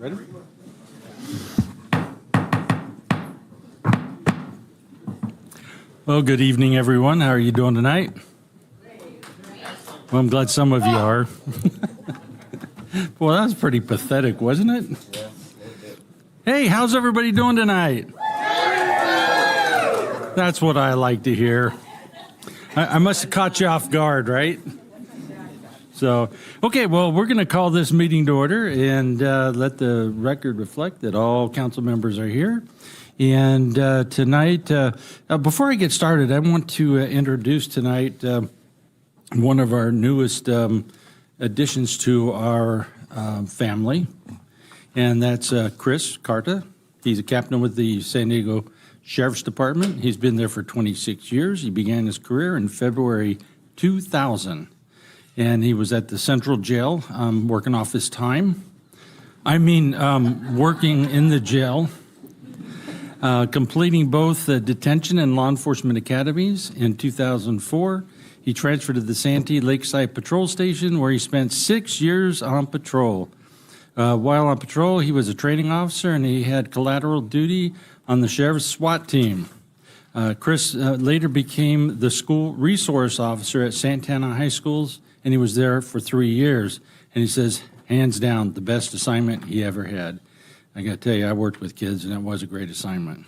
Ready? Well, good evening, everyone. How are you doing tonight? Well, I'm glad some of you are. Well, that was pretty pathetic, wasn't it? Hey, how's everybody doing tonight? That's what I like to hear. I must have caught you off guard, right? So, okay, well, we're going to call this meeting to order and let the record reflect that all council members are here. And tonight, before I get started, I want to introduce tonight one of our newest additions to our family, and that's Chris Carta. He's a captain with the San Diego Sheriff's Department. He's been there for 26 years. He began his career in February 2000, and he was at the Central Jail working off his time. Working in the jail, completing both detention and law enforcement academies. In 2004, he transferred to the Santee Lakeside Patrol Station, where he spent 6 years on patrol. While on patrol, he was a training officer, and he had collateral duty on the sheriff's SWAT team. Chris later became the school resource officer at Santana High Schools, and he was there for 3 years. And he says, hands down, the best assignment he ever had. I got to tell you, I worked with kids, and it was a great assignment.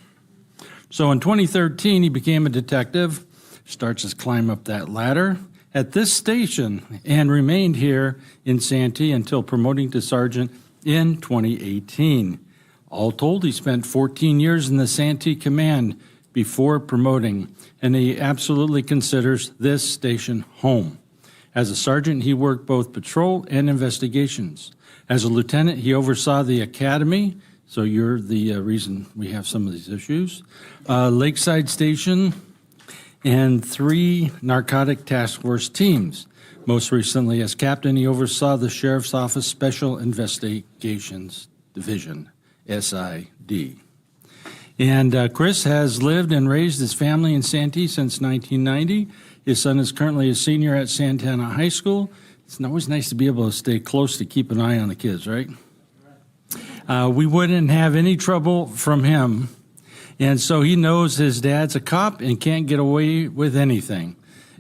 So in 2013, he became a detective, starts his climb up that ladder at this station, and remained here in Santee until promoting to sergeant in 2018. All told, he spent 14 years in the Santee Command before promoting, and he absolutely considers this station home. As a sergeant, he worked both patrol and investigations. As a lieutenant, he oversaw the academy, so you're the reason we have some of these issues, Lakeside Station, and 3 narcotic task force teams. Most recently, as captain, he oversaw the Sheriff's Office Special Investigations Division, SID. And Chris has lived and raised his family in Santee since 1990. His son is currently a senior at Santana High School. It's always nice to be able to stay close to keep an eye on the kids, right? We wouldn't have any trouble from him. And so he knows his dad's a cop and can't get away with anything.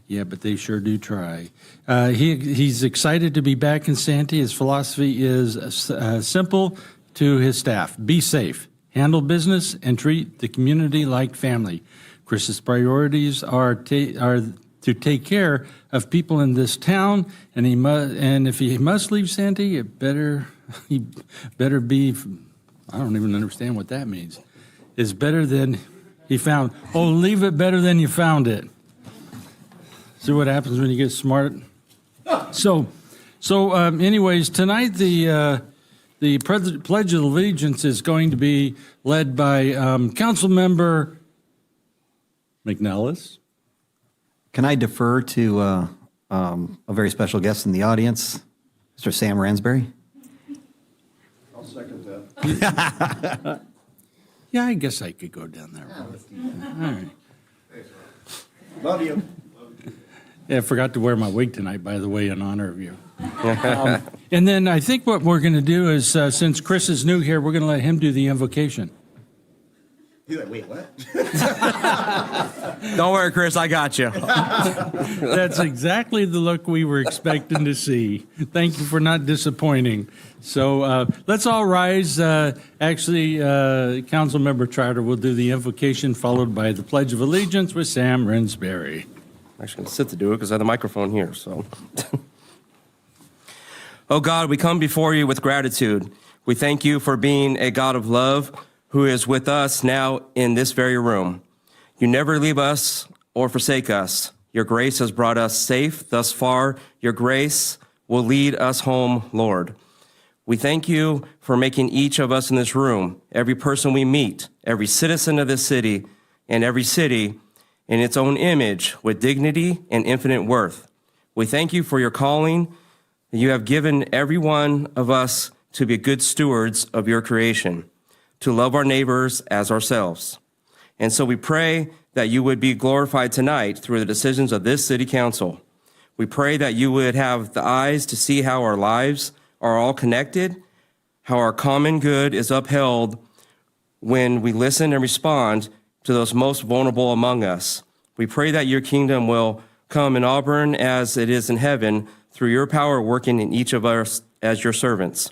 Yeah, but they sure do try. He's excited to be back in Santee. His philosophy is simple to his staff: be safe, handle business, and treat the community like family. Chris's priorities are to take care of people in this town, and if he must leave Santee, he better be. I don't even understand what that means. Is better than he found. Oh, leave it better than you found it. See what happens when you get smart. So, anyways, tonight the Pledge of Allegiance is going to be led by Council Member McNellis. Can I defer to a very special guest in the audience, Mr. Sam Ransberry? I'll second that. Yeah, I guess I could go down there. All right. Love you. Yeah, I forgot to wear my wig tonight, by the way, in honor of you. And then I think what we're going to do is, since Chris is new here, we're going to let him do the invocation. Wait, what? Don't worry, Chris, I got you. That's exactly the look we were expecting to see. Thank you for not disappointing. So let's all rise. Council Member Trotter will do the invocation, followed by the Pledge of Allegiance with Sam Rinsberry. I'm actually going to sit to do it because I have the microphone here. So, Oh God, we come before you with gratitude. We thank you for being a God of love who is with us now in this very room. You never leave us or forsake us. Your grace has brought us safe thus far. Your grace will lead us home, Lord. We thank you for making each of us in this room, every person we meet, every citizen of this city, and every city in its own image with dignity and infinite worth. We thank you for your calling that you have given every one of us to be good stewards of your creation, to love our neighbors as ourselves. And so we pray that you would be glorified tonight through the decisions of this city council. We pray that you would have the eyes to see how our lives are all connected, how our common good is upheld when we listen and respond to those most vulnerable among us. We pray that your kingdom will come in Auburn as it is in heaven through your power working in each of us as your servants.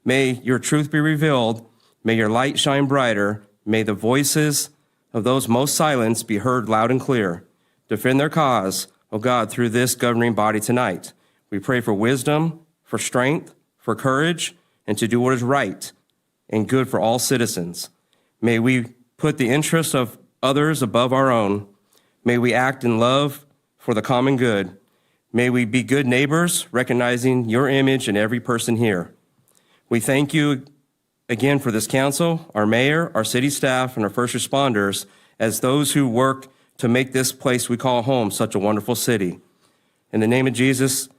May your truth be revealed. May your light shine brighter. May the voices of those most silenced be heard loud and clear. Defend their cause, O God, through this governing body tonight. We pray for wisdom, for strength, for courage, and to do what is right and good for all citizens. May we put the interests of others above our own. May we act in love for the common good. May we be good neighbors, recognizing your image in every person here. We thank you again for this council, our mayor, our city staff, and our first responders as those who work to make this place we call home such a wonderful city. In the name of Jesus,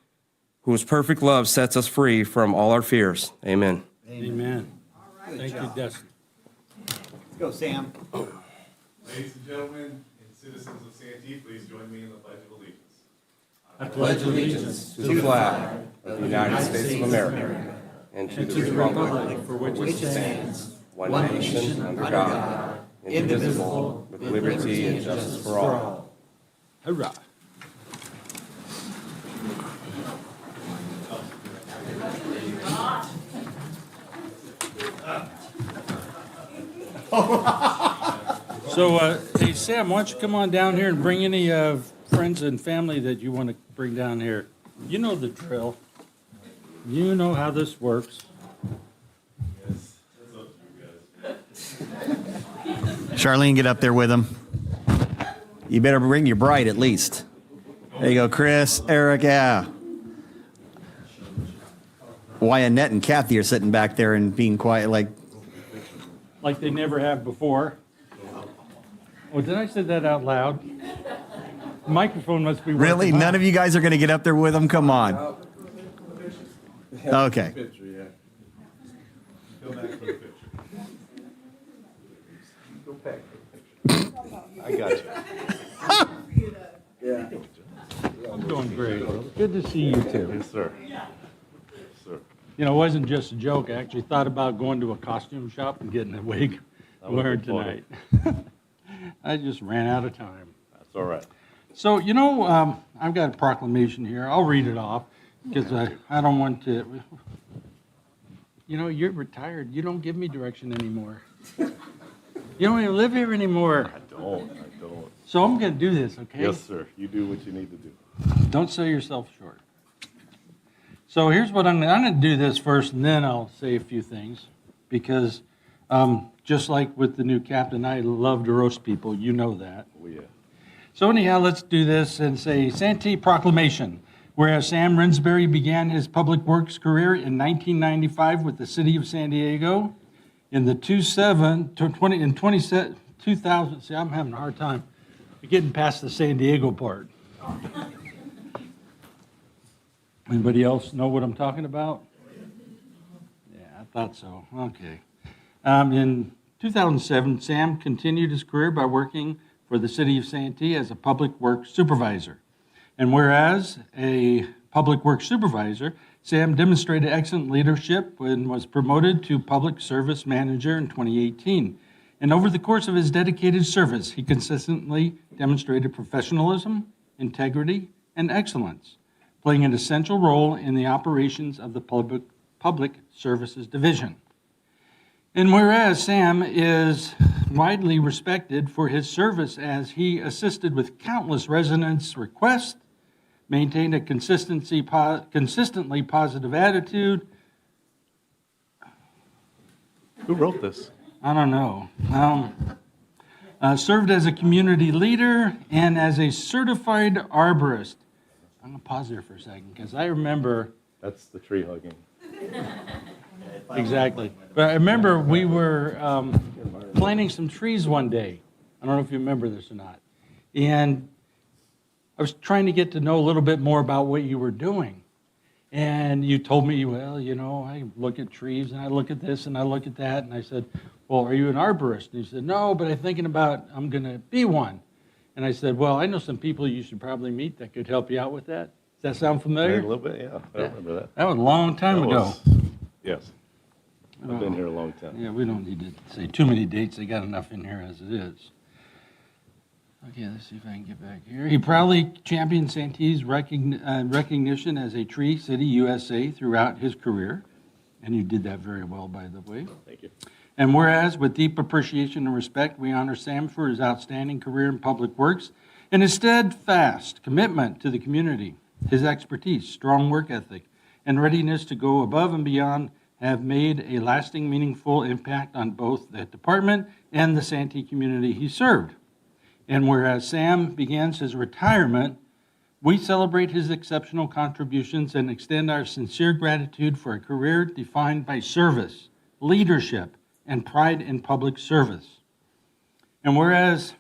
whose perfect love sets us free from all our fears. Amen. Amen. Thank you, Dustin. Let's go, Sam. Ladies and gentlemen, and citizens of Santee, please join me in the Pledge of Allegiance. I pledge allegiance To the flag of the United States of America and to the republic for which it stands, one nation under God, indivisible, with liberty and justice for all. Hurrah. So, hey, Sam, why don't you come on down here and bring any friends and family that you want to bring down here? You know the drill. You know how this works. Charlene, get up there with him. You better bring your bride at least. There you go, Chris, Eric, yeah. Why Annette and Kathy are sitting back there and being quiet like, Like they never have before. Oh, did I say that out loud? The microphone must be working. really? None of you guys are going to get up there with them? Come on. Okay. Go back for the picture. I got you. I'm doing great. Good to see you too. Yes, sir. Yes, sir. You know, it wasn't just a joke. I actually thought about going to a costume shop and getting a wig I'm wearing tonight. I just ran out of time. That's all right. So, you know, I've got a proclamation here. I'll read it off because I don't want to. You know, you're retired. You don't give me direction anymore. You don't even live here anymore. I don't. So I'm going to do this, okay? Yes, sir. You do what you need to do. Don't sell yourself short. So here's what I'm going to do this first, and then I'll say a few things. Because just like with the new captain, I love to roast people. You know that. Oh, yeah. So anyhow, let's do this and say Santee Proclamation. Whereas Sam Rinsberry began his public works career in 1995 with the city of San Diego, in the 2000, see, I'm having a hard time getting past the San Diego part. Anybody else know what I'm talking about? Yeah, I thought so. Okay. In 2007, Sam continued his career by working for the city of Santee as a public works supervisor. And whereas a public works supervisor, Sam demonstrated excellent leadership and was promoted to public service manager in 2018. And over the course of his dedicated service, he consistently demonstrated professionalism, integrity, and excellence, playing an essential role in the operations of the Public Services Division. And whereas Sam is widely respected for his service as he assisted with countless residents' requests, maintained a consistently positive attitude. Who wrote this? I don't know. Served as a community leader and as a certified arborist. I'm going to pause there for a second because I remember. That's the tree hugging. Exactly. But I remember we were planting some trees one day. I don't know if you remember this or not. And I was trying to get to know a little bit more about what you were doing. And you told me, well, you know, I look at trees and I look at this and I look at that. And I said, well, are you an arborist? And you said, no, but I'm thinking about, I'm going to be one. And I said, well, I know some people you should probably meet that could help you out with that. Does that sound familiar? A little bit, yeah. I remember that. That was a long time ago. Yes. I've been here a long time. Yeah, we don't need to say too many dates. They got enough in here as it is. Okay, let's see if I can get back here. He proudly championed Santee's recognition as a Tree City USA throughout his career, and you did that very well, by the way. Thank you. And whereas, with deep appreciation and respect, we honor Sam for his outstanding career in public works and his steadfast commitment to the community. His expertise, strong work ethic, and readiness to go above and beyond have made a lasting, meaningful impact on both the department and the Santee community he served. And whereas Sam begins his retirement, we celebrate his exceptional contributions and extend our sincere gratitude for a career defined by service, leadership, and pride in public service. And whereas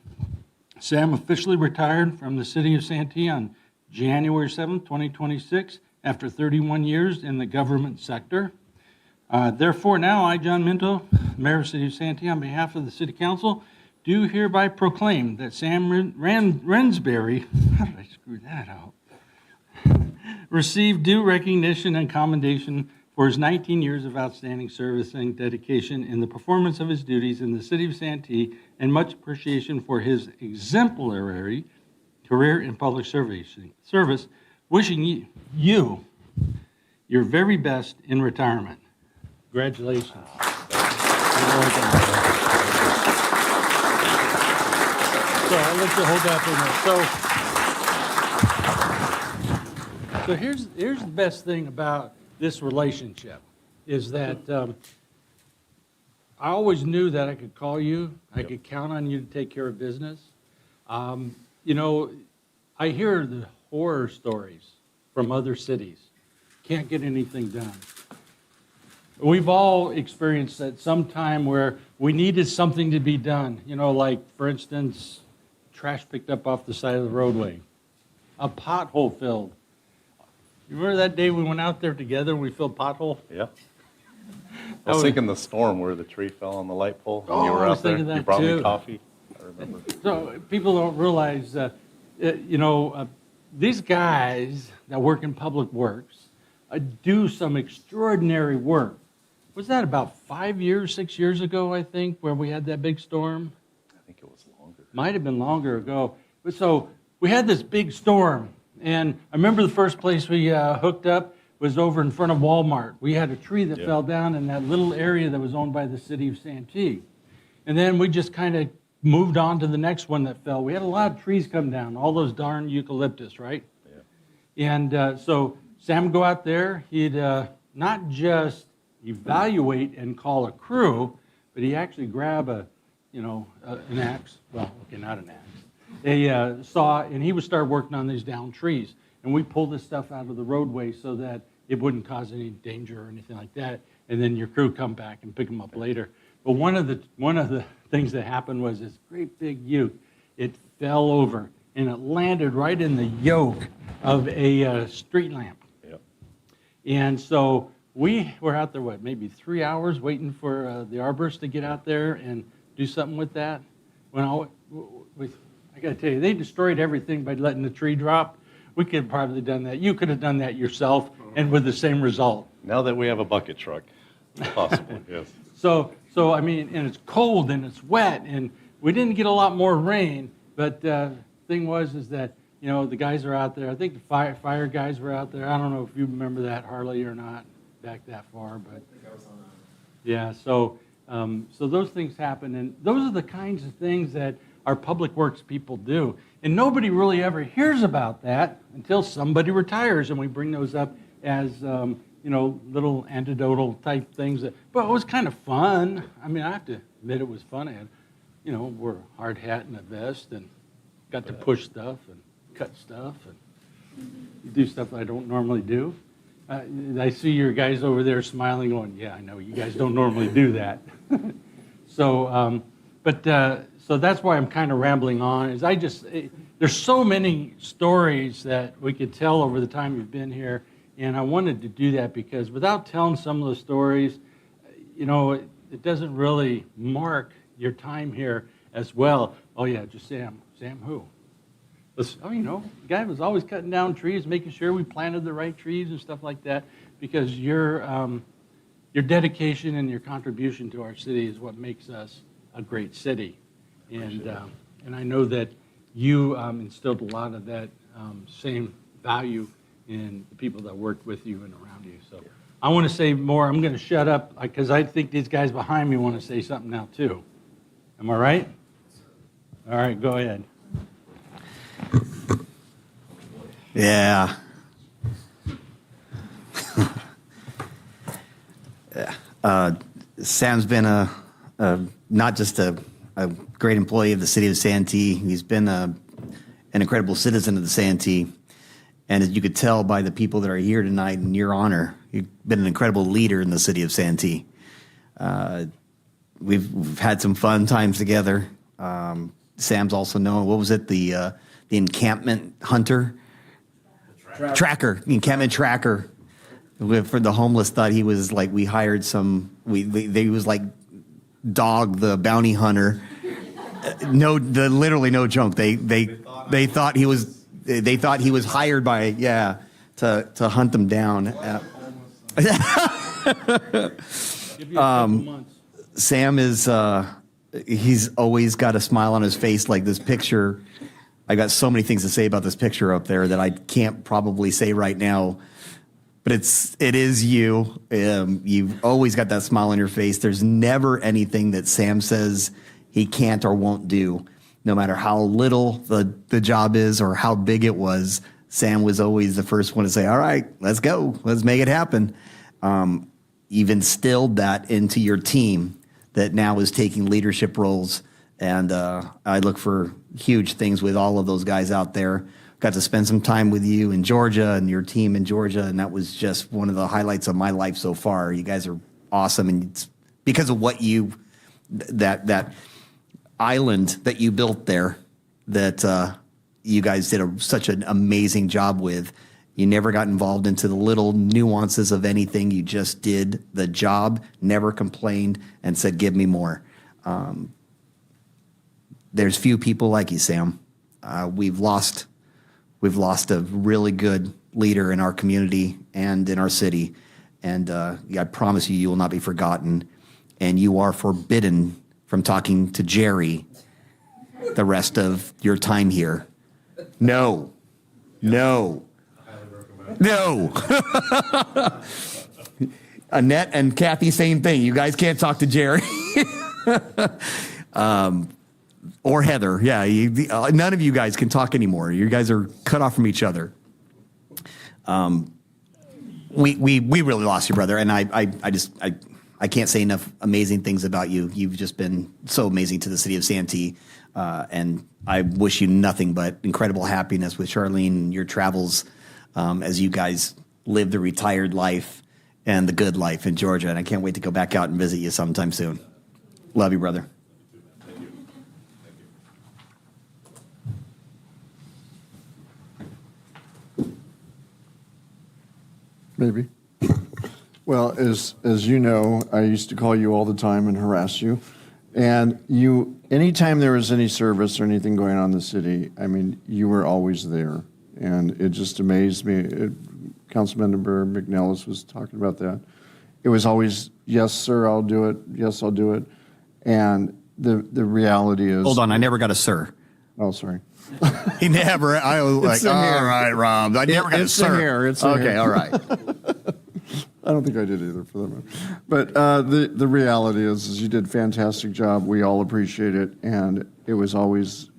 Sam officially retired from the city of Santee on January 7th, 2026, after 31 years in the government sector. Therefore, now I, John Minto, Mayor of the City of Santee, on behalf of the City Council, do hereby proclaim that Sam Rensberry, how did I screw that out? Received due recognition and commendation for his 19 years of outstanding service and dedication in the performance of his duties in the City of Santee, and much appreciation for his exemplary career in public service, wishing you your very best in retirement. Congratulations. So I'll let you hold that for a minute. So here's the best thing about this relationship is that I always knew that I could call you, I could count on you to take care of business. You know, I hear the horror stories from other cities. Can't get anything done. We've all experienced that sometime where we needed something to be done. You know, like, for instance, trash picked up off the side of the roadway, a pothole filled. You remember that day we went out there together and we filled pothole? Yeah. I was thinking the storm where the tree fell on the light pole. Oh, you were I was out there. thinking that You brought too. me coffee. I remember. So people don't realize that, these guys that work in public works do some extraordinary work. Was that about 5 years, 6 years ago, I think, where we had that big storm? I think it was longer. Might have been longer ago. But so we had this big storm, and I remember the first place we hooked up was over in front of Walmart. We had a tree that fell down in that little area that was owned by the city of Santee. And then we just kind of moved on to the next one that fell. We had a lot of trees come down, all those darn eucalyptus, right? Yeah. And so Sam would go out there. He'd not just evaluate and call a crew, but he actually grab an axe. Well, okay, not an axe. A saw, and he would start working on these down trees. And we pull this stuff out of the roadway so that it wouldn't cause any danger or anything like that. And then your crew come back and pick them up later. But one of the things that happened was this great big ute. It fell over and it landed right in the yoke of a street lamp. Yep. And so we were out there, maybe 3 hours waiting for the arborist to get out there and do something with that. I got to tell you, they destroyed everything by letting the tree drop. We could have probably done that. You could have done that yourself and with the same result. Now that we have a bucket truck, possibly, yes. So I mean, and it's cold and it's wet, and we didn't get a lot more rain, but thing was is that, the guys are out there. I think the fire guys were out there. I don't know if you remember that, Harley, or not, back that far, but. I think I was on that. Yeah, so those things happen, and those are the kinds of things that our public works people do. And nobody really ever hears about that until somebody retires, and we bring those up as, little anecdotal type things. But it was kind of fun. I mean, I have to admit it was fun. I had, wore a hard hat and a vest and got to push stuff and cut stuff and do stuff I don't normally do. I see your guys over there smiling going, yeah, I know, you guys don't normally do that. So that's why I'm kind of rambling on, is there's so many stories that we could tell over the time you've been here, and I wanted to do that because without telling some of the stories, it doesn't really mark your time here as well. Oh yeah, just Sam. Sam who? The guy was always cutting down trees, making sure we planted the right trees and stuff like that, because you're your dedication and your contribution to our city is what makes us a great city. And I know that you instilled a lot of that same value in the people that worked with you and around you. So I want to say more. I'm going to shut up because I think these guys behind me want to say something now too. Am I right? All right, go ahead. Yeah. Sam's been not just a great employee of the city of Santee. He's been an incredible citizen of the Santee. And as you could tell by the people that are here tonight in your honor, you've been an incredible leader in the city of Santee. We've had some fun times together. Sam's also known, what was it, the encampment hunter? Tracker, encampment tracker. For the homeless, thought he was like, we hired some, they was like Dog, the bounty hunter. Literally no joke. They thought he was hired by, to hunt them down. Give you a couple months. Sam is, he's always got a smile on his face like this picture. I got so many things to say about this picture up there that I can't probably say right now, but it is you. You've always got that smile on your face. There's never anything that Sam says he can't or won't do, no matter how little the job is or how big it was. Sam was always the first one to say, all right, let's go. Let's make it happen. You've instilled that into your team that now is taking leadership roles. And I look for huge things with all of those guys out there. Got to spend some time with you in Georgia and your team in Georgia, and that was just one of the highlights of my life so far. You guys are awesome, and it's because of what that island that you built there that you guys did such an amazing job with. You never got involved into the little nuances of anything. You just did the job, never complained, and said, give me more. There's few people like you, Sam. We've lost a really good leader in our community and in our city. And I promise you will not be forgotten. And you are forbidden from talking to Jerry the rest of your time here. No. Annette and Kathy, same thing. You guys can't talk to Jerry. Or Heather. Yeah, none of you guys can talk anymore. You guys are cut off from each other. We really lost you, brother, and I can't say enough amazing things about you. You've just been so amazing to the city of Santee, and I wish you nothing but incredible happiness with Charlene and your travels as you guys live the retired life and the good life in Georgia. And I can't wait to go back out and visit you sometime soon. Love you, brother. Maybe. Well, as you know, I used to call you all the time and harass you. And anytime there was any service or anything going on in the city, I mean, you were always there. And it just amazed me. Councilmember McNellis was talking about that. It was always, yes, sir, I'll do it. Yes, I'll do it. And the reality is... Hold on, I never got a sir. Oh, sorry. He never, I was like, all right, Rob. I never got a sir. It's okay, here. All right. I don't think I did either for that matter. But the reality is you did a fantastic job. We all appreciate it. And it was always,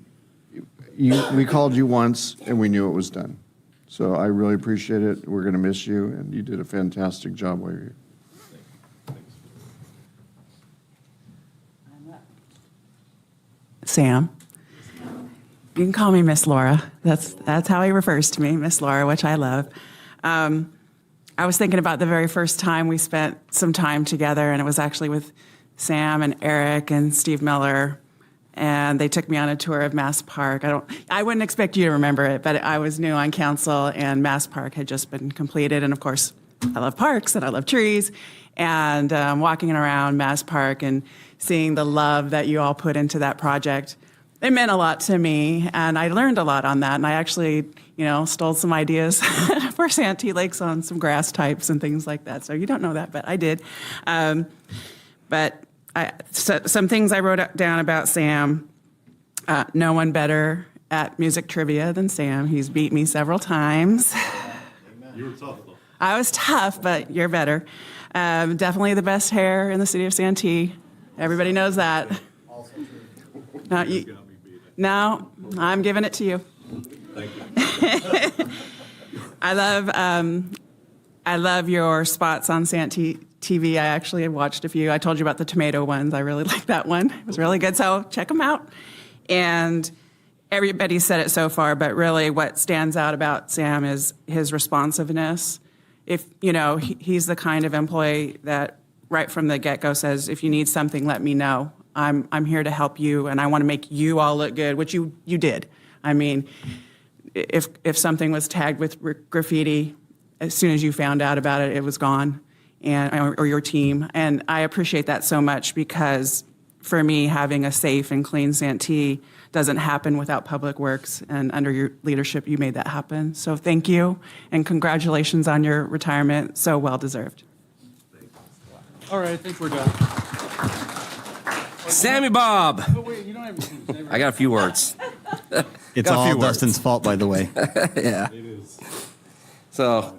we called you once and we knew it was done. So I really appreciate it. We're going to miss you. And you did a fantastic job while you're here. Sam. You can call me Miss Laura. That's how he refers to me, Miss Laura, which I love. I was thinking about the very first time we spent some time together, and it was actually with Sam and Eric and Steve Miller, and they took me on a tour of Mass Park. I wouldn't expect you to remember it, but I was new on council, and Mass Park had just been completed, and of course, I love parks and I love trees, and walking around Mass Park and seeing the love that you all put into that project. It meant a lot to me, and I learned a lot on that, and I actually, stole some ideas for Santee Lakes on some grass types and things like that. So you don't know that, but I did. Some things I wrote down about Sam. No one better at music trivia than Sam. He's beat me several times. You were tough, though. I was tough, but you're better. Definitely the best hair in the city of Santee. Everybody knows that. No, I'm giving it to you. Thank you. I love your spots on Santee TV. I actually watched a few. I told you about the tomato ones. I really like that one. It was really good. So check them out. And everybody said it so far, but really what stands out about Sam is his responsiveness. If, he's the kind of employee that right from the get-go says, if you need something, let me know. I'm here to help you, and I want to make you all look good, which you did. I mean, if something was tagged with graffiti, as soon as you found out about it, it was gone, or your team. And I appreciate that so much because for me, having a safe and clean Santee doesn't happen without Public Works, and under your leadership, you made that happen. So thank you, and congratulations on your retirement. So well deserved. All right, I think we're done. Sammy Bob. Oh, wait, you don't have anything. I got a few words. It's Got a all few words. Dustin's fault, by the way. Yeah. It is. So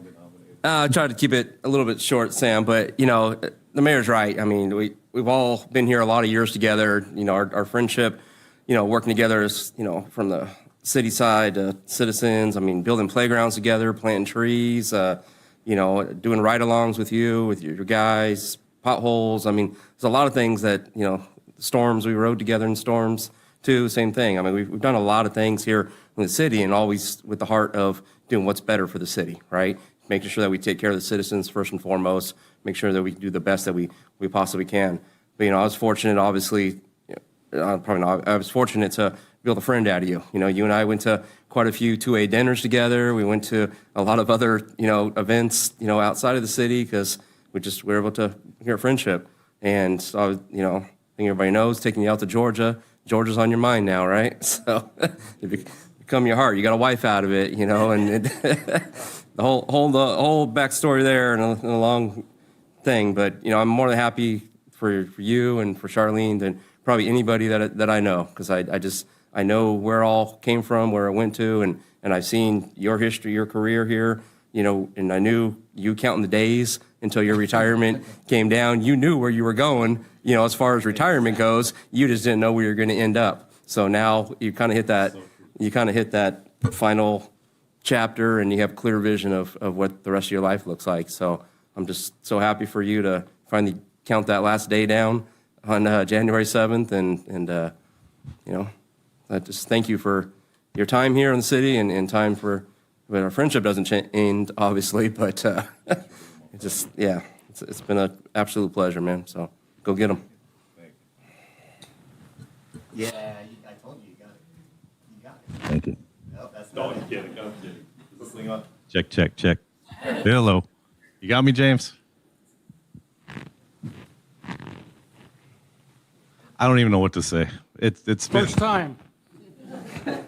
I tried to keep it a little bit short, Sam, but, the mayor's right. I mean, we've all been here a lot of years together. Our friendship, working together is, from the city side to citizens. I mean, building playgrounds together, planting trees, doing ride-alongs with you, with your guys, potholes. I mean, there's a lot of things that, storms, we rode together in storms too, same thing. I mean, we've done a lot of things here in the city, and always with the heart of doing what's better for the city, right? Making sure that we take care of the citizens first and foremost, make sure that we do the best that we possibly can. But, I was fortunate, obviously, probably not, I was fortunate to build a friend out of you. You and I went to quite a few 2A dinners together. We went to a lot of other, events, outside of the city because we were able to hear friendship. And so I was, I think everybody knows, taking you out to Georgia. Georgia's on your mind now, right? So it become your heart. You got a wife out of it, and the whole backstory there and a long thing. But, I'm more than happy for you and for Charlene than probably anybody that I know, because I know where it all came from, where it went to, and I've seen your history, your career here, and I knew you counting the days until your retirement came down. You knew where you were going, as far as retirement goes. You just didn't know where you're going to end up. So now you kind of hit that final chapter, and you have clear vision of what the rest of your life looks like. So I'm just so happy for you to finally count that last day down on January 7th, and I just thank you for your time here in the city and time for. But our friendship doesn't end, obviously, but it's been an absolute pleasure, man. So go get them. Yeah, I told you, you got it. Thank you. Nope, that's No, I'm kidding. I'm kidding. Is this thing on? Check. Hello. You got me, James? I don't even know what to say. It's been First time.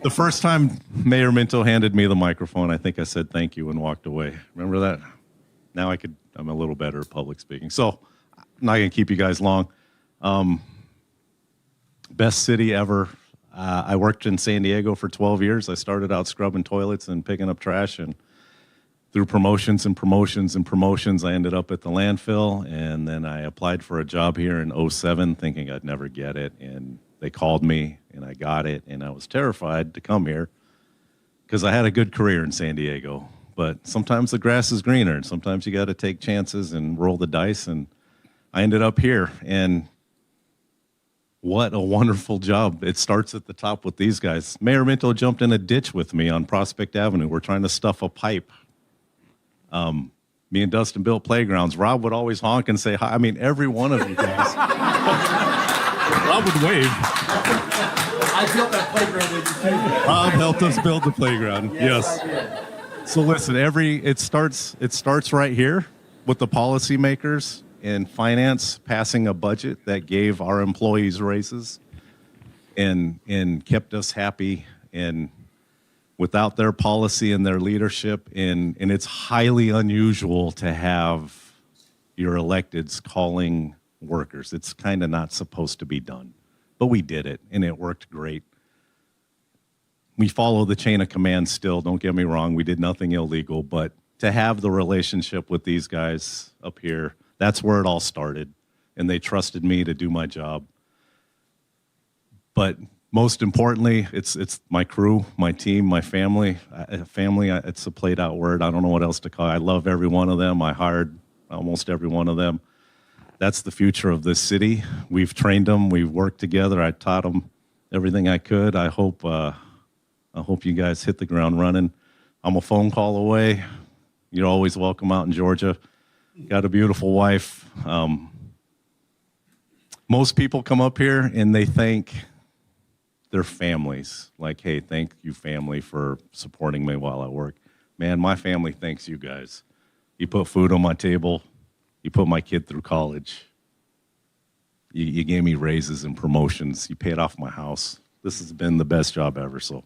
the first time Mayor Minto handed me the microphone. I think I said thank you and walked away. Remember that? Now I'm a little better at public speaking. So I'm not going to keep you guys long. Best city ever. I worked in San Diego for 12 years. I started out scrubbing toilets and picking up trash, and through promotions, I ended up at the landfill, and then I applied for a job here in '07 thinking I'd never get it, and they called me, and I got it, and I was terrified to come here because I had a good career in San Diego. But sometimes the grass is greener, and sometimes you got to take chances and roll the dice, and I ended up here, and what a wonderful job. It starts at the top with these guys. Mayor Minto jumped in a ditch with me on Prospect Avenue. We're trying to stuff a pipe. Me and Dustin built playgrounds. Rob would always honk and say hi. I mean, every one of you guys. Rob would wave. I built that playground with you. Rob helped us build the playground. Yes. So listen, it starts right here with the policymakers in finance passing a budget that gave our employees raises and kept us happy. And without their policy and their leadership, and it's highly unusual to have your electeds calling workers. It's kind of not supposed to be done, but we did it, and it worked great. We follow the chain of command still, don't get me wrong. We did nothing illegal, but to have the relationship with these guys up here, that's where it all started, and they trusted me to do my job. But most importantly, it's my crew, my team, my family. Family, it's a played out word. I don't know what else to call it. I love every one of them. I hired almost every one of them. That's the future of this city. We've trained them. We've worked together. I taught them everything I could. I hope you guys hit the ground running. I'm a phone call away. You're always welcome out in Georgia. Got a beautiful wife. Most people come up here and they thank their families. Like, hey, thank you, family, for supporting me while I work. Man, my family thanks you guys. You put food on my table. You put my kid through college. You gave me raises and promotions. You paid off my house. This has been the best job ever, so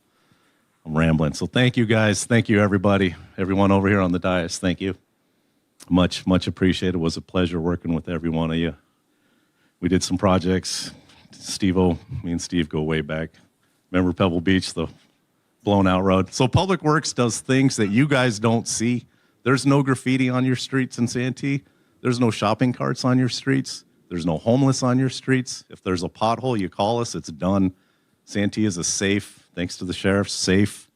I'm rambling. So thank you, guys. Thank you, everybody. Everyone over here on the dais, thank you. Much, much appreciated. It was a pleasure working with every one of you. We did some projects. Steve-O, me and Steve go way back. Remember Pebble Beach, the blown out road? So Public Works does things that you guys don't see. There's no graffiti on your streets in Santee. There's no shopping carts on your streets. There's no homeless on your streets. If there's a pothole, you call us, it's done. Santee is a safe, thanks to the sheriff, safe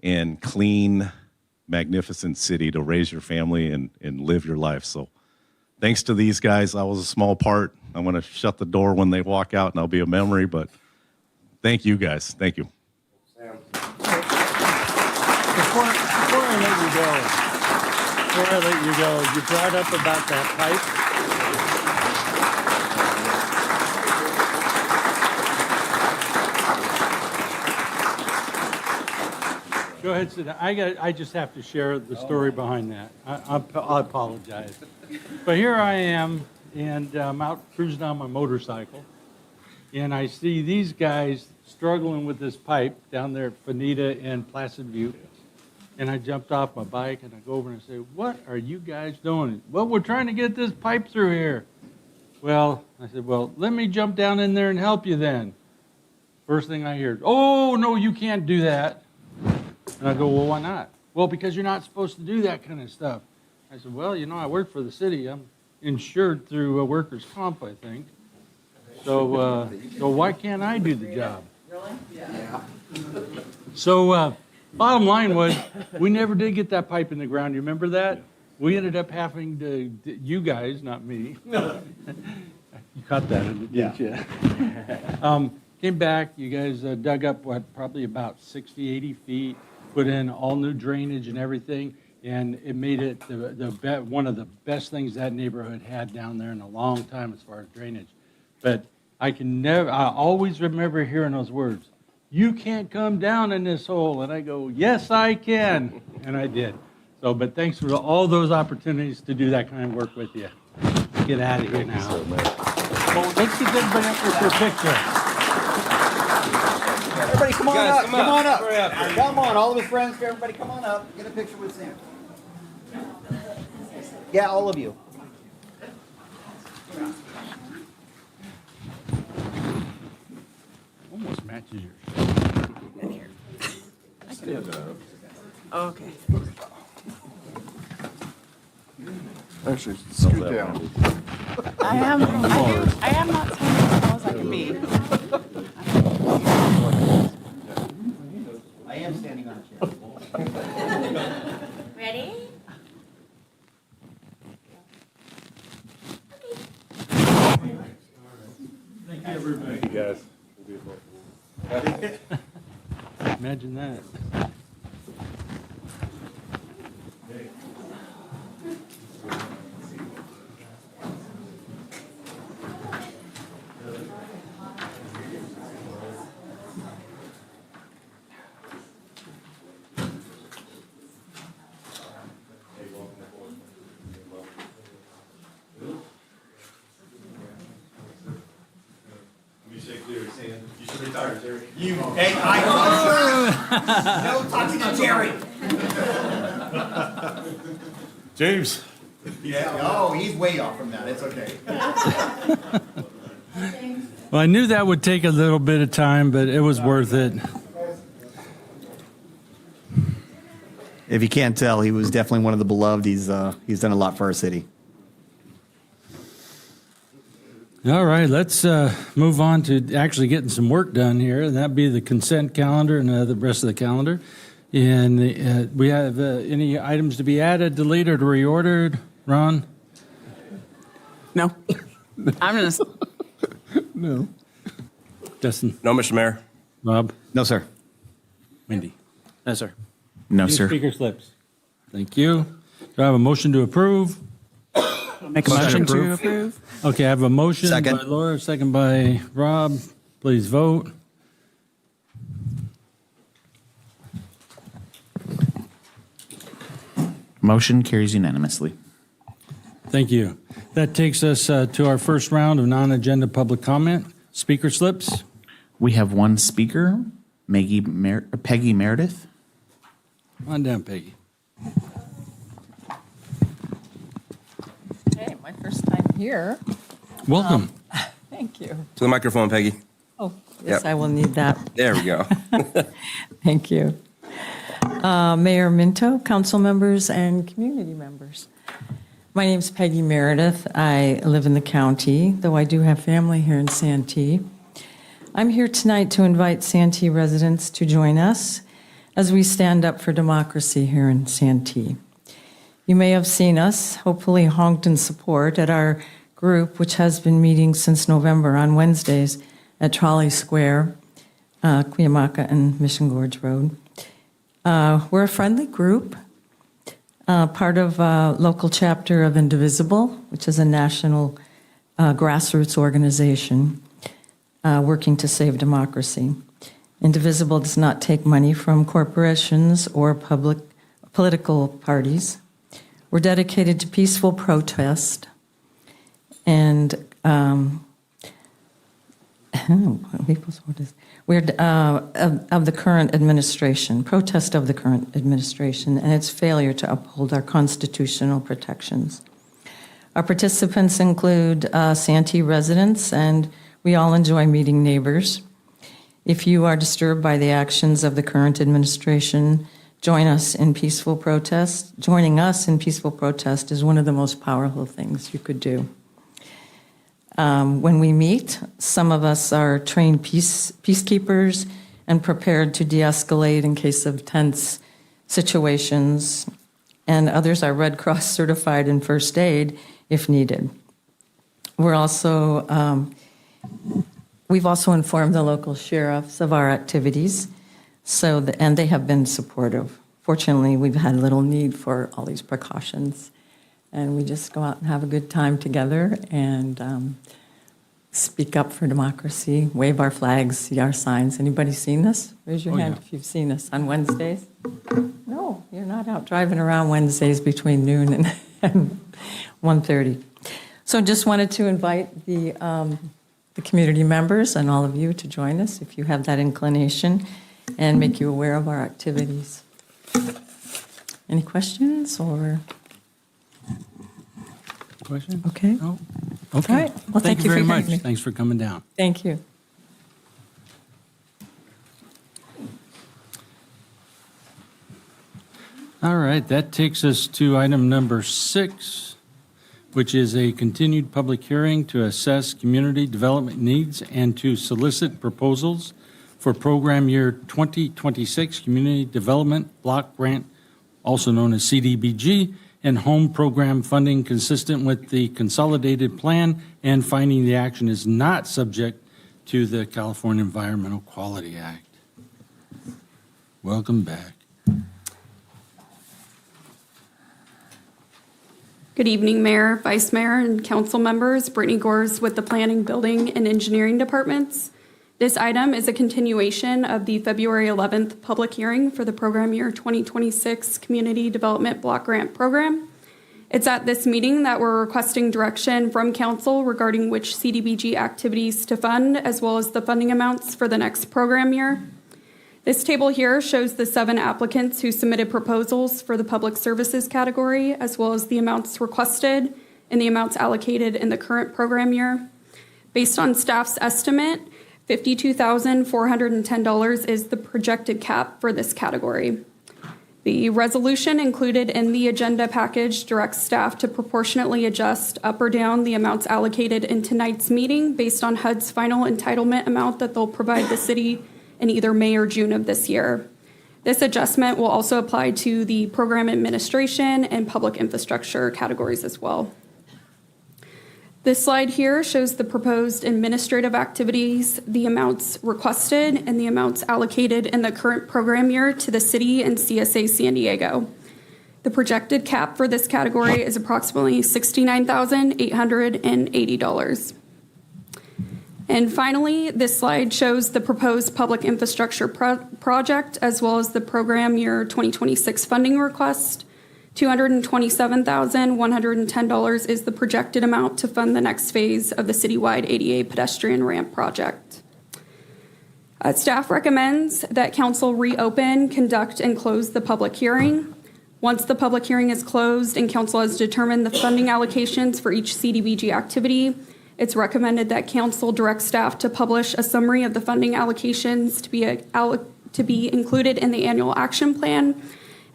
and clean, magnificent city to raise your family and live your life. So thanks to these guys, I was a small part. I'm going to shut the door when they walk out, and I'll be a memory, but thank you guys. Thank you. Before I let you go, you brought up about that pipe. Go ahead, sit down. I just have to share the story behind that. I apologize. But here I am, and I'm out cruising on my motorcycle, and I see these guys struggling with this pipe down there at Fanita and Placid View. And I jumped off my bike, and I go over and I say, "What are you guys doing?" "Well, we're trying to get this pipe through here." Well, I said, "Well, let me jump down in there and help you then." First thing I hear, "Oh, no, you can't do that." And I go, "Well, why not?" "Well, because you're not supposed to do that kind of stuff." I said, "Well, you know, I work for the city. I'm insured through a workers' comp, I think. So why can't I do the job?" Really? Yeah. So bottom line was, we never did get that pipe in the ground. You remember that? We ended up having to, you guys, not me. You caught that, didn't you? Came back, you guys dug up, probably about 60, 80 feet, put in all new drainage and everything, and it made it one of the best things that neighborhood had down there in a long time as far as drainage. But I always remember hearing those words, "You can't come down in this hole." And I go, "Yes, I can." And I did. So, but thanks for all those opportunities to do that kind of work with you. Get out of here now. Oh, let's get everybody up there for a picture. Everybody come on Guys, up, come come on up. up. Come on, all of his friends, everybody come on up. Get a picture with Sam. Yeah, all of you. Almost matches yours. Oh, okay. Actually, scoot down. I am not standing as tall as I can be. I am standing on a chair. Ready? Thank you, everybody. Thank you, guys. Imagine that. Let me shake yours, Sam. You should You, hey, no talking to Jerry. James. Yeah, oh, he's way off from that. It's okay. Well, I knew that would take a little bit of time, but it was worth it. If you can't tell, he was definitely one of the beloved. He's done a lot for our city. All right, let's move on to actually getting some work done here, and that'd be the consent calendar and the rest of the calendar. And we have any items to be added, deleted, or reordered? Ron? No. I'm just, No. Justin? No, Mr. Mayor. Rob? No, sir. Wendy? Yes, sir. No, Any sir. speaker slips? Thank you. Do I have a motion to approve? make a motion to approve. Okay, I have a motion Second. by Laura, second by Rob. Please vote. Motion carries unanimously. Thank you. That takes us to our first round of non-agenda public comment. Speaker slips. We have one speaker, Peggy Meredith. Come on down, Peggy. Okay, my first time here. Welcome. Thank you. To the microphone, Peggy. Oh, yes, Yep. I will need that. There we go. Thank you. Mayor Minto, council members, and community members. My name's Peggy Meredith. I live in the county, though I do have family here in Santee. I'm here tonight to invite Santee residents to join us as we stand up for democracy here in Santee. You may have seen us, hopefully honked in support, at our group, which has been meeting since November on Wednesdays at Trolley Square, Cuyamaca and Mission Gorge Road. We're a friendly group, part of a local chapter of Indivisible, which is a national grassroots organization working to save democracy. Indivisible does not take money from corporations or political parties. We're dedicated to peaceful protest and we're of the current administration, protest of the current administration and its failure to uphold our constitutional protections. Our participants include Santee residents, and we all enjoy meeting neighbors. If you are disturbed by the actions of the current administration, join us in peaceful protest. Joining us in peaceful protest is one of the most powerful things you could do. When we meet, some of us are trained peacekeepers and prepared to de-escalate in case of tense situations, and others are Red Cross certified in first aid if needed. We're also, we've also informed the local sheriffs of our activities, and they have been supportive. Fortunately, we've had little need for all these precautions. And we just go out and have a good time together and speak up for democracy, wave our flags, see our signs. Anybody seen this? Raise your hand if you've seen us on Wednesdays. No, you're not out driving around Wednesdays between noon and 1:30. So just wanted to invite the community members and all of you to join us if you have that inclination and make you aware of our activities. Any questions or? Question? Okay. No? Okay. All right. Well, thank you for very hearing much. me. Thanks for coming down. Thank you. All right, that takes us to item number 6, which is a continued public hearing to assess community development needs and to solicit proposals for program year 2026 Community Development Block Grant, also known as CDBG, and home program funding consistent with the consolidated plan, and finding the action is not subject to the California Environmental Quality Act. Welcome back. Good evening, Mayor, Vice Mayor, and council members. Brittany Gores with the Planning, Building, and Engineering Departments. This item is a continuation of the February 11th public hearing for the program year 2026 Community Development Block Grant Program. It's at this meeting that we're requesting direction from council regarding which CDBG activities to fund, as well as the funding amounts for the next program year. This table here shows the 7 applicants who submitted proposals for the public services category, as well as the amounts requested and the amounts allocated in the current program year. Based on staff's estimate, $52,410 is the projected cap for this category. The resolution included in the agenda package directs staff to proportionately adjust up or down the amounts allocated in tonight's meeting based on HUD's final entitlement amount that they'll provide the city in either May or June of this year. This adjustment will also apply to the program administration and public infrastructure categories as well. This slide here shows the proposed administrative activities, the amounts requested, and the amounts allocated in the current program year to the city and CSA San Diego. The projected cap for this category is approximately $69,880. And finally, this slide shows the proposed public infrastructure project as well as the program year 2026 funding request. $227,110 is the projected amount to fund the next phase of the citywide ADA pedestrian ramp project. Staff recommends that council reopen, conduct, and close the public hearing. Once the public hearing is closed and council has determined the funding allocations for each CDBG activity, it's recommended that council direct staff to publish a summary of the funding allocations to be included in the annual action plan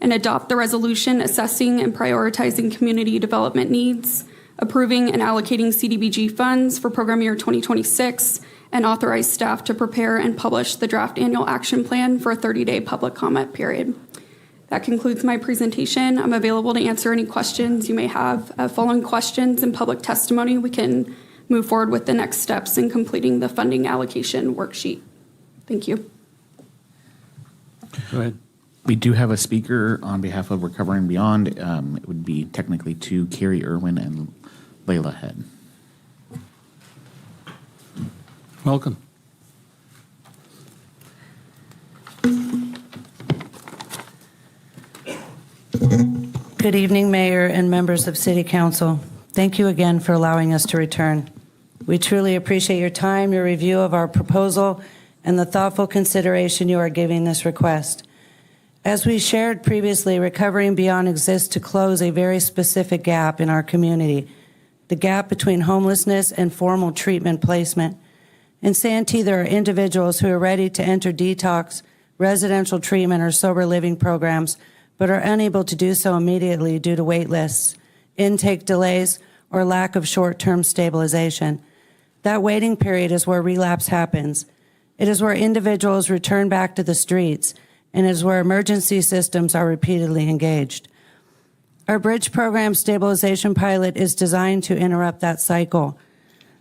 and adopt the resolution assessing and prioritizing community development needs, approving and allocating CDBG funds for program year 2026, and authorize staff to prepare and publish the draft annual action plan for a 30-day public comment period. That concludes my presentation. I'm available to answer any questions you may have. Following questions and public testimony, we can move forward with the next steps in completing the funding allocation worksheet. Thank you. Go ahead. We do have a speaker on behalf of Recovering Beyond. It would be technically to Carrie Irwin and Layla Head. Welcome. Good evening, Mayor and members of City Council. Thank you again for allowing us to return. We truly appreciate your time, your review of our proposal, and the thoughtful consideration you are giving this request. As we shared previously, Recovering Beyond exists to close a very specific gap in our community, the gap between homelessness and formal treatment placement. In Santee, there are individuals who are ready to enter detox, residential treatment, or sober living programs, but are unable to do so immediately due to wait lists, intake delays, or lack of short-term stabilization. That waiting period is where relapse happens. It is where individuals return back to the streets, and it is where emergency systems are repeatedly engaged. Our Bridge Program Stabilization Pilot is designed to interrupt that cycle.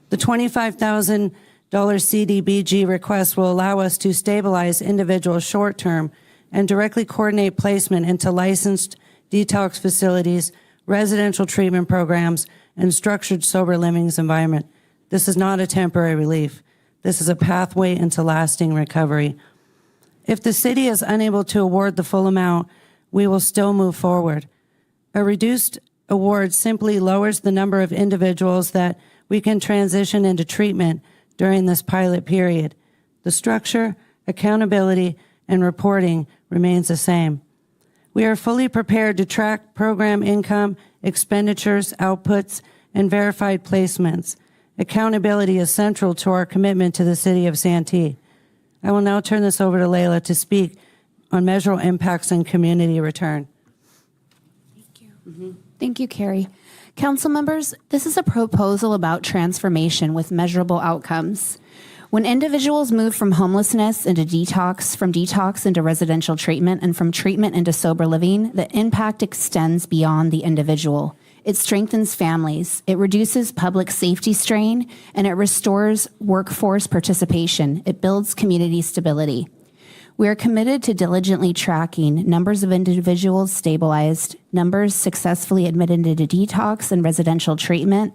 The $25,000 CDBG request will allow us to stabilize individuals short-term and directly coordinate placement into licensed detox facilities, residential treatment programs, and structured sober living environment. This is not a temporary relief. This is a pathway into lasting recovery. If the city is unable to award the full amount, we will still move forward. A reduced award simply lowers the number of individuals that we can transition into treatment during this pilot period. The structure, accountability, and reporting remains the same. We are fully prepared to track program income, expenditures, outputs, and verified placements. Accountability is central to our commitment to the city of Santee. I will now turn this over to Layla to speak on measurable impacts and community return. Thank you. Thank you, Carrie. Council members, this is a proposal about transformation with measurable outcomes. When individuals move from homelessness into detox, from detox into residential treatment, and from treatment into sober living, the impact extends beyond the individual. It strengthens families, it reduces public safety strain, and it restores workforce participation. It builds community stability. We are committed to diligently tracking numbers of individuals stabilized, numbers successfully admitted into detox and residential treatment,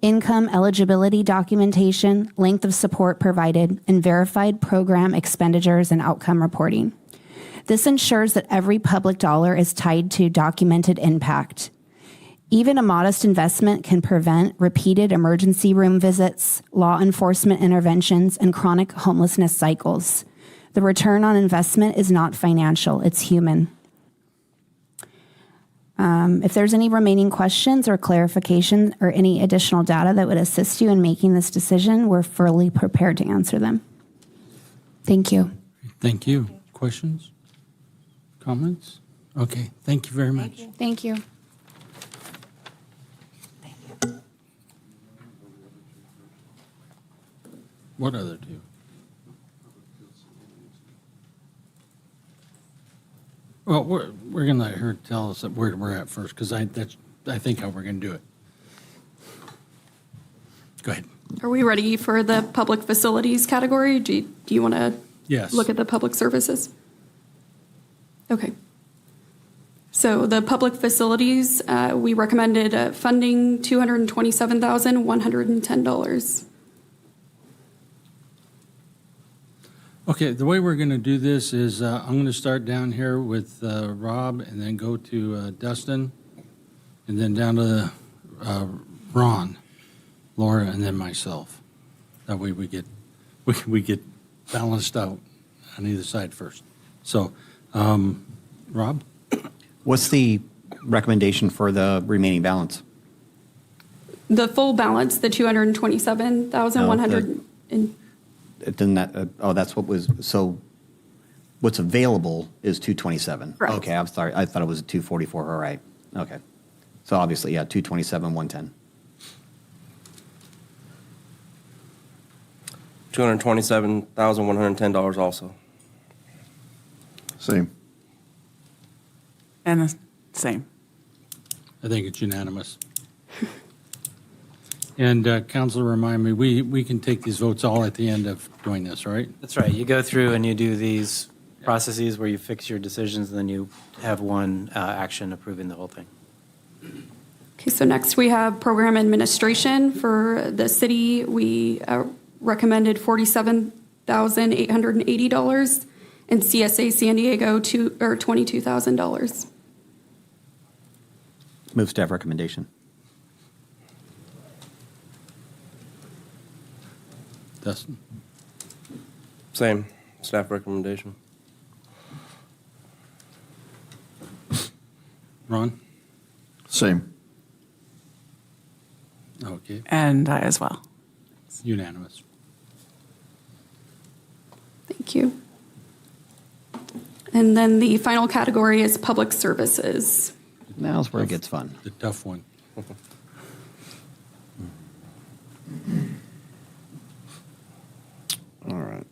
income eligibility documentation, length of support provided, and verified program expenditures and outcome reporting. This ensures that every public dollar is tied to documented impact. Even a modest investment can prevent repeated emergency room visits, law enforcement interventions, and chronic homelessness cycles. The return on investment is not financial, it's human. If there's any remaining questions or clarification or any additional data that would assist you in making this decision, we're fully prepared to answer them. Thank you. Thank you. Questions? Comments? Okay, thank you very much. Thank you. What other two? Well, we're going to let her tell us where we're at first, because I think how we're going to do it. Go ahead. Are we ready for the public facilities category? Do you want to Yes. look at the public services? Okay. So the public facilities, we recommended funding $227,110. Okay, the way we're going to do this is I'm going to start down here with Rob and then go to Dustin and then down to Ron, Laura, and then myself. That way we get balanced out on either side first. So, Rob? What's the recommendation for the remaining balance? The full balance, the 227,100. Then that, that's what was, so what's available is 227. Correct. Okay, I'm sorry. I thought it was 244. All right. Okay. So obviously, yeah, 227, 110. $227,110 also. Same. And the same. I think it's unanimous. And Counselor, remind me, we can take these votes all at the end of doing this, right? That's right. You go through and you do these processes where you fix your decisions, and then you have one action approving the whole thing. Okay, so next we have program administration for the city. We recommended $47,880, and CSA San Diego $22,000. Move staff recommendation. Dustin? Same. Staff recommendation. Ron? Same. Okay, And I as well. unanimous. Thank you. And then the final category is public services. Now's where it gets fun. The tough one. All right.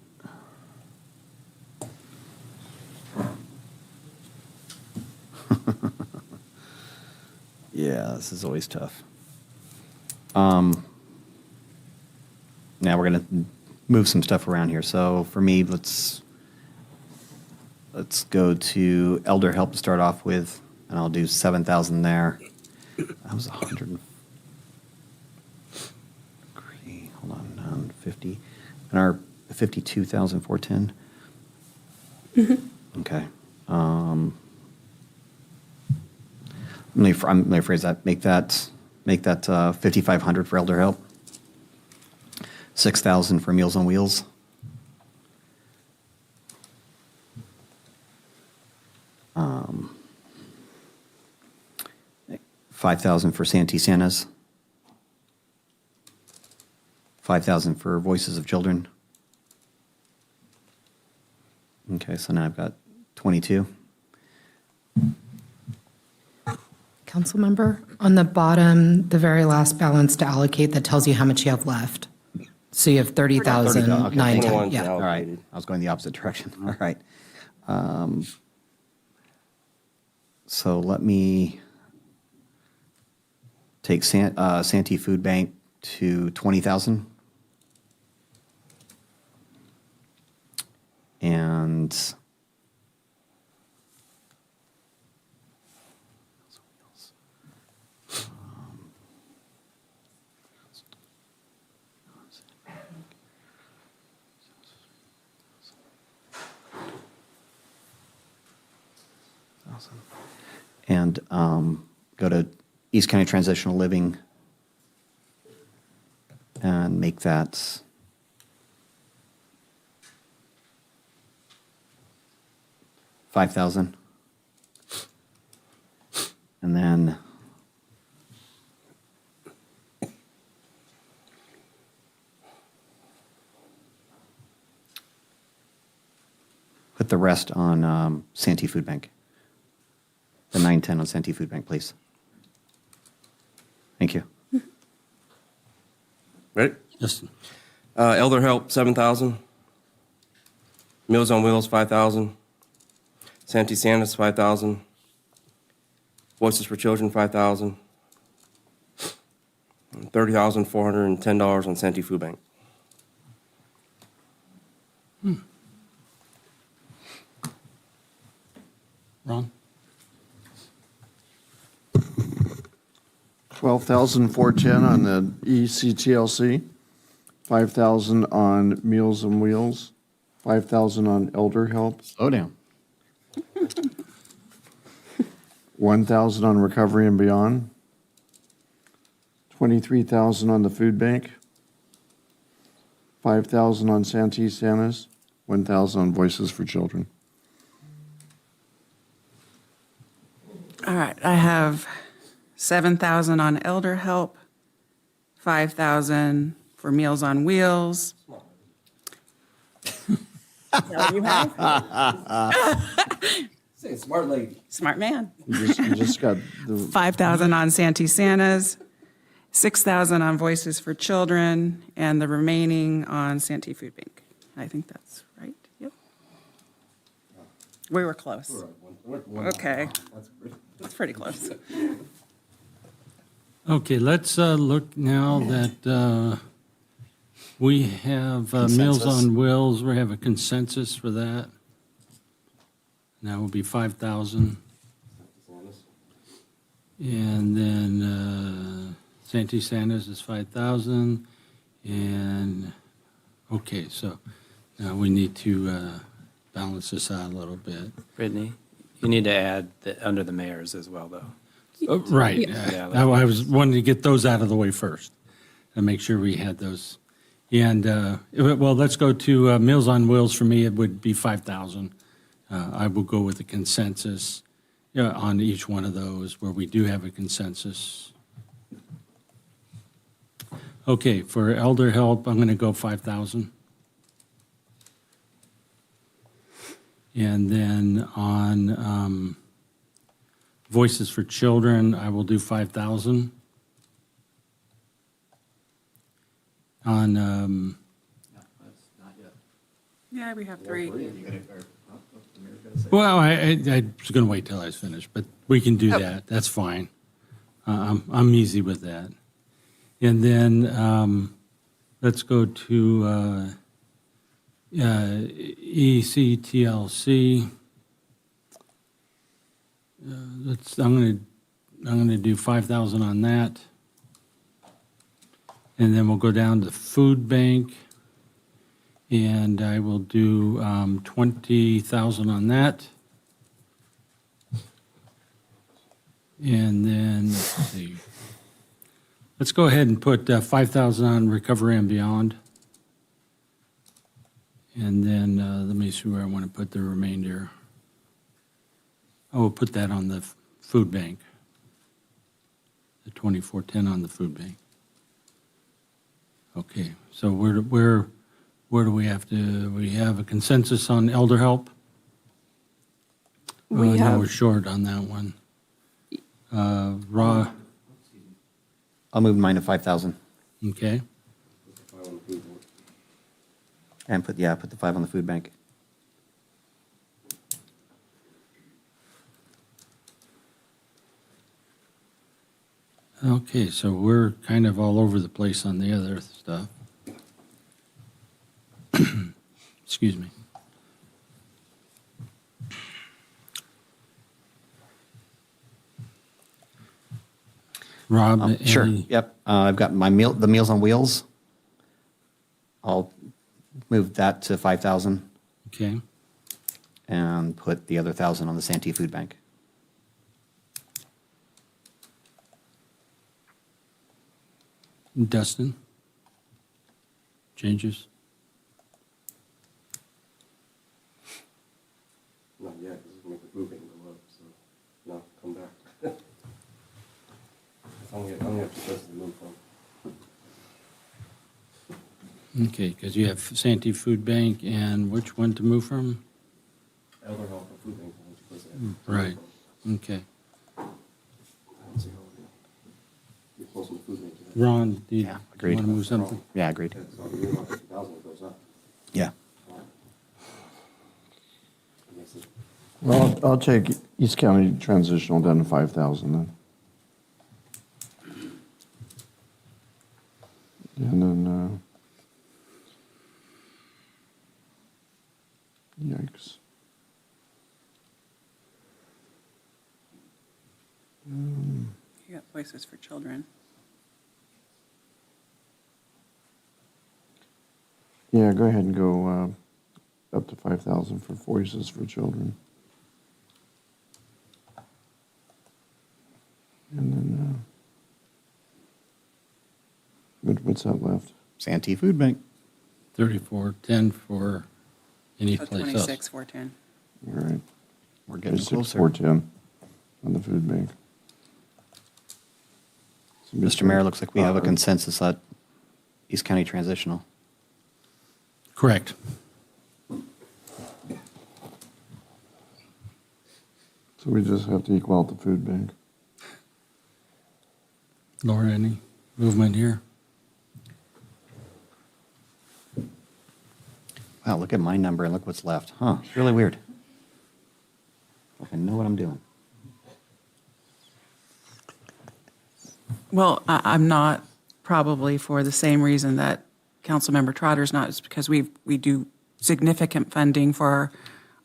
Yeah, this is always tough. Now we're going to move some stuff around here. So for me, let's go to elder help to start off with, and I'll do 7,000 there. That was 100. Hold on, 50, and our 52,410. Okay. Let me rephrase that. Make that 5,500 for elder help. 6,000 for Meals on Wheels. Um, 5,000 for Santee Santas. 5,000 for Voices of Children. Okay, so now I've got 22. Council member, on the bottom, the very last balance to allocate that tells you how much you have left. So you have 30,910. Okay. Yeah. All right. I was going the opposite direction. All right. So let me take Santee Food Bank to 20,000. And go to East County Transitional Living and make that $5,000. And then put the rest on Santee Food Bank. The 910 on Santee Food Bank, please. Thank you. Ready? Yes. Elder Help, 7,000. Meals on Wheels, 5,000. Santee Santa's, 5,000. Voices for Children, 5,000. $30,410 on Santee Food Bank. Ron? 12,410 on the ECTLC, 5,000 on Meals on Wheels, 5,000 on Elder Help, Slow down. 1,000 on Recovery and Beyond, 23,000 on the Food Bank, 5,000 on Santee Santas, 1,000 on Voices for Children. All right, I have 7,000 on Elder Help, 5,000 for Meals on Wheels. You have? Say, smart lady. Smart man. You just got the 5,000 on Santee Santas, 6,000 on Voices for Children, and the remaining on Santee Food Bank. I think that's right. Yep. We were close. Okay. That's pretty close. Okay, let's look now that we have Meals Consensus. on Wheels. We have a consensus for that. That will be 5,000. And then Santee Santas is 5,000. And, okay, so now we need to balance this out a little bit. Brittany, you need to add under the mayors as well, though. Right. Yeah. I was wanting to get those out of the way first and make sure we had those. And, well, let's go to Meals on Wheels. For me, it would be 5,000. I will go with the consensus on each one of those where we do have a consensus. Okay, for Elder Help, I'm going to go 5,000. And then on Voices for Children, I will do 5,000. On, Yeah, we have three. well, I was going to wait till I was finished, but we can do that. That's fine. I'm easy with that. And then let's go to ECTLC. I'm going to do 5,000 on that. And then we'll go down to Food Bank, and I will do 20,000 on that. And then, let's see. Let's go ahead and put 5,000 on Recovery and Beyond. And then let me see where I want to put the remainder. I will put that on the Food Bank. The 2410 on the Food Bank. Okay, so where do we have to, we have a consensus on Elder Help? We No, have- we're short on that one. Raw, I'll move mine to 5,000 okay. and put the 5 on the Food Bank. Okay, so we're kind of all over the place on the other stuff. Excuse me. Rob? Sure, any- yep. I've got the Meals on Wheels. I'll move that to 5,000 Okay, and put the other 1,000 on the Santee Food Bank. Dustin? Changes? Not yet, because it's going to make the food bank go up, so no, come back. I only have to choose to move from. Okay, because you have Santee Food Bank and which one to move from? Elder Health and Food Bank. I want to put that. Right, okay. I don't see how we're close to the food bank. Ron, do you Yeah, agreed. want to move something? Yeah, agreed. So if you move on 50,000, it goes up. Yeah. It makes it- Well, I'll take East County transitional down to 5,000 then. And then, yikes. You got Voices for Children. Yeah, go ahead and go up to 5,000 for Voices for Children. And then, what's that left? Santee Food Bank. 3410 for any So place else. 26,410. All right. We're getting 26, closer. 410 on the food bank. So Mr. Mayor, looks like we have a consensus at East County Transitional. Correct. So we just have to equal out the food bank. Laura, any movement here? Wow, look at my number and look what's left. Huh, it's really weird. I know what I'm doing. Well, I'm not, probably for the same reason that Councilmember Trotter's not, is because we do significant funding for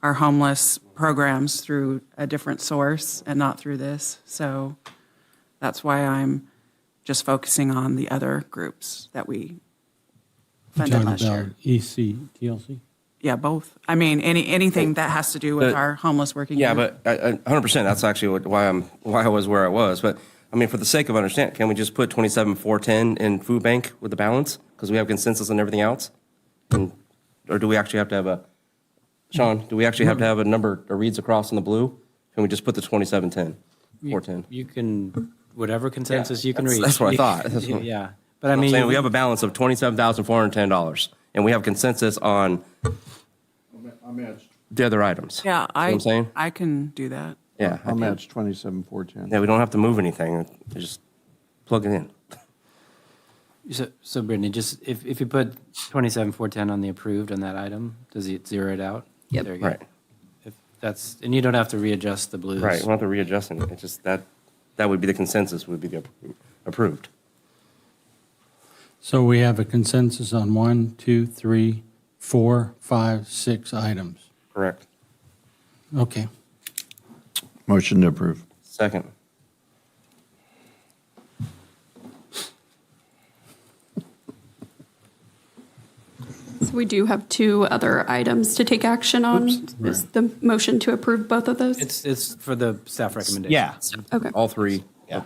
our homeless programs through a different source and not through this. So that's why I'm just focusing on the other groups that we You funded talking last about year. EC, TLC? Yeah, both. I mean, anything that has to do with But- our homeless working Yeah, group. but 100%, that's actually why I was where I was. But, I mean, for the sake of understanding, can we just put 27,410 in food bank with the balance? Because we have consensus on everything else? Or do we actually have to have Sean, do we actually have to have a number that reads across in the blue? Can we just put the 2710, 410? You can, whatever consensus you can that's- reach. that's what I You- thought. That's what- Yeah, but I I'm mean. saying we have a balance of $27,410, and we have consensus on I'll match. the other items. Yeah, See what I'm saying? I can do that. Yeah. I'll match 27,410. Yeah, we don't have to move anything. Just plug it in. So Brittany, just if you put 27,410 on the approved on that item, does it zero it out? Yep. There you go. Right. If that's, and you don't have to readjust the blues. Right, we don't have to readjust it. It's just that would be the consensus, would be the approved. So we have a consensus on 1, 2, 3, 4, 5, 6 items. Correct. Okay. Motion to approve. Second. So we do have two other items to take action on. Is the motion to approve both of those? It's for the staff recommendation. Yeah. Okay. All three. Yeah.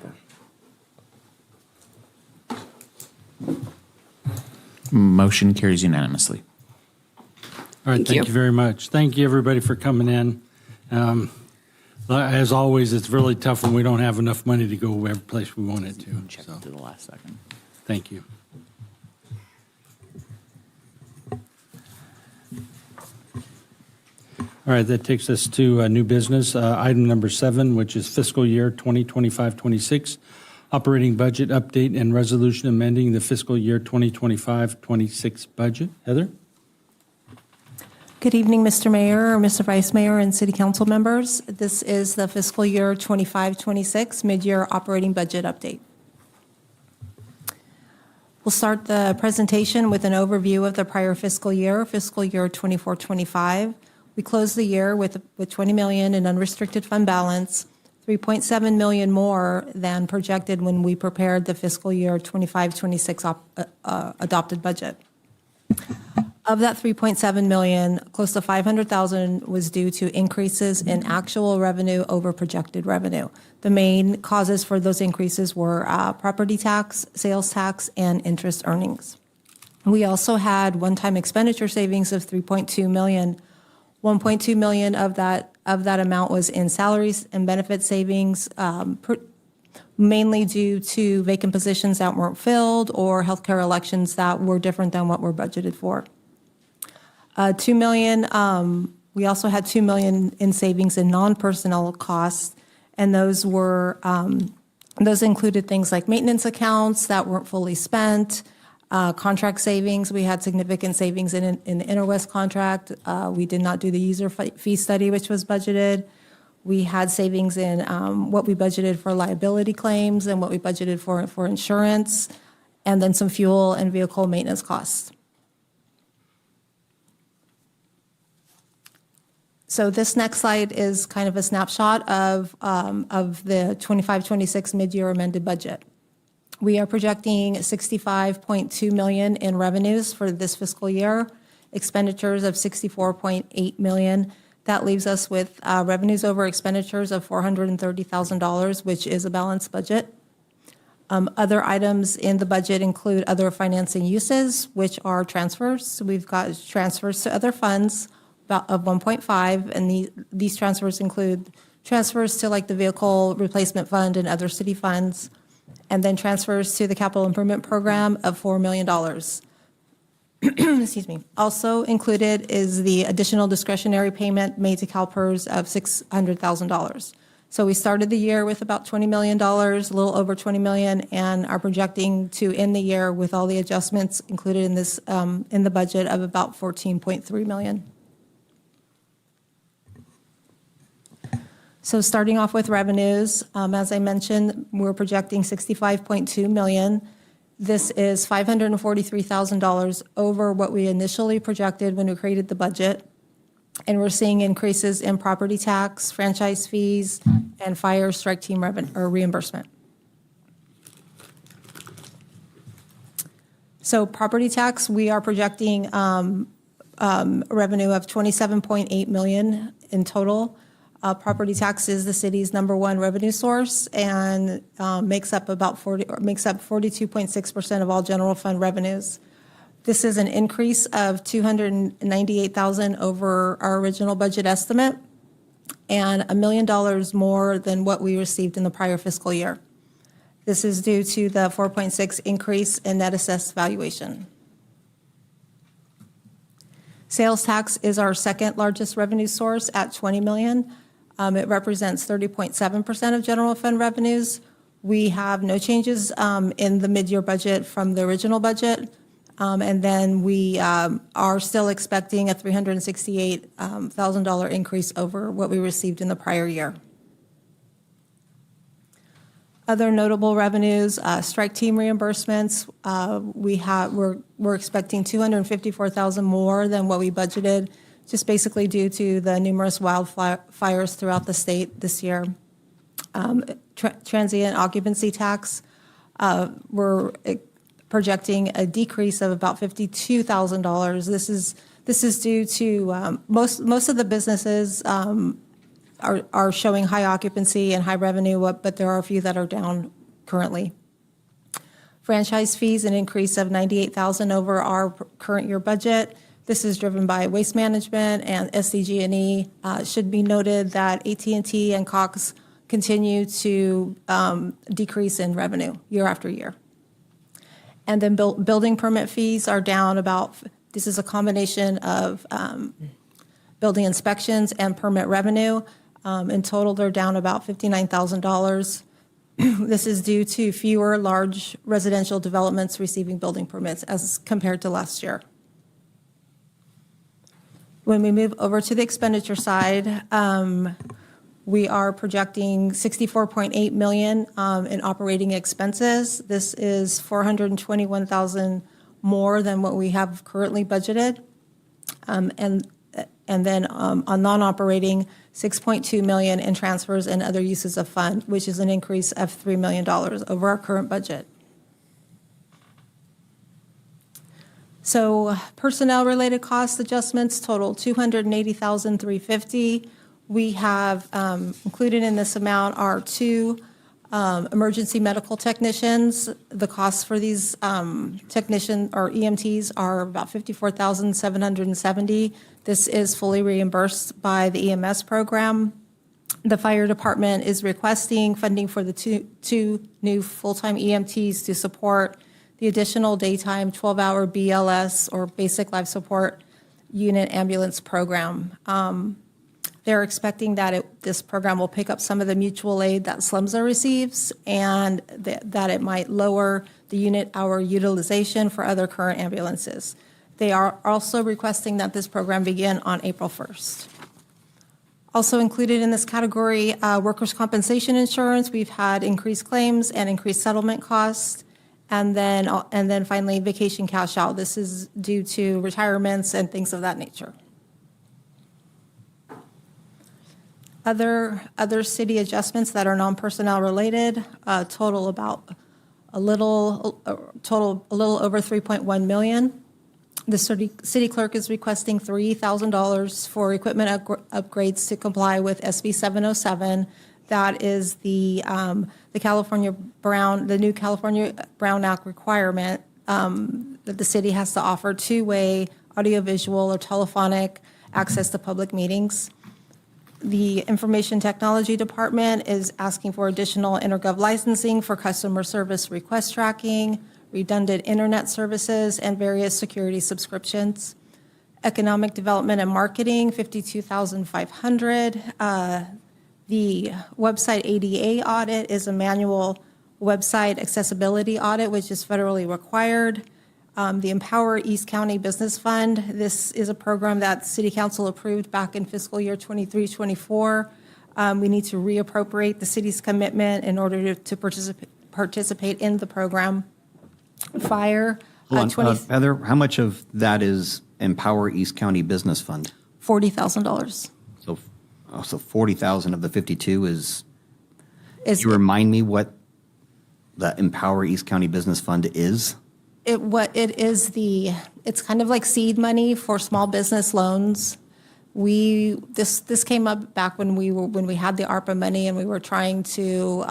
Motion carries unanimously. All right, Thank thank you. you very much. Thank you, everybody, for coming in. As always, it's really tough when we don't have enough money to go every place we want it to. Check So, to the last second. thank you. All right, that takes us to new business. Item number 7, which is fiscal year 2025-26, operating budget update and resolution amending the fiscal year 2025-26 budget. Heather? Good evening, Mr. Mayor, Mr. Vice Mayor, and City Council members. This is the fiscal year 25-26 mid-year operating budget update. We'll start the presentation with an overview of the prior fiscal year 24-25. We closed the year with $20 million in unrestricted fund balance, $3.7 million more than projected when we prepared the fiscal year 25-26 adopted budget. Of that 3.7 million, close to 500,000 was due to increases in actual revenue over projected revenue. The main causes for those increases were property tax, sales tax, and interest earnings. We also had one-time expenditure savings of 3.2 million. 1.2 million of that amount was in salaries and benefit savings, mainly due to vacant positions that weren't filled or healthcare elections that were different than what were budgeted for. 2 million, we also had 2 million in savings in non-personnel costs, and those included things like maintenance accounts that weren't fully spent, contract savings. We had significant savings in the Interwest contract. We did not do the user fee study, which was budgeted. We had savings in what we budgeted for liability claims and what we budgeted for insurance, and then some fuel and vehicle maintenance costs. So this next slide is kind of a snapshot of the 25-26 mid-year amended budget. We are projecting 65.2 million in revenues for this fiscal year, expenditures of 64.8 million. That leaves us with revenues over expenditures of $430,000, which is a balanced budget. Other items in the budget include other financing uses, which are transfers. So we've got transfers to other funds of 1.5, and these transfers include transfers to like the vehicle replacement fund and other city funds, and then transfers to the capital improvement program of $4 million. Excuse me. Also included is the additional discretionary payment made to CalPERS of $600,000. So we started the year with about $20 million, a little over $20 million, and are projecting to end the year with all the adjustments included in this in the budget of about $14.3 million. So starting off with revenues, as I mentioned, we're projecting $65.2 million. This is $543,000 over what we initially projected when we created the budget. And we're seeing increases in property tax, franchise fees, and fire strike team reimbursement. So property tax, we are projecting revenue of $27.8 million in total. Property tax is the city's #1 revenue source and makes up 42.6% of all general fund revenues. This is an increase of $298,000 over our original budget estimate and $1 million more than what we received in the prior fiscal year. This is due to the 4.6 increase in net assessed valuation. Sales tax is our second largest revenue source at $20 million. It represents 30.7% of general fund revenues. We have no changes in the mid-year budget from the original budget. And then we are still expecting a $368,000 increase over what we received in the prior year. Other notable revenues, strike team reimbursements. We're expecting $254,000 more than what we budgeted, just basically due to the numerous wildfires throughout the state this year. Transient occupancy tax, we're projecting a decrease of about $52,000. This is due to most of the businesses are showing high occupancy and high revenue, but there are a few that are down currently. Franchise fees, an increase of $98,000 over our current year budget. This is driven by waste management and SDG&E. Should be noted that AT&T and Cox continue to decrease in revenue year after year. And then building permit fees are down this is a combination of building inspections and permit revenue. In total, they're down about $59,000. This is due to fewer large residential developments receiving building permits as compared to last year. When we move over to the expenditure side, we are projecting $64.8 million in operating expenses. This is $421,000 more than what we have currently budgeted. And then on non-operating, $6.2 million in transfers and other uses of fund, which is an increase of $3 million over our current budget. So personnel-related cost adjustments total $280,350. We have included in this amount are two emergency medical technicians. The costs for these technicians or EMTs are about $54,770. This is fully reimbursed by the EMS program. The fire department is requesting funding for the two new full-time EMTs to support the additional daytime 12-hour BLS or basic life support unit ambulance program. They're expecting that this program will pick up some of the mutual aid that SLMSA receives and that it might lower the unit hour utilization for other current ambulances. They are also requesting that this program begin on April 1st. Also included in this category, workers' compensation insurance. We've had increased claims and increased settlement costs. And then finally, vacation cash out. This is due to retirements and things of that nature. Other city adjustments that are non-personnel related total a little over 3.1 million. The city clerk is requesting $3,000 for equipment upgrades to comply with SB 707. That is the new California Brown Act requirement that the city has to offer two-way audiovisual or telephonic access to public meetings. The Information Technology Department is asking for additional intergov licensing for customer service request tracking, redundant internet services, and various security subscriptions. Economic Development and Marketing, $52,500. The website ADA audit is a manual website accessibility audit, which is federally required. The Empower East County Business Fund, this is a program that City Council approved back in fiscal year 23-24. We need to reappropriate the city's commitment in order to participate in the program. Fire, Heather, how much of that is Empower East County Business Fund? $40,000. So 40,000 of the 52 is. Could you remind me what the Empower East County Business Fund is? It's kind of like seed money for small business loans. This came up back when we had the ARPA money and we were trying to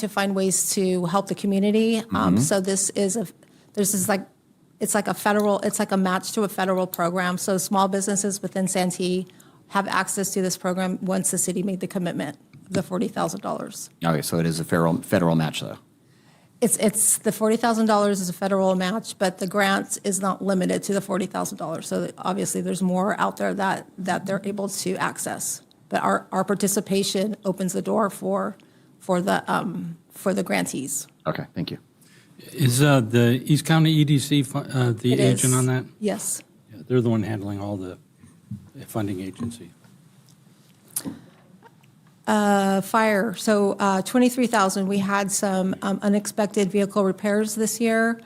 find ways to help the community. So it's like a match to a federal program. So small businesses within Santee have access to this program once the city made the commitment of the $40,000. Okay, so it is a federal match, though. It's the $40,000 is a federal match, but the grant is not limited to the $40,000. So obviously, there's more out there that they're able to access. But our participation opens the door for the grantees. Okay, thank you. Is the East County EDC the agent on that? Yes. Yeah, they're the one handling all the funding agency. Fire, so $23,000. We had some unexpected vehicle repairs this year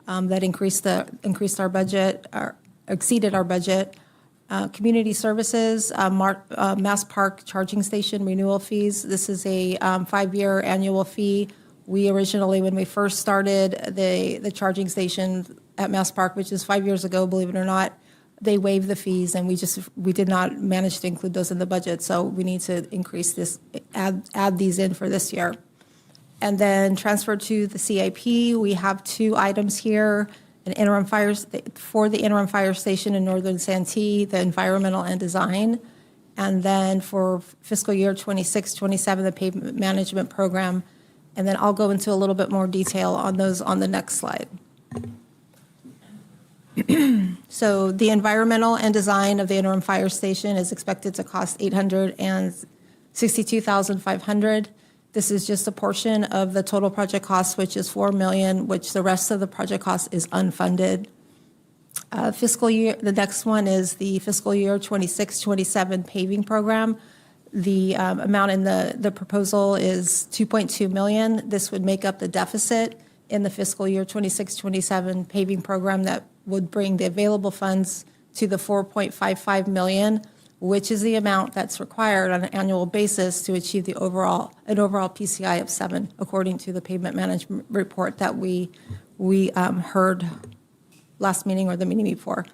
that increased our budget, or exceeded our budget. Community services, Mass Park charging station renewal fees. This is a 5-year annual fee. We originally, when we first started the charging station at Mass Park, which is 5 years ago, believe it or not, they waived the fees, and we did not manage to include those in the budget. So we need to increase this, add these in for this year. And then transfer to the CIP, we have 2 items here. For the interim fire station in Northern Santee, the environmental and design. And then for fiscal year 26-27, the pavement management program. And then I'll go into a little bit more detail on those on the next slide. So the environmental and design of the interim fire station is expected to cost $862,500. This is just a portion of the total project cost, which is $4 million, which the rest of the project cost is unfunded. The next one is the fiscal year 26-27 paving program. The amount in the proposal is $2.2 million. This would make up the deficit in the fiscal year 26-27 paving program that would bring the available funds to the $4.55 million, which is the amount that's required on an annual basis to achieve an overall PCI of 7, according to the pavement management report that we heard last meeting or the meeting before.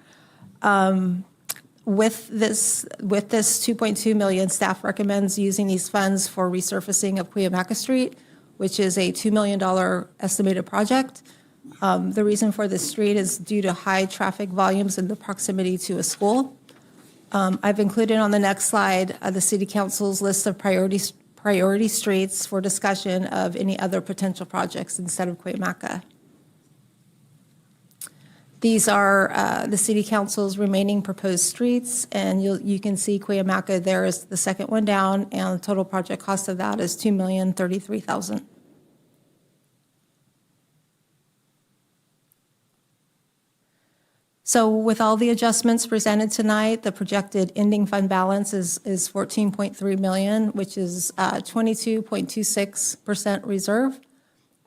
With this 2.2 million, staff recommends using these funds for resurfacing of Cuyamaca Street, which is a $2 million estimated project. The reason for this street is due to high traffic volumes and the proximity to a school. I've included on the next slide the City Council's list of priority streets for discussion of any other potential projects instead of Cuyamaca. These are the City Council's remaining proposed streets, and you can see Cuyamaca there is the second one down, and the total project cost of that is $2,033,000. So with all the adjustments presented tonight, the projected ending fund balance is $14.3 million, which is 22.26% reserve.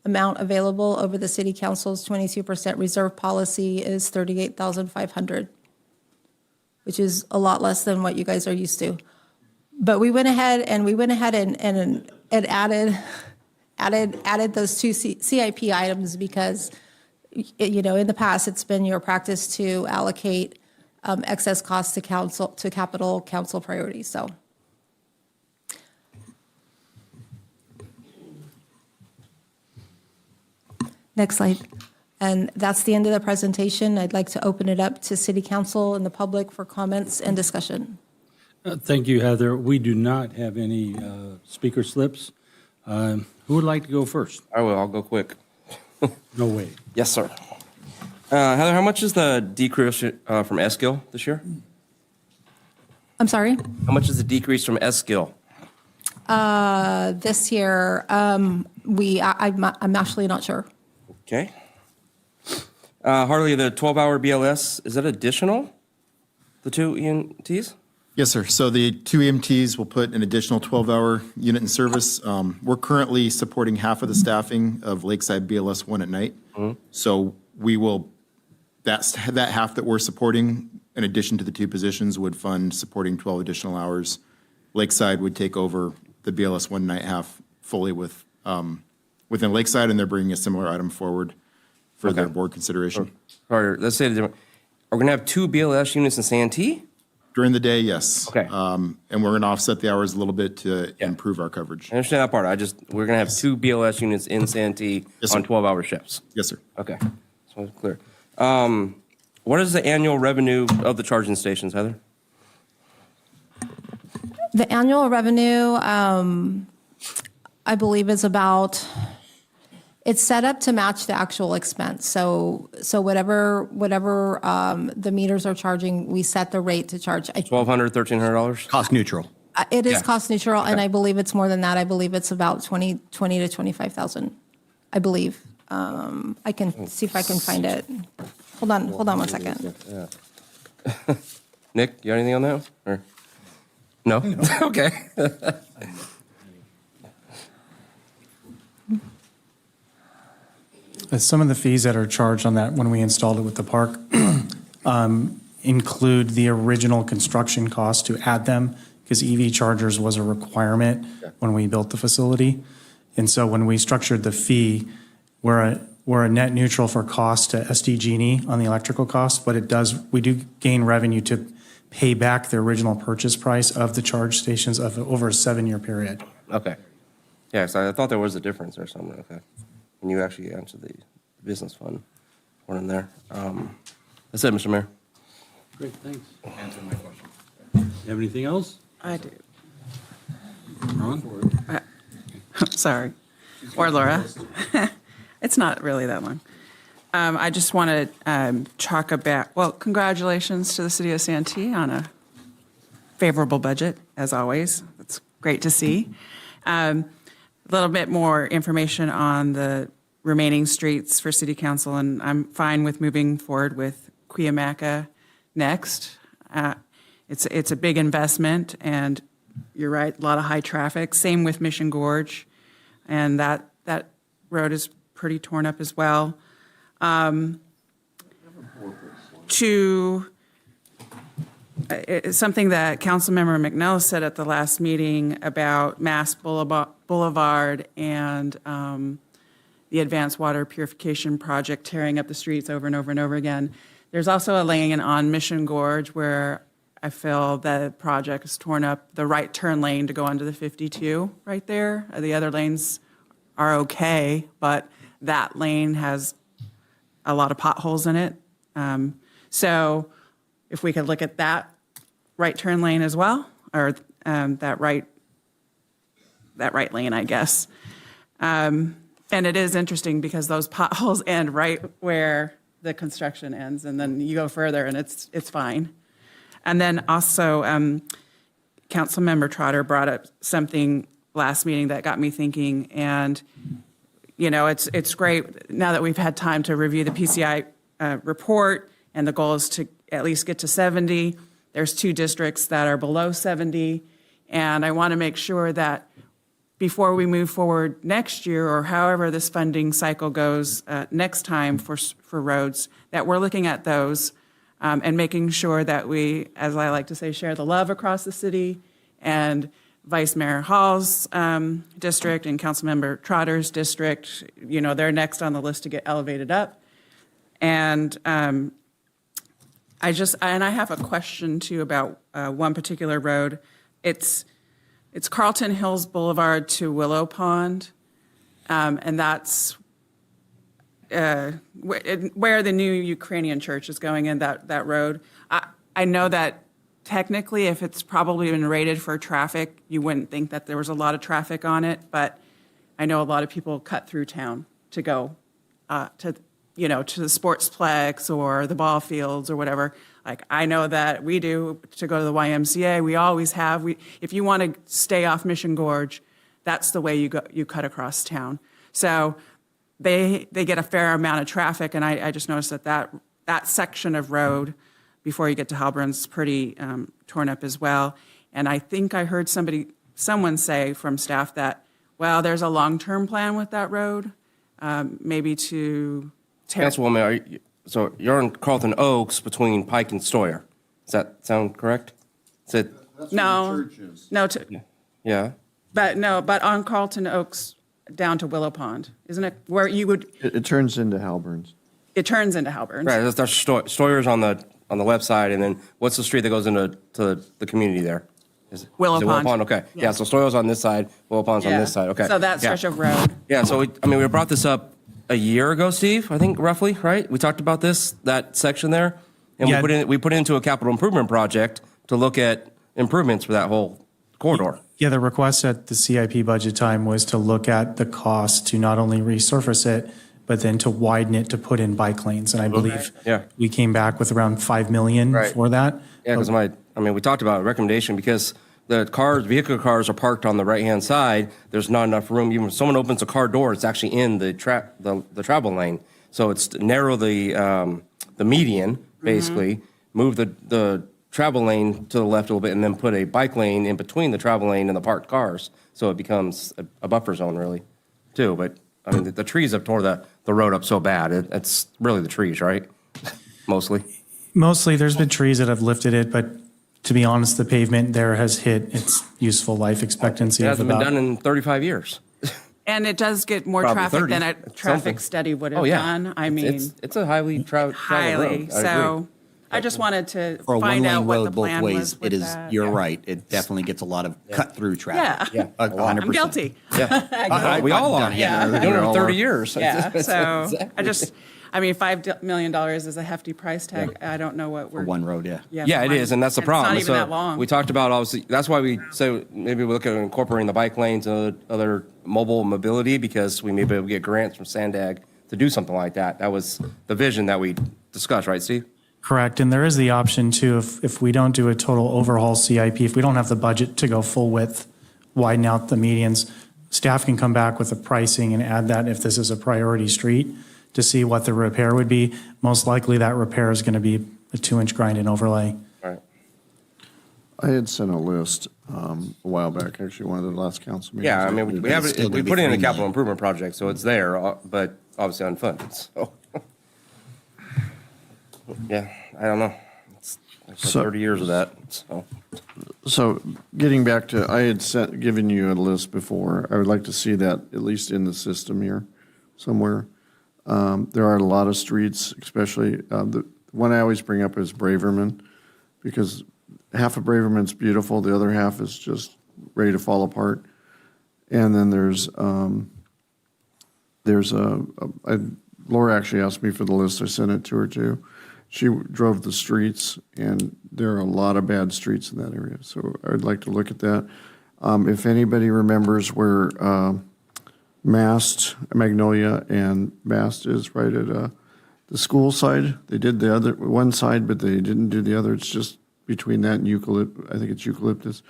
Amount available over the City Council's 22% reserve policy is $38,500, which is a lot less than what you guys are used to. But we went ahead and added those two CIP items because, you know, in the past, it's been your practice to allocate excess costs to capital council priorities. So, next slide. And that's the end of the presentation. I'd like to open it up to City Council and the public for comments and discussion. Thank you, Heather. We do not have any speaker slips. Who would like to go first? I will. I'll go quick. No way. Yes, sir. Heather, how much is the decrease from S-Gill this year? I'm sorry? How much is the decrease from S-Gill? This year, I'm actually not sure. Okay. Harley, the 12-hour BLS, is that additional, the 2 EMTs? Yes, sir. So the 2 EMTs will put an additional 12-hour unit in service. We're currently supporting half of the staffing of Lakeside BLS 1 at night. So we will, that half that we're supporting, in addition to the 2 positions, would fund supporting 12 additional hours. Lakeside would take over the BLS 1 night half fully within Lakeside, and they're bringing a similar item forward for their board consideration. Or let's say, are we going to have 2 BLS units in Santee? During the day, yes. Okay. And we're going to offset the hours a little bit to improve our coverage. I understand that part. We're going to have 2 BLS units in Santee on 12-hour shifts. Yes, sir. Okay. So it's clear. What is the annual revenue of the charging stations, Heather? The annual revenue, I believe, is about, it's set up to match the actual expense. So whatever the meters are charging, we set the rate to charge. $1,200, $1,300? Cost neutral. It is cost neutral, and I believe it's more than that. I believe it's about 20 to 25,000. I believe. I can see if I can find it. Hold on 1 second. Yeah. Nick, you got anything on that? Or no? Okay. Some of the fees that are charged on that when we installed it with the park include the original construction cost to add them, because EV chargers was a requirement when we built the facility. And so when we structured the fee, we're a net neutral for cost to SDG&E on the electrical cost, but we do gain revenue to pay back the original purchase price of the charge stations over a 7-year period. Okay. Yeah, so I thought there was a difference or something. Okay. When you actually answered the business fund one in there. That's it, Mr. Mayor. Great, thanks. Answer my question. You have anything else? I do. Ron? Sorry. Or Laura. It's not really that long. I just want to talk about, well, congratulations to the city of Santee on a favorable budget, as always. It's great to see. A little bit more information on the remaining streets for city council, and I'm fine with moving forward with Cuyamaca next. It's a big investment, and you're right, a lot of high traffic. Same with Mission Gorge, and that road is pretty torn up as well. it's something that Councilmember McNell said at the last meeting about Mass Boulevard and the Advanced Water Purification Project tearing up the streets over and over and over again. There's also a lane on Mission Gorge where I feel the project has torn up the right turn lane to go onto the 52 right there. The other lanes are okay, but that lane has a lot of potholes in it. So if we could look at that right turn lane as well, or that right lane, I guess. And it is interesting because those potholes end right where the construction ends, and then you go further and it's fine. And then also, Councilmember Trotter brought up something last meeting that got me thinking, and you know, it's great now that we've had time to review the PCI report, and the goal is to at least get to 70. There's 2 districts that are below 70, and I want to make sure that before we move forward next year, or however this funding cycle goes next time for roads, that we're looking at those and making sure that we, as I like to say, share the love across the city, and Vice Mayor Hall's district and Councilmember Trotter's district, you know, they're next on the list to get elevated up. And I have a question too about one particular road. It's Carlton Hills Boulevard to Willow Pond, and that's where the new Ukrainian church is going in that road. I know that technically, if it's probably been rated for traffic, you wouldn't think that there was a lot of traffic on it, but I know a lot of people cut through town to go to the sportsplex or the ball fields or whatever. Like, I know that we do to go to the YMCA. We always have. If you want to stay off Mission Gorge, that's the way you cut across town. So they get a fair amount of traffic, and I just noticed that section of road before you get to Halburn's pretty torn up as well. And I think I heard someone say from staff that, well, there's a long-term plan with that road, maybe to tear. Councilwoman, so you're on Carlton Oaks between Pike and Stoyer. Does that sound correct? No. Yeah. But on Carlton Oaks down to Willow Pond, isn't it? Where you would. It turns into Halburn's. It turns into Halburn's. Right. That's Stoyer's on the left side, and then what's the street that goes into the community there? Willow Willow Pond. Pond. Okay. Yeah. So Stoyer's on this side. Willow Pond's on this side. Okay. So that stretch of road. Yeah. So we brought this up a year ago, Steve. I think roughly, right? We talked about that section there, and we put it into a capital improvement project to look at improvements for that whole corridor. Yeah, the request at the CIP budget time was to look at the cost to not only resurface it, but then to widen it to put in bike lanes. And I believe we came back with around $5 million for that. Yeah, because we talked about a recommendation because vehicle cars are parked on the right-hand side. There's not enough room. Even if someone opens a car door, it's actually in the travel lane. So it's narrow the median, basically, move the travel lane to the left a little bit, and then put a bike lane in between the travel lane and the parked cars. So it becomes a buffer zone, really, too. But I mean, the trees have tore the road up so bad. It's really the trees, right? Mostly. Mostly, there's been trees that have lifted it, but to be honest, the pavement there has hit its useful life expectancy. It hasn't been done in 35 years. And it does get more Probably traffic 30, than a traffic study would have done. I mean, it's a highly traveled road. So I just wanted to For a find out one-lane what the road both plan ways, was with it is, that. you're right, it definitely gets a lot of cut-through traffic. Yeah. 100%. I'm guilty. Yeah. We all are. Yeah. We've been doing it for 30 years. Yeah, so Exactly. I mean, $5 million is a hefty price tag. I don't know what we're. For one road, Yeah, it is, and that's the problem. It's not even that long. We talked about, obviously, that's why we say maybe we look at incorporating the bike lanes and other mobile mobility, because we may be able to get grants from Sandag to do something like that. That was the vision that we discussed, right, Steve? Correct. And there is the option too, if we don't do a total overhaul CIP, if we don't have the budget to go full width, widen out the medians, staff can come back with the pricing and add that if this is a priority street to see what the repair would be. Most likely that repair is going to be a 2-inch grind and overlay. Right. I had sent a list a while back, actually, one of the last council meetings. Yeah, I mean, we put it in a capital improvement project, so it's there, but obviously unfunded, so. Yeah, I don't know. for So- 30 years of that, so. So getting back to, I had given you a list before. I would like to see that at least in the system here somewhere. There are a lot of streets, especially, the one I always bring up is Braverman, because half of Braverman's beautiful, the other half is just ready to fall apart. And then Laura actually asked me for the list, I sent it to her too. She drove the streets, and there are a lot of bad streets in that area, so I would like to look at that. If anybody remembers where Magnolia and Mast is, right at the school side, they did the other, one side, but they didn't do the other. It's just between that and Eucalyptus, I think it's Eucalyptus,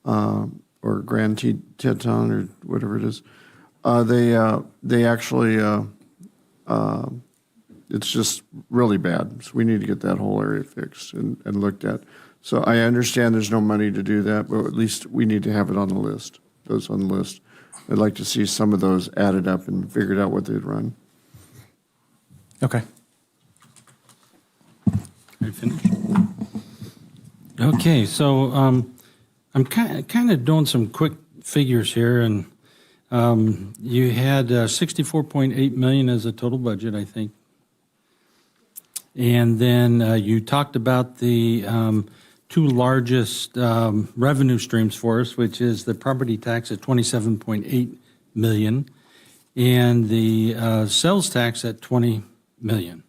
or Grand Teton, or whatever it is. They actually, it's just really bad. So we need to get that whole area fixed and looked at. So I understand there's no money to do that, but at least we need to have it on the list, those on the list. I'd like to see some of those added up and figured out what they'd run. Okay. Are you finished? Okay, so I'm kind of doing some quick figures here, and you had 64.8 million as a total budget, I think. And then you talked about the two largest revenue streams for us, which is the property tax at 27.8 million and the sales tax at 20 million.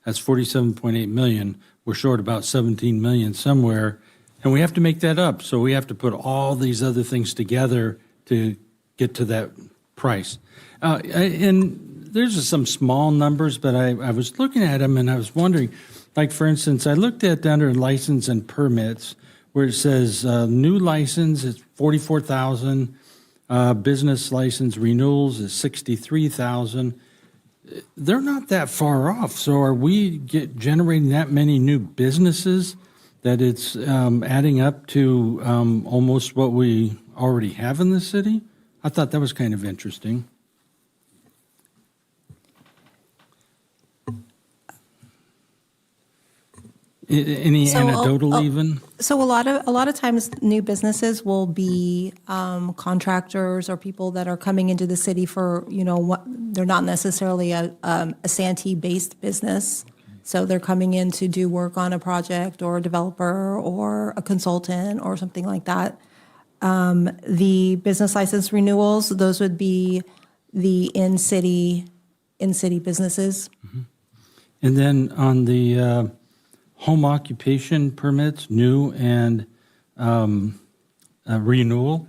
That's 47.8 million. We're short about 17 million somewhere, and we have to make that up. So we have to put all these other things together to get to that price. And there's some small numbers, but I was looking at them and I was wondering, like for instance, I looked at under license and permits where it says new license is 44,000, business license renewals is 63,000. They're not that far off. So are we generating that many new businesses that it's adding up to almost what we already have in the city? I thought that was kind of interesting. Any anecdotal even? So a lot of times, new businesses will be contractors or people that are coming into the city for, they're not necessarily a Santee-based business. So they're coming in to do work on a project, or a developer or a consultant or something like that. The business license renewals, those would be the in-city businesses. Mm-hmm. And then on the home occupation permits, new and renewal,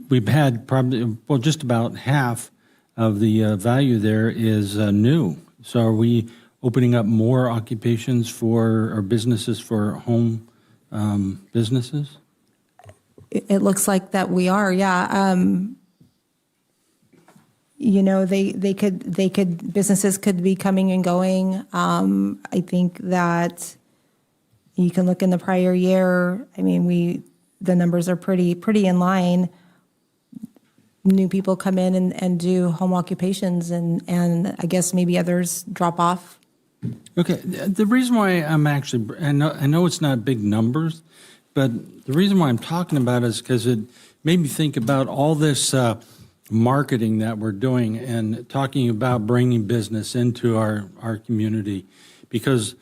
we've had probably, just about half of the value there is new. So are we opening up more occupations for, or businesses for home businesses? It looks like that we are, yeah. Businesses could be coming and going. I think that you can look in the prior year. I mean, the numbers are pretty in line. New people come in and do home occupations, and I guess maybe others drop off. Okay, the reason why I'm actually, I know it's not big numbers, but the reason why I'm talking about it is because it made me think about all this marketing that we're doing and talking about bringing business into our community. Because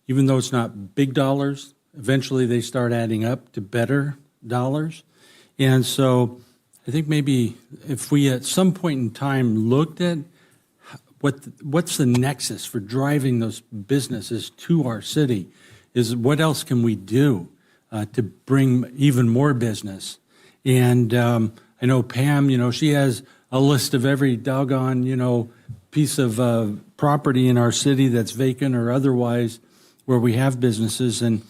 even though it's not big dollars, eventually they start adding up to better dollars. And so I think maybe if we at some point in time looked at what's the nexus for driving those businesses to our city, is what else can we do to bring even more business? And I know Pam, she has a list of every doggone, piece of property in our city that's vacant or otherwise where we have businesses. And,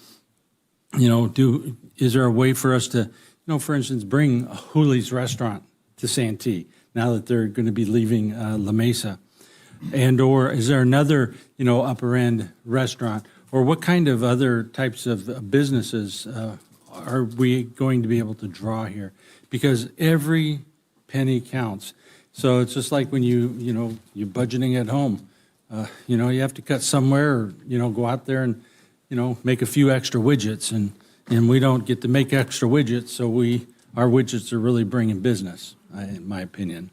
is there a way for us to, for instance, bring Hooley's restaurant to Santee now that they're going to be leaving La Mesa? And or is there another, upper end restaurant? Or what kind of other types of businesses are we going to be able to draw here? Because every penny counts. So it's just like when you're budgeting at home. you have to cut somewhere, or, go out there and, make a few extra widgets, and we don't get to make extra widgets, so our widgets are really bringing business, in my opinion.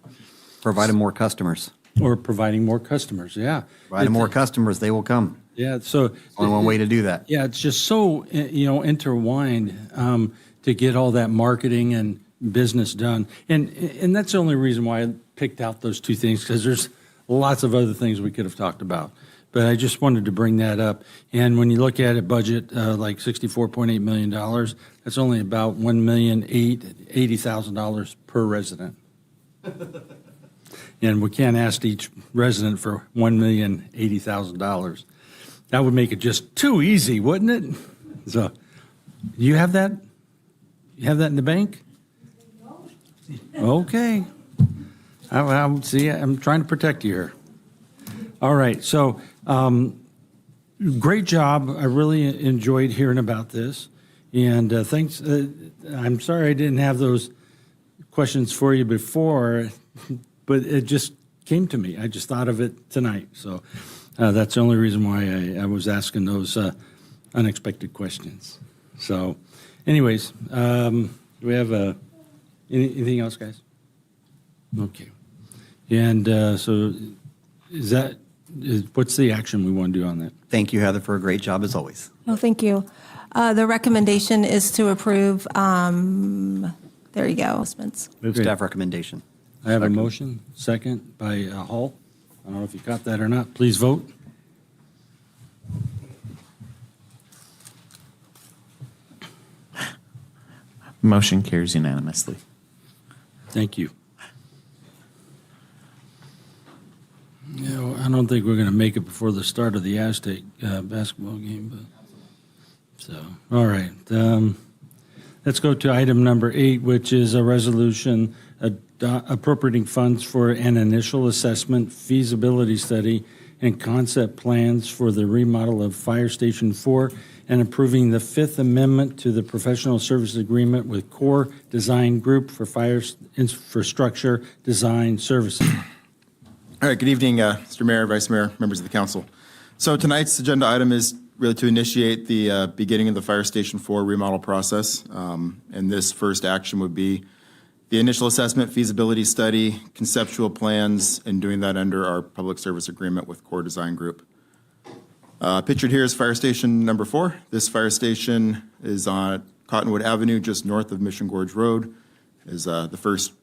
Providing more customers. Or providing more customers, yeah. Providing more customers, they will come. Yeah, so. Only one way to do that. Yeah, it's just so, intertwined to get all that marketing and business done. And that's the only reason why I picked out those two things, because there's lots of other things we could have talked about. But I just wanted to bring that up. And when you look at it, budget like $64.8 million, that's only about $1,080,000 per resident. And we can't ask each resident for $1,080,000. That would make it just too easy, wouldn't it? So, you have that? You have that in the bank? Okay. I'm trying to protect you here. All right, so great job. I really enjoyed hearing about this. And thanks. I'm sorry I didn't have those questions for you before, but it just came to me. I just thought of it tonight. So that's the only reason why I was asking those unexpected questions. So anyways, do we have anything else, guys? Okay. And so what's the action we want to do on that? Thank you, Heather, for a great job as always. Oh, thank you. The recommendation is to approve, there you go. Move staff recommendation. I have a motion, second by Hall. I don't know if you caught that or not. Please vote. Motion carries unanimously. Thank you. I don't think we're going to make it before the start of the Aztec basketball game. But so, all right. Let's go to item number 8, which is a resolution appropriating funds for an initial assessment, feasibility study, and concept plans for the remodel of Fire Station 4 and approving the Fifth Amendment to the professional services agreement with Core Design Group for fire infrastructure design services. All right, good evening, Mr. Mayor, Vice Mayor, members of the council. So tonight's agenda item is really to initiate the beginning of the Fire Station 4 remodel process. And this first action would be the initial assessment, feasibility study, conceptual plans, and doing that under our public service agreement with Core Design Group. Pictured here is Fire Station number 4. This fire station is on Cottonwood Avenue, just north of Mission Gorge Road. The first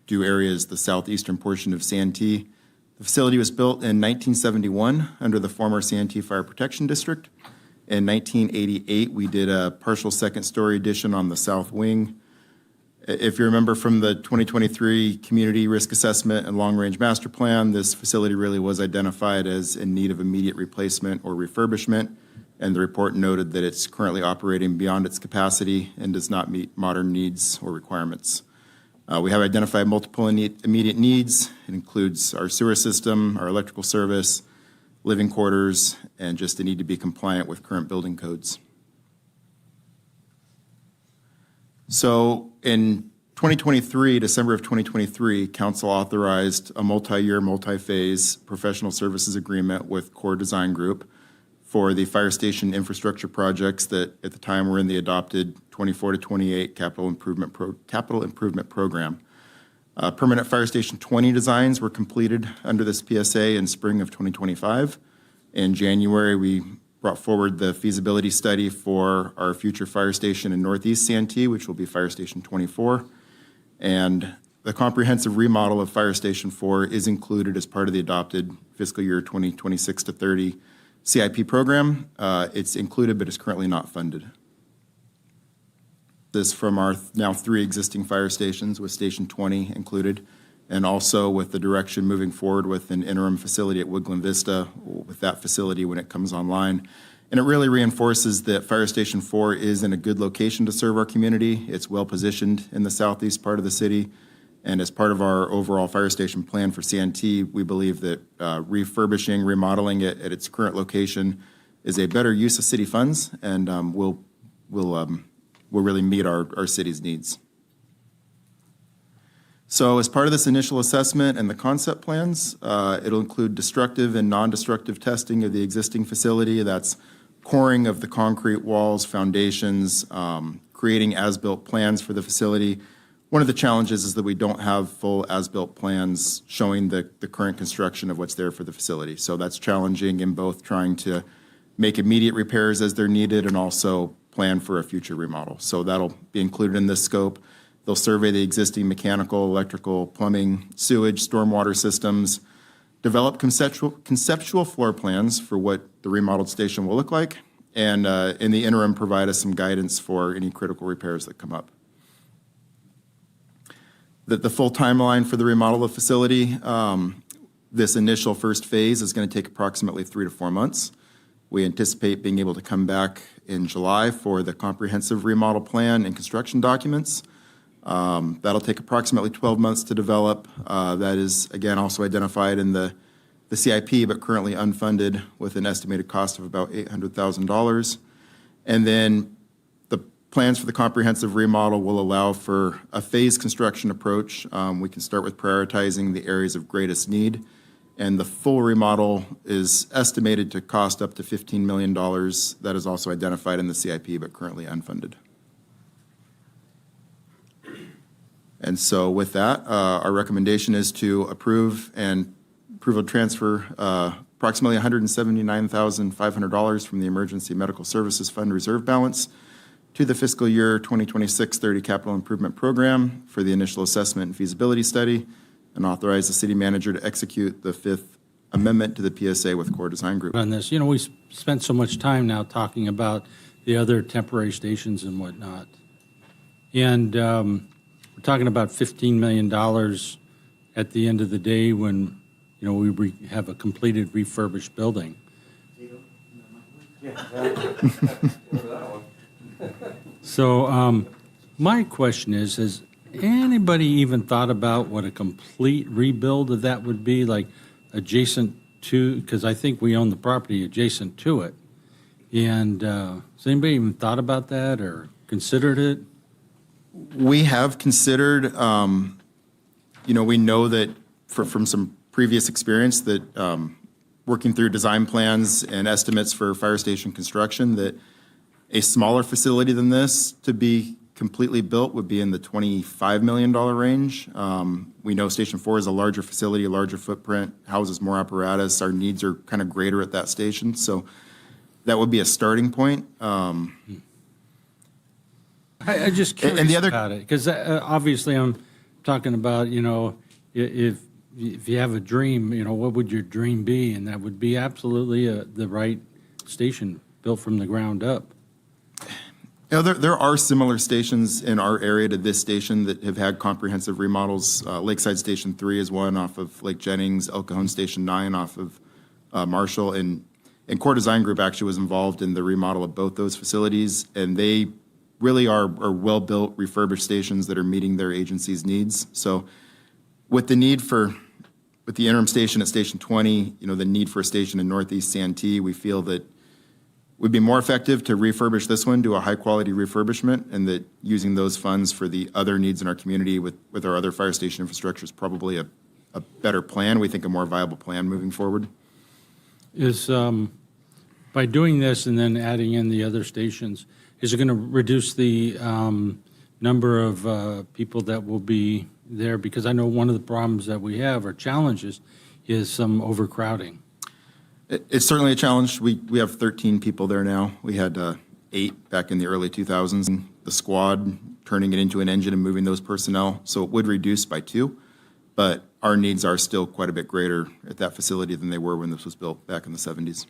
due area is the southeastern portion of Santee. The facility was built in 1971 under the former Santee Fire Protection District. In 1988, we did a partial second-story addition on the south wing. If you remember from the 2023 Community Risk Assessment and Long Range Master Plan, this facility really was identified as in need of immediate replacement or refurbishment, and the report noted that it's currently operating beyond its capacity and does not meet modern needs or requirements. We have identified multiple immediate needs. It includes our sewer system, our electrical service, living quarters, and just the need to be compliant with current building codes. So in 2023, December of 2023, Council authorized a multi-year, multi-phase professional services agreement with Core Design Group for the fire station infrastructure projects that at the time were in the adopted 24 to 28 capital improvement program. Permanent Fire Station 20 designs were completed under this PSA in spring of 2025. In January, we brought forward the feasibility study for our future fire station in Northeast Santee, which will be Fire Station 24. And the comprehensive remodel of Fire Station 4 is included as part of the adopted fiscal year 2026 to 30 CIP program. It's included, but it's currently not funded. This from our now 3 existing fire stations with Station 20 included, and also with the direction moving forward with an interim facility at Woodland Vista with that facility when it comes online. And it really reinforces that Fire Station 4 is in a good location to serve our community. It's well positioned in the southeast part of the city. And as part of our overall fire station plan for Santee, we believe that refurbishing, remodeling it at its current location is a better use of city funds and will really meet our city's needs. So as part of this initial assessment and the concept plans, it'll include destructive and non-destructive testing of the existing facility. That's coring of the concrete walls, foundations, creating as-built plans for the facility. One of the challenges is that we don't have full as-built plans showing the current construction of what's there for the facility. So that's challenging in both trying to make immediate repairs as they're needed and also plan for a future remodel. So that'll be included in this scope. They'll survey the existing mechanical, electrical, plumbing, sewage, stormwater systems, develop conceptual floor plans for what the remodeled station will look like, and in the interim, provide us some guidance for any critical repairs that come up. The full timeline for the remodel of the facility, this initial first phase is going to take approximately 3 to 4 months. We anticipate being able to come back in July for the comprehensive remodel plan and construction documents. That'll take approximately 12 months to develop. That is, again, also identified in the CIP, but currently unfunded with an estimated cost of about $800,000. And then the plans for the comprehensive remodel will allow for a phased construction approach. We can start with prioritizing the areas of greatest need. And the full remodel is estimated to cost up to $15 million. That is also identified in the CIP, but currently unfunded. And so with that, our recommendation is to approve and transfer approximately $179,500 from the Emergency Medical Services Fund reserve balance to the fiscal year 2026-30 capital improvement program for the initial assessment and feasibility study, and authorize the city manager to execute the 5th amendment to the PSA with Core Design Group. On this, we spent so much time now talking about the other temporary stations and whatnot. And we're talking about $15 million at the end of the day when, we have a completed refurbished building. So my question is, has anybody even thought about what a complete rebuild of that would be, like adjacent to, because I think we own the property adjacent to it. And has anybody even thought about that or considered it? We have considered, we know that from some previous experience that working through design plans and estimates for fire station construction, that a smaller facility than this to be completely built would be in the $25 million range. We know Station 4 is a larger facility, a larger footprint, houses more apparatus. Our needs are kind of greater at that station. So that would be a starting point. I'm just curious about it, because obviously I'm talking about, if you have a dream, what would your dream be? And that would be absolutely the right station built from the ground up. There are similar stations in our area to this station that have had comprehensive remodels. Lakeside Station 3 is one off of Lake Jennings, El Cajon Station 9 off of Marshall. And Core Design Group actually was involved in the remodel of both those facilities. And they really are well-built, refurbished stations that are meeting their agency's needs. So with the interim station at Station 20, the need for a station in Northeast Santee, we feel that it would be more effective to refurbish this one, do a high-quality refurbishment, and that using those funds for the other needs in our community with our other fire station infrastructure is probably a better plan. We think a more viable plan moving forward. Is by doing this and then adding in the other stations, is it going to reduce the number of people that will be there? Because I know one of the problems that we have, or challenges, is some overcrowding. It's certainly a challenge. We have 13 people there now. We had 8 back in the early 2000s. The squad turning it into an engine and moving those personnel. So it would reduce by 2, but our needs are still quite a bit greater at that facility than they were when this was built back in the 70s.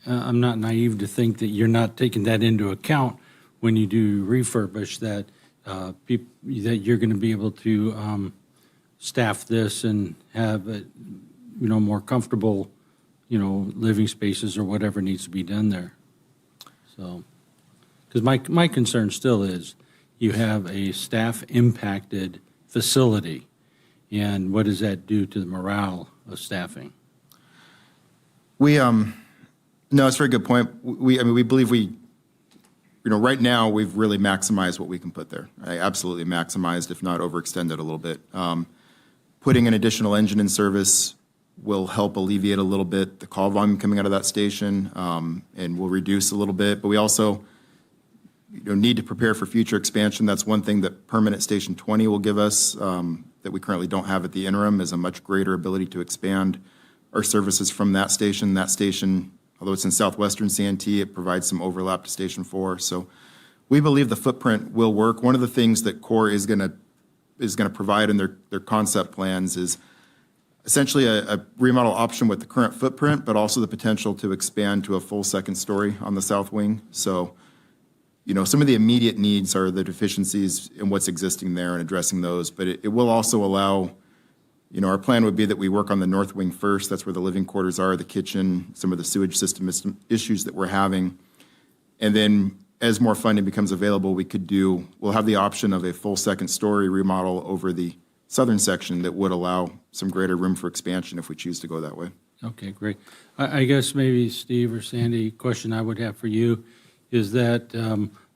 I'm not naive to think that you're not taking that into account when you do refurbish, that that you're going to be able to staff this and have it, more comfortable, living spaces or whatever needs to be done there. So, because my concern still is you have a staff impacted facility, and what does that do to the morale of staffing? No, it's a very good point. We believe we right now, we've really maximized what we can put there. I absolutely maximized, if not overextended a little bit. Putting an additional engine in service will help alleviate a little bit the call volume coming out of that station, and will reduce a little bit. But we also need to prepare for future expansion. That's one thing that permanent Station 20 will give us that we currently don't have at the interim, is a much greater ability to expand our services from that station. That station, although it's in southwestern Santee, it provides some overlap to Station 4. So we believe the footprint will work. One of the things that Corps is going to provide in their concept plans is essentially a remodel option with the current footprint, but also the potential to expand to a full second story on the south wing. So, some of the immediate needs are the deficiencies in what's existing there and addressing those. But it will also allow, our plan would be that we work on the north wing first. That's where the living quarters are, the kitchen, some of the sewage system issues that we're having. And then as more funding becomes available, we'll have the option of a full second story remodel over the southern section that would allow some greater room for expansion if we choose to go that way. Okay, great. I guess maybe Steve or Sandy, question I would have for you is that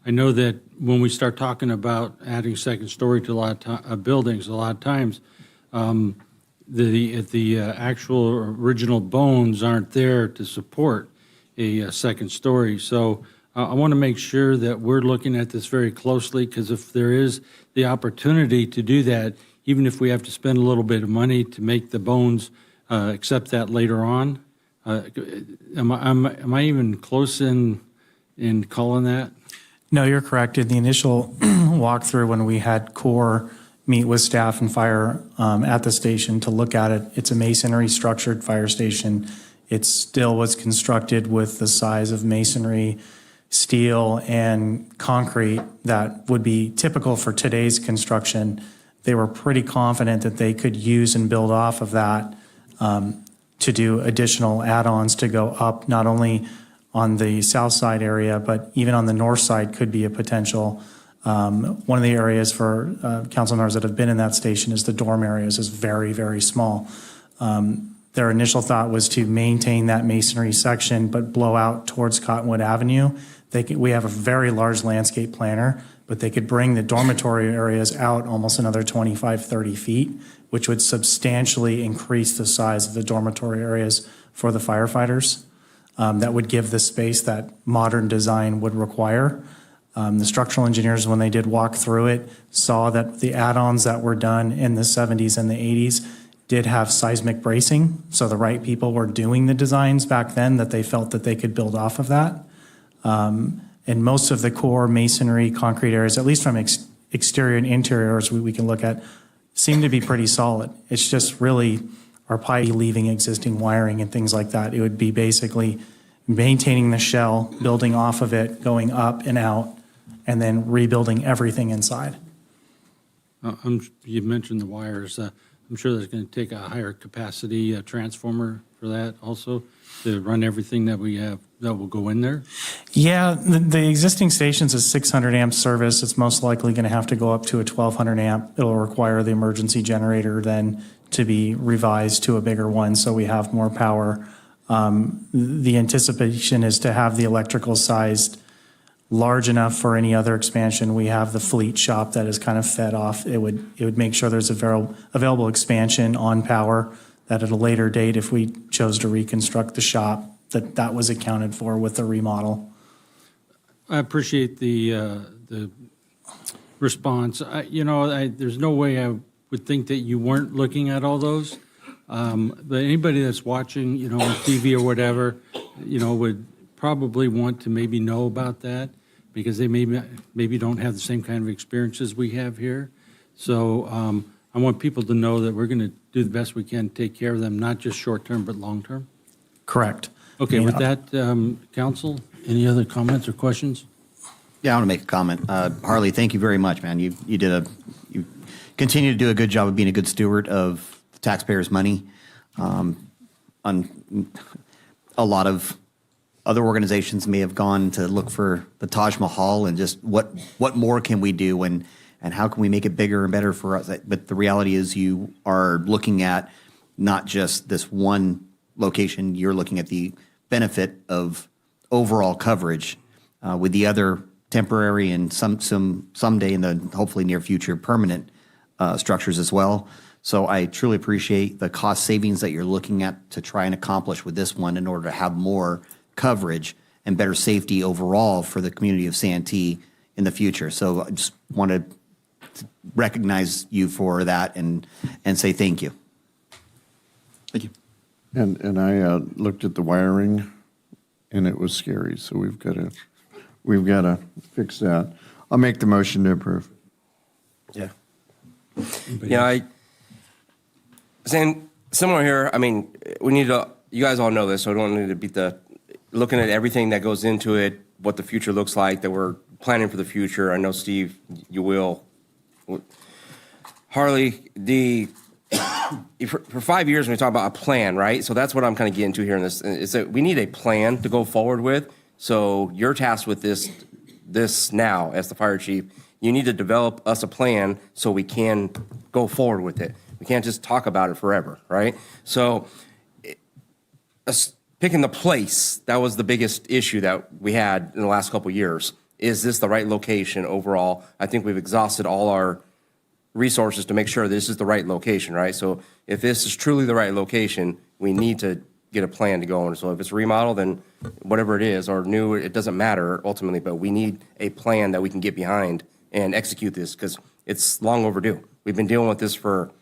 I know that when we start talking about adding second story to a lot of buildings, a lot of times the actual original bones aren't there to support a second story. So I want to make sure that we're looking at this very closely, because if there is the opportunity to do that, even if we have to spend a little bit of money to make the bones accept that later on, am I even close in calling that? No, you're correct. In the initial walkthrough, when we had Corps meet with staff and fire at the station to look at it, it's a masonry structured fire station. It still was constructed with the size of masonry, steel, and concrete that would be typical for today's construction. They were pretty confident that they could use and build off of that to do additional add-ons to go up, not only on the south side area, but even on the north side could be a potential. One of the areas for council members that have been in that station is the dorm areas is very, very small. Their initial thought was to maintain that masonry section, but blow out towards Cottonwood Avenue. We have a very large landscape planner, but they could bring the dormitory areas out almost another 25, 30 feet, which would substantially increase the size of the dormitory areas for the firefighters. That would give the space that modern design would require. The structural engineers, when they did walk through it, saw that the add-ons that were done in the 70s and the 80s did have seismic bracing. So the right people were doing the designs back then that they felt that they could build off of that. And most of the core masonry concrete areas, at least from exterior and interiors we can look at, seem to be pretty solid. It's just really our pipe leaving existing wiring and things like that. It would be basically maintaining the shell, building off of it, going up and out, and then rebuilding everything inside. You mentioned the wires. I'm sure that's going to take a higher capacity transformer for that also to run everything that we have that will go in there. Yeah, the existing station's a 600 amp service. It's most likely going to have to go up to a 1200 amp. It'll require the emergency generator then to be revised to a bigger one so we have more power. The anticipation is to have the electrical sized large enough for any other expansion. We have the fleet shop that is kind of fed off. It would make sure there's available expansion on power, that at a later date, if we chose to reconstruct the shop, that was accounted for with the remodel. I appreciate the response. There's no way I would think that you weren't looking at all those. But anybody that's watching, on TV or whatever, would probably want to maybe know about that because they maybe don't have the same kind of experiences we have here. So I want people to know that we're going to do the best we can to take care of them, not just short-term, but long-term. Correct. Okay, with that, council, any other comments or questions? Yeah, I want to make a comment. Harley, thank you very much, man. You continue to do a good job of being a good steward of the taxpayers' money. On a lot of other organizations may have gone to look for the Taj Mahal and just what more can we do and how can we make it bigger and better for us. But the reality is you are looking at not just this one location, you're looking at the benefit of overall coverage with the other temporary and someday in the hopefully near future permanent structures as well. So I truly appreciate the cost savings that you're looking at to try and accomplish with this one in order to have more coverage and better safety overall for the community of Santee in the future. So I just wanted to recognize you for that and say thank you. Thank you. And I looked at the wiring, and it was scary. So we've got to fix that. I'll make the motion to approve. Yeah. Yeah, saying similar here. I mean, we need to. You guys all know this, so I don't need to beat looking at everything that goes into it, what the future looks like. That we're planning for the future. I know, Steve, you will. Harley, for 5 years, when we talk about a plan, right? So that's what I'm kind of getting to here in this. Is that we need a plan to go forward with. So you're tasked with this now as the fire chief. You need to develop us a plan so we can go forward with it. We can't just talk about it forever, right? So picking the place, that was the biggest issue that we had in the last couple of years. Is this the right location overall? I think we've exhausted all our resources to make sure this is the right location, right? So if this is truly the right location, we need to get a plan to go on. So if it's remodel, then whatever it is, or new, it doesn't matter ultimately, but we need a plan that we can get behind and execute this, because it's long overdue. We've been dealing with this for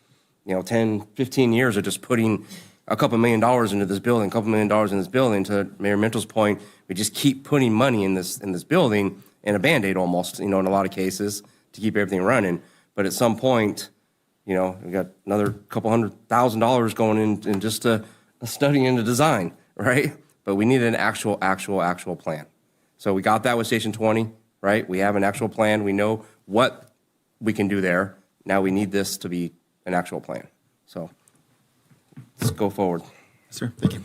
10, 15 years of just putting a couple $1 million into this building, $2 million in this building. To Mayor Mental's point, we just keep putting money in this building and a Band-Aid almost, in a lot of cases to keep everything running. But at some point, we got another couple $100,000 going in just a study into design, right? But we need an actual plan. So we got that with Station 20, right? We have an actual plan. We know what we can do there. Now we need this to be an actual plan. So let's go forward. Sir, thank you.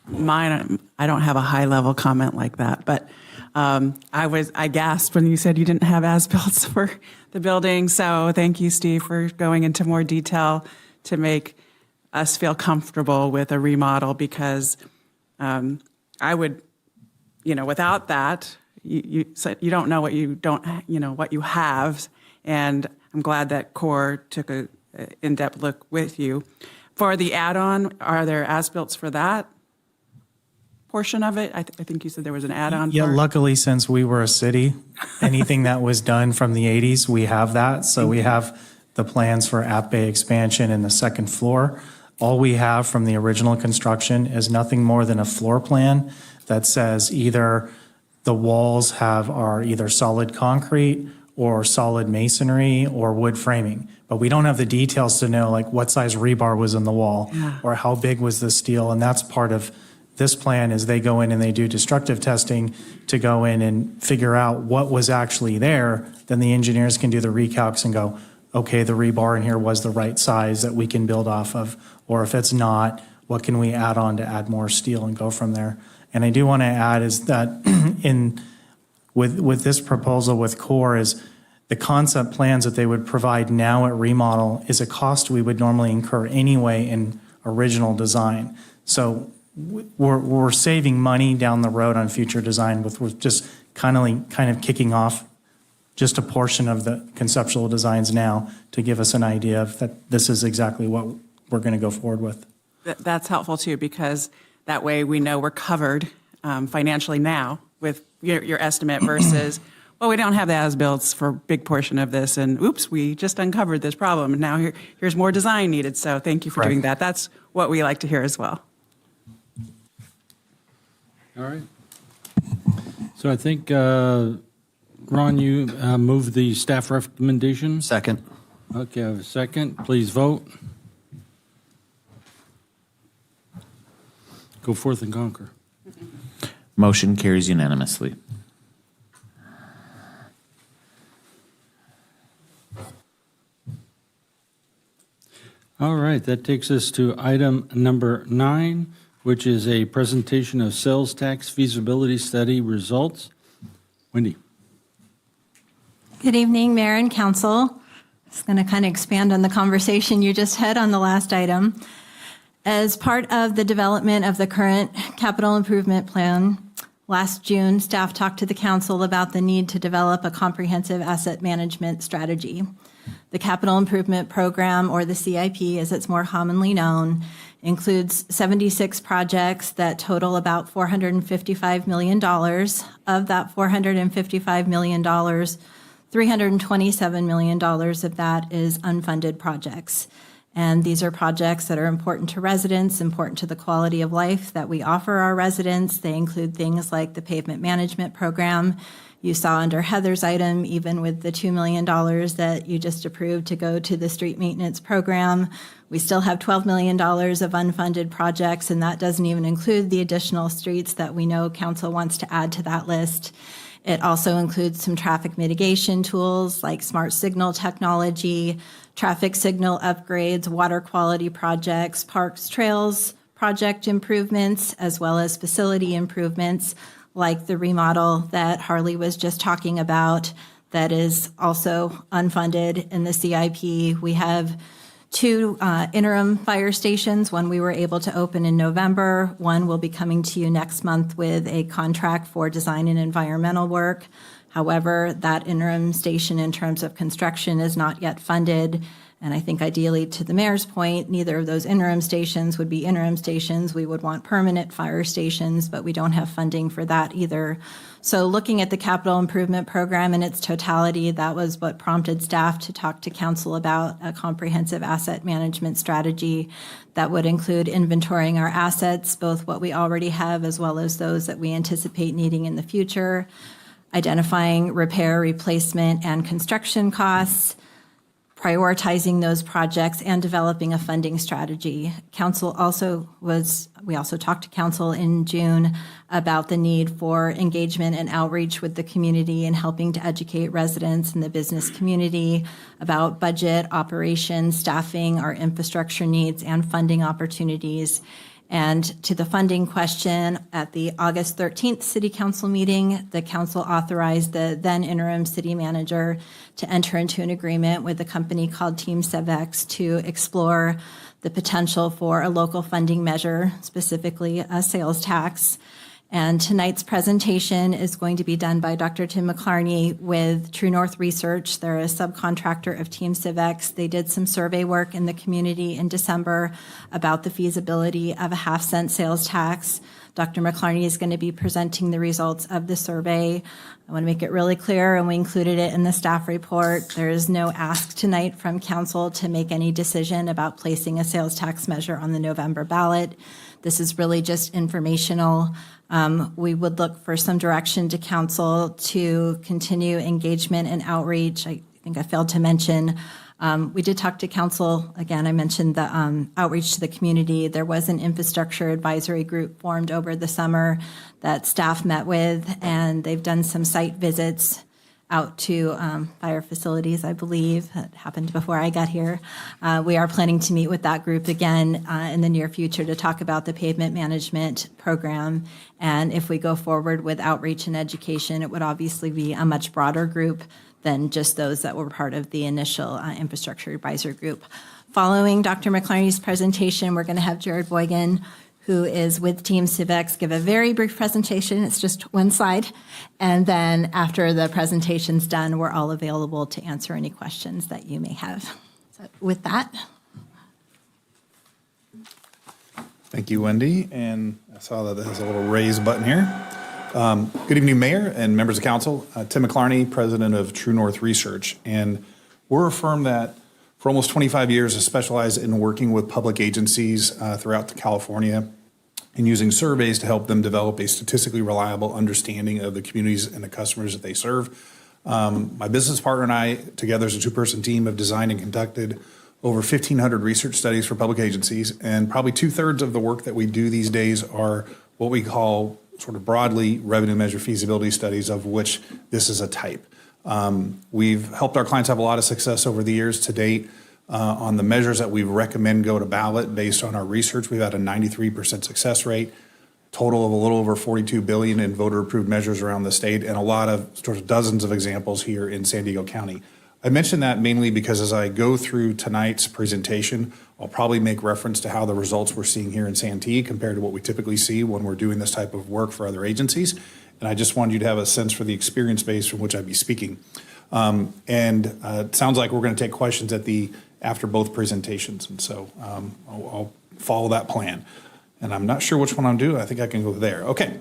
Mine, I don't have a high-level comment like that, but I gasped when you said you didn't have as-built for the building. So thank you, Steve, for going into more detail to make us feel comfortable with a remodel, because I would, without that, you don't know what you don't, what you have. And I'm glad that CORE took a in-depth look with you. For the add-on, are there as-built for that portion of it? I think you said there was an add-on. Yeah, part. luckily, since we were a city, anything that was done from the 80s, we have that. So we have the plans for App Bay expansion in the second floor. All we have from the original construction is nothing more than a floor plan that says either the walls are either solid concrete or solid masonry or wood framing. But we don't have the details to know like what size rebar was in the wall or how big was the steel. And that's part of this plan is they go in and they do destructive testing to go in and figure out what was actually there. Then the engineers can do the recalcs and go, okay, the rebar in here was the right size that we can build off of. Or if it's not, what can we add on to add more steel and go from there? And I do want to add is that with this proposal with CORE is the concept plans that they would provide now at remodel is a cost we would normally incur anyway in original design. So we're saving money down the road on future design with just kind of kicking off just a portion of the conceptual designs now to give us an idea of that this is exactly what we're going to go forward with. That's helpful too, because that way we know we're covered financially now with your estimate versus, well, we don't have the as-builts for a big portion of this, and oops, we just uncovered this problem, and now here's more design needed. So thank you for doing that. That's what we like to hear as well. All right. So I think, Ron, you moved the staff recommendation? Second. Okay, I have a second. Please vote. Go forth and conquer. Motion carries unanimously. All right, that takes us to item number 9, which is a presentation of sales tax feasibility study results. Wendy. Good evening, Mayor and Council. It's going to kind of expand on the conversation you just had on the last item. As part of the development of the current capital improvement plan, Last June, staff talked to the council about the need to develop a comprehensive asset management strategy. The Capital Improvement Program, or the CIP as it's more commonly known, includes 76 projects that total about $455 million. Of that $455 million, $327 million of that is unfunded projects. And these are projects that are important to residents, important to the quality of life that we offer our residents. They include things like the pavement management program. You saw under Heather's item, even with the $2 million that you just approved to go to the street maintenance program, we still have $12 million of unfunded projects, and that doesn't even include the additional streets that we know council wants to add to that list. It also includes some traffic mitigation tools like smart signal technology, traffic signal upgrades, water quality projects, parks, trails, project improvements, as well as facility improvements like the remodel that Harley was just talking about that is also unfunded in the CIP. We have 2 interim fire stations. One we were able to open in November. One will be coming to you next month with a contract for design and environmental work. However, that interim station in terms of construction is not yet funded. And I think ideally, to the mayor's point, neither of those interim stations would be interim stations. We would want permanent fire stations, but we don't have funding for that either. So looking at the capital improvement program in its totality, that was what prompted staff to talk to council about a comprehensive asset management strategy that would include inventorying our assets, both what we already have as well as those that we anticipate needing in the future, identifying repair, replacement, and construction costs, prioritizing those projects, and developing a funding strategy. We also talked to council in June about the need for engagement and outreach with the community and helping to educate residents and the business community about budget, operations, staffing, our infrastructure needs, and funding opportunities. And to the funding question, at the August 13th City Council meeting, the council authorized the then interim city manager to enter into an agreement with a company called Team Civex to explore the potential for a local funding measure, specifically a sales tax. And tonight's presentation is going to be done by Dr. Tim McClarney with True North Research. They're a subcontractor of Team Civex. They did some survey work in the community in December about the feasibility of a half-cent sales tax. Dr. McClarney is going to be presenting the results of the survey. I want to make it really clear, and we included it in the staff report. There is no ask tonight from council to make any decision about placing a sales tax measure on the November ballot. This is really just informational. We would look for some direction to council to continue engagement and outreach. I think I failed to mention, we did talk to council. Again, I mentioned the outreach to the community. There was an infrastructure advisory group formed over the summer that staff met with, and they've done some site visits out to fire facilities, I believe. That happened before I got here. We are planning to meet with that group again in the near future to talk about the pavement management program. And if we go forward with outreach and education, it would obviously be a much broader group than just those that were part of the initial infrastructure advisory group. Following Dr. McClarney's presentation, we're going to have Jared Boygan, who is with Team Civex, give a very brief presentation. It's just one slide. And then after the presentation's done, we're all available to answer any questions that you may have. So with that. Thank you, Wendy. And I saw that there's a little raise button here. Good evening, Mayor and members of council. Tim McClarney, president of True North Research. And we're a firm that for almost 25 years has specialized in working with public agencies throughout California and using surveys to help them develop a statistically reliable understanding of the communities and the customers that they serve. My business partner and I, together as a 2-person team, have designed and conducted over 1,500 research studies for public agencies, and probably 2/3 of the work that we do these days are what we call sort of broadly revenue measure feasibility studies, of which this is a type. We've helped our clients have a lot of success over the years to date. On the measures that we recommend go to ballot based on our research, we've had a 93% success rate, total of a little over $42 billion in voter-approved measures around the state, and a lot of sort of dozens of examples here in San Diego County. I mention that mainly because as I go through tonight's presentation, I'll probably make reference to how the results we're seeing here in Santee compared to what we typically see when we're doing this type of work for other agencies. And I just wanted you to have a sense for the experience base from which I'd be speaking. It sounds like we're going to take questions after both presentations. And so I'll follow that plan. And I'm not sure which one I'm doing. I think I can go there. Okay.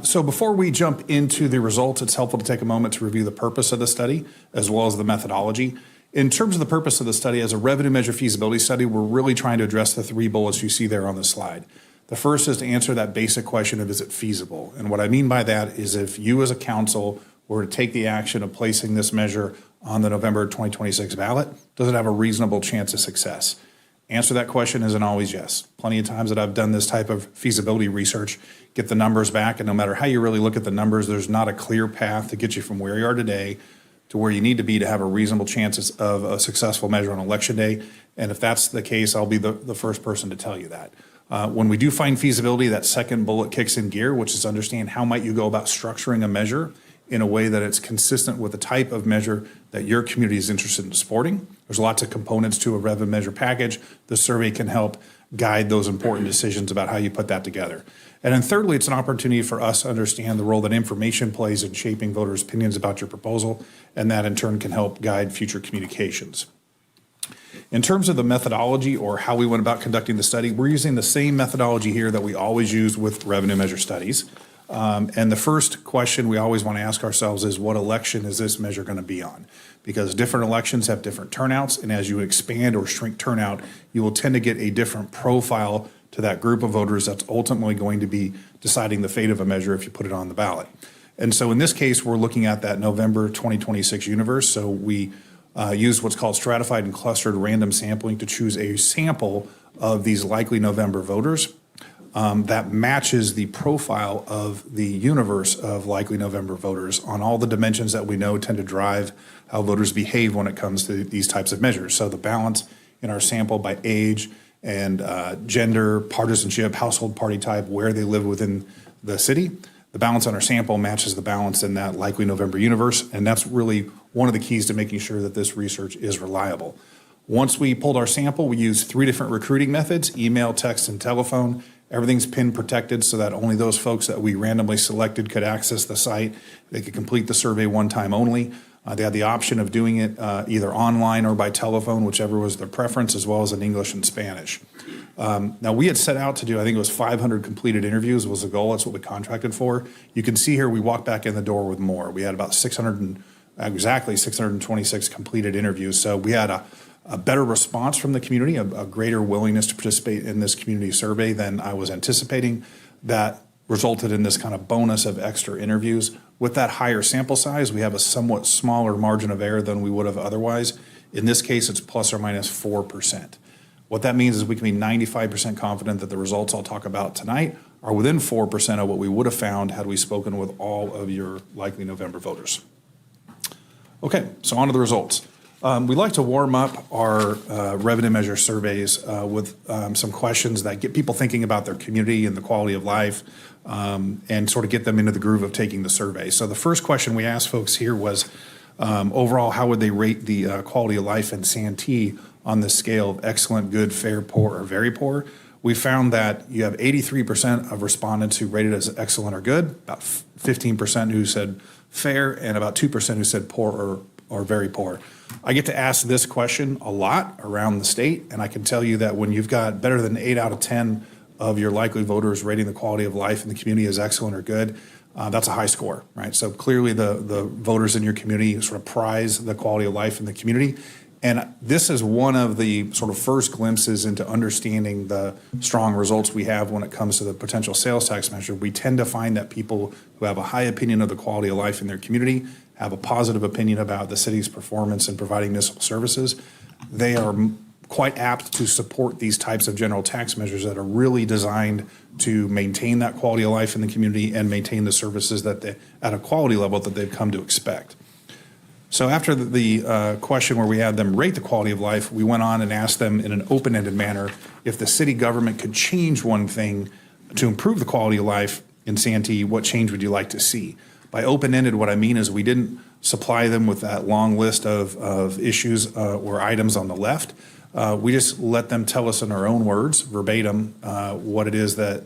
So before we jump into the results, it's helpful to take a moment to review the purpose of the study as well as the methodology. In terms of the purpose of the study, as a revenue measure feasibility study, we're really trying to address the 3 bullets you see there on the slide. The first is to answer that basic question of, is it feasible? And what I mean by that is if you as a council were to take the action of placing this measure on the November 2026 ballot, does it have a reasonable chance of success? Answer that question isn't always yes. Plenty of times that I've done this type of feasibility research, get the numbers back, and no matter how you really look at the numbers, there's not a clear path to get you from where you are today to where you need to be to have a reasonable chances of a successful measure on election day. And if that's the case, I'll be the first person to tell you that. When we do find feasibility, that second bullet kicks in gear, which is understand how might you go about structuring a measure in a way that it's consistent with the type of measure that your community is interested in supporting. There's lots of components to a revenue measure package. The survey can help guide those important decisions about how you put that together. And then thirdly, it's an opportunity for us to understand the role that information plays in shaping voters' opinions about your proposal, and that in turn can help guide future communications. In terms of the methodology or how we went about conducting the study, we're using the same methodology here that we always use with revenue measure studies. And the first question we always want to ask ourselves is, what election is this measure going to be on? Because different elections have different turnouts, and as you expand or shrink turnout, you will tend to get a different profile to that group of voters that's ultimately going to be deciding the fate of a measure if you put it on the ballot. And so in this case, we're looking at that November 2026 universe. So we use what's called stratified and clustered random sampling to choose a sample of these likely November voters that matches the profile of the universe of likely November voters on all the dimensions that we know tend to drive how voters behave when it comes to these types of measures. So the balance in our sample by age and gender, partisanship, household party type, where they live within the city. The balance on our sample matches the balance in that likely November universe, and that's really one of the keys to making sure that this research is reliable. Once we pulled our sample, we used 3 different recruiting methods: email, text, and telephone. Everything's PIN protected so that only those folks that we randomly selected could access the site. They could complete the survey one time only. They had the option of doing it either online or by telephone, whichever was their preference, as well as in English and Spanish. Now, we had set out to do, I think it was 500 completed interviews was the goal. That's what we contracted for. You can see here we walked back in the door with more. We had about 626 completed interviews. So we had a better response from the community, a greater willingness to participate in this community survey than I was anticipating. That resulted in this kind of bonus of extra interviews. With that higher sample size, we have a somewhat smaller margin of error than we would have otherwise. In this case, it's plus or minus 4%. What that means is we can be 95% confident that the results I'll talk about tonight are within 4% of what we would have found had we spoken with all of your likely November voters. Okay, so on to the results. We like to warm up our revenue measure surveys with some questions that get people thinking about their community and the quality of life and sort of get them into the groove of taking the survey. So the first question we asked folks here was, overall, how would they rate the quality of life in Santee on the scale of excellent, good, fair, poor, or very poor? We found that you have 83% of respondents who rated as excellent or good, about 15% who said fair, and about 2% who said poor or very poor. I get to ask this question a lot around the state, and I can tell you that when you've got better than 8 out of 10 of your likely voters rating the quality of life in the community as excellent or good, that's a high score, right? So clearly the voters in your community sort of prize the quality of life in the community. And this is one of the sort of first glimpses into understanding the strong results we have when it comes to the potential sales tax measure. We tend to find that people who have a high opinion of the quality of life in their community have a positive opinion about the city's performance in providing municipal services. They are quite apt to support these types of general tax measures that are really designed to maintain that quality of life in the community and maintain the services that they, at a quality level that they've come to expect. So after the question where we had them rate the quality of life, we went on and asked them in an open-ended manner if the city government could change one thing to improve the quality of life in Santee, what change would you like to see? By open-ended, what I mean is we didn't supply them with that long list of issues or items on the left. We just let them tell us in their own words, verbatim, what it is that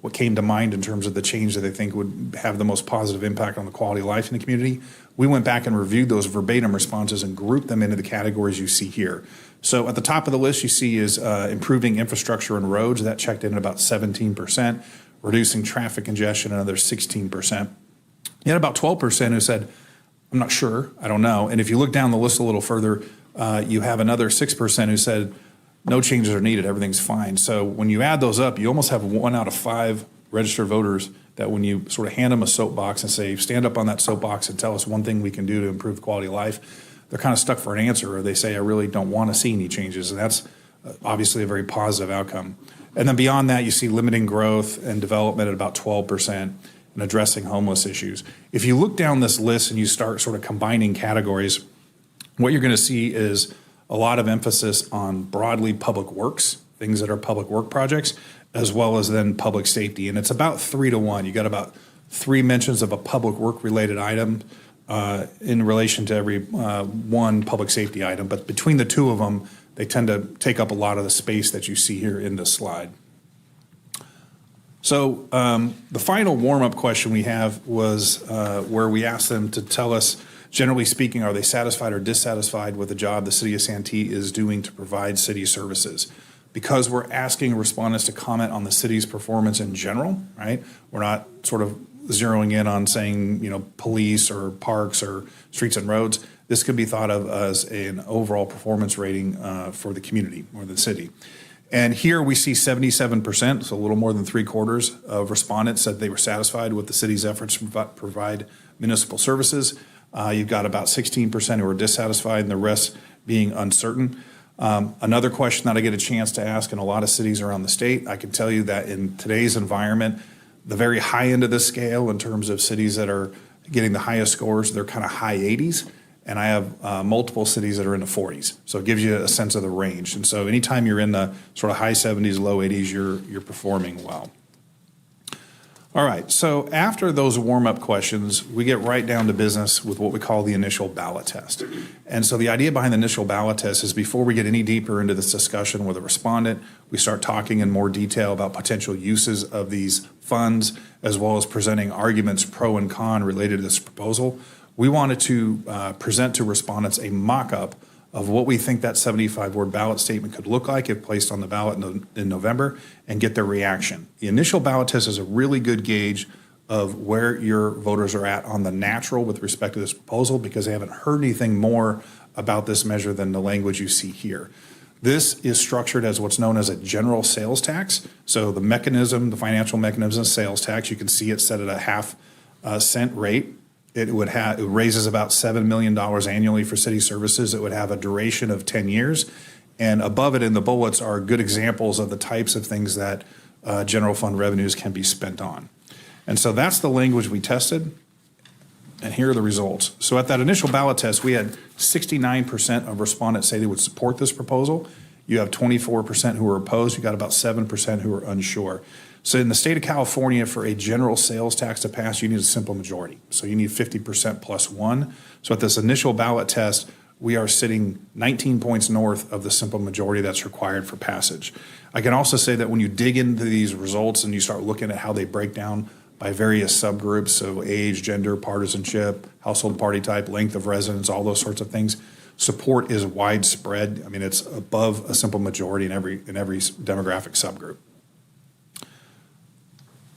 what came to mind in terms of the change that they think would have the most positive impact on the quality of life in the community. We went back and reviewed those verbatim responses and grouped them into the categories you see here. So at the top of the list you see is improving infrastructure and roads. That checked in at about 17%, reducing traffic congestion another 16%. You had about 12% who said, I'm not sure, I don't know. And if you look down the list a little further, you have another 6% who said, no changes are needed, everything's fine. So when you add those up, you almost have 1 out of 5 registered voters that when you sort of hand them a soapbox and say, stand up on that soapbox and tell us one thing we can do to improve quality of life, they're kind of stuck for an answer, or they say, I really don't want to see any changes. And that's obviously a very positive outcome. And then beyond that, you see limiting growth and development at about 12% and addressing homeless issues. If you look down this list and you start sort of combining categories, what you're going to see is a lot of emphasis on broadly public works, things that are public work projects, as well as then public safety. And it's about 3 to 1. You got about 3 mentions of a public work related item in relation to every one public safety item. But between the two of them, they tend to take up a lot of the space that you see here in this slide. So the final warm-up question we have was where we asked them to tell us, generally speaking, are they satisfied or dissatisfied with the job the city of Santee is doing to provide city services? Because we're asking respondents to comment on the city's performance in general, right? We're not sort of zeroing in on saying, police or parks or streets and roads. This could be thought of as an overall performance rating for the community or the city. And here we see 77%, so a little more than 3/4 of respondents said they were satisfied with the city's efforts to provide municipal services. You've got about 16% who are dissatisfied and the rest being uncertain. Another question that I get a chance to ask in a lot of cities around the state, I can tell you that in today's environment, the very high end of the scale in terms of cities that are getting the highest scores, they're kind of high 80s. And I have multiple cities that are in the 40s. So it gives you a sense of the range. And so anytime you're in the sort of high 70s, low 80s, you're performing well. All right, so after those warm-up questions, we get right down to business with what we call the initial ballot test. And so the idea behind the initial ballot test is before we get any deeper into this discussion with a respondent, we start talking in more detail about potential uses of these funds, as well as presenting arguments pro and con related to this proposal. We wanted to present to respondents a mock-up of what we think that 75-word ballot statement could look like if placed on the ballot in November and get their reaction. The initial ballot test is a really good gauge of where your voters are at on the natural with respect to this proposal because they haven't heard anything more about this measure than the language you see here. This is structured as what's known as a general sales tax. So the mechanism, the financial mechanism is sales tax. You can see it set at a half-cent rate. It raises about $7 million annually for city services. It would have a duration of 10 years. And above it in the bullets are good examples of the types of things that general fund revenues can be spent on. And so that's the language we tested. And here are the results. So at that initial ballot test, we had 69% of respondents say they would support this proposal. You have 24% who are opposed. You got about 7% who are unsure. So in the state of California, for a general sales tax to pass, you need a simple majority. So you need 50% plus 1. So at this initial ballot test, we are sitting 19 points north of the simple majority that's required for passage. I can also say that when you dig into these results and you start looking at how they break down by various subgroups, so age, gender, partisanship, household party type, length of residence, all those sorts of things, support is widespread. I mean, it's above a simple majority in every demographic subgroup.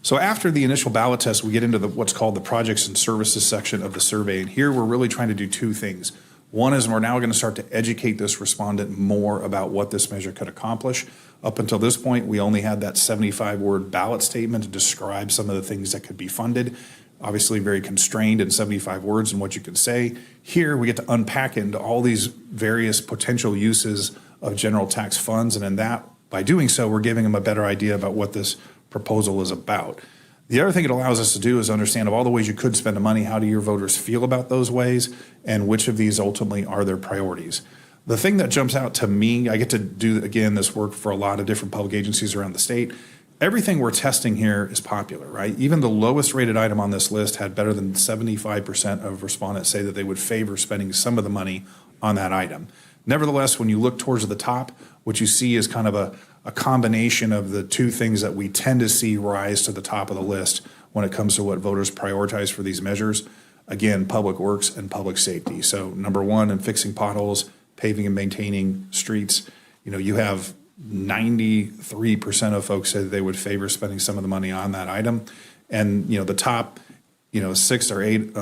So after the initial ballot test, we get into what's called the projects and services section of the survey. And here we're really trying to do 2 things. One is we're now going to start to educate this respondent more about what this measure could accomplish. Up until this point, we only had that 75-word ballot statement to describe some of the things that could be funded. Obviously very constrained in 75 words and what you can say. Here we get to unpack it into all these various potential uses of general tax funds. And in that, by doing so, we're giving them a better idea about what this proposal is about. The other thing it allows us to do is understand of all the ways you could spend the money, how do your voters feel about those ways, and which of these ultimately are their priorities. The thing that jumps out to me, I get to do, again, this work for a lot of different public agencies around the state. everything we're testing here is popular, right? Even the lowest rated item on this list had better than 75% of respondents say that they would favor spending some of the money on that item. Nevertheless, when you look towards the top, what you see is kind of a combination of the two things that we tend to see rise to the top of the list when it comes to what voters prioritize for these measures. Again, public works and public safety. So number one, in fixing potholes, paving and maintaining streets, you have 93% of folks say that they would favor spending some of the money on that item. And, the top, 6 or 8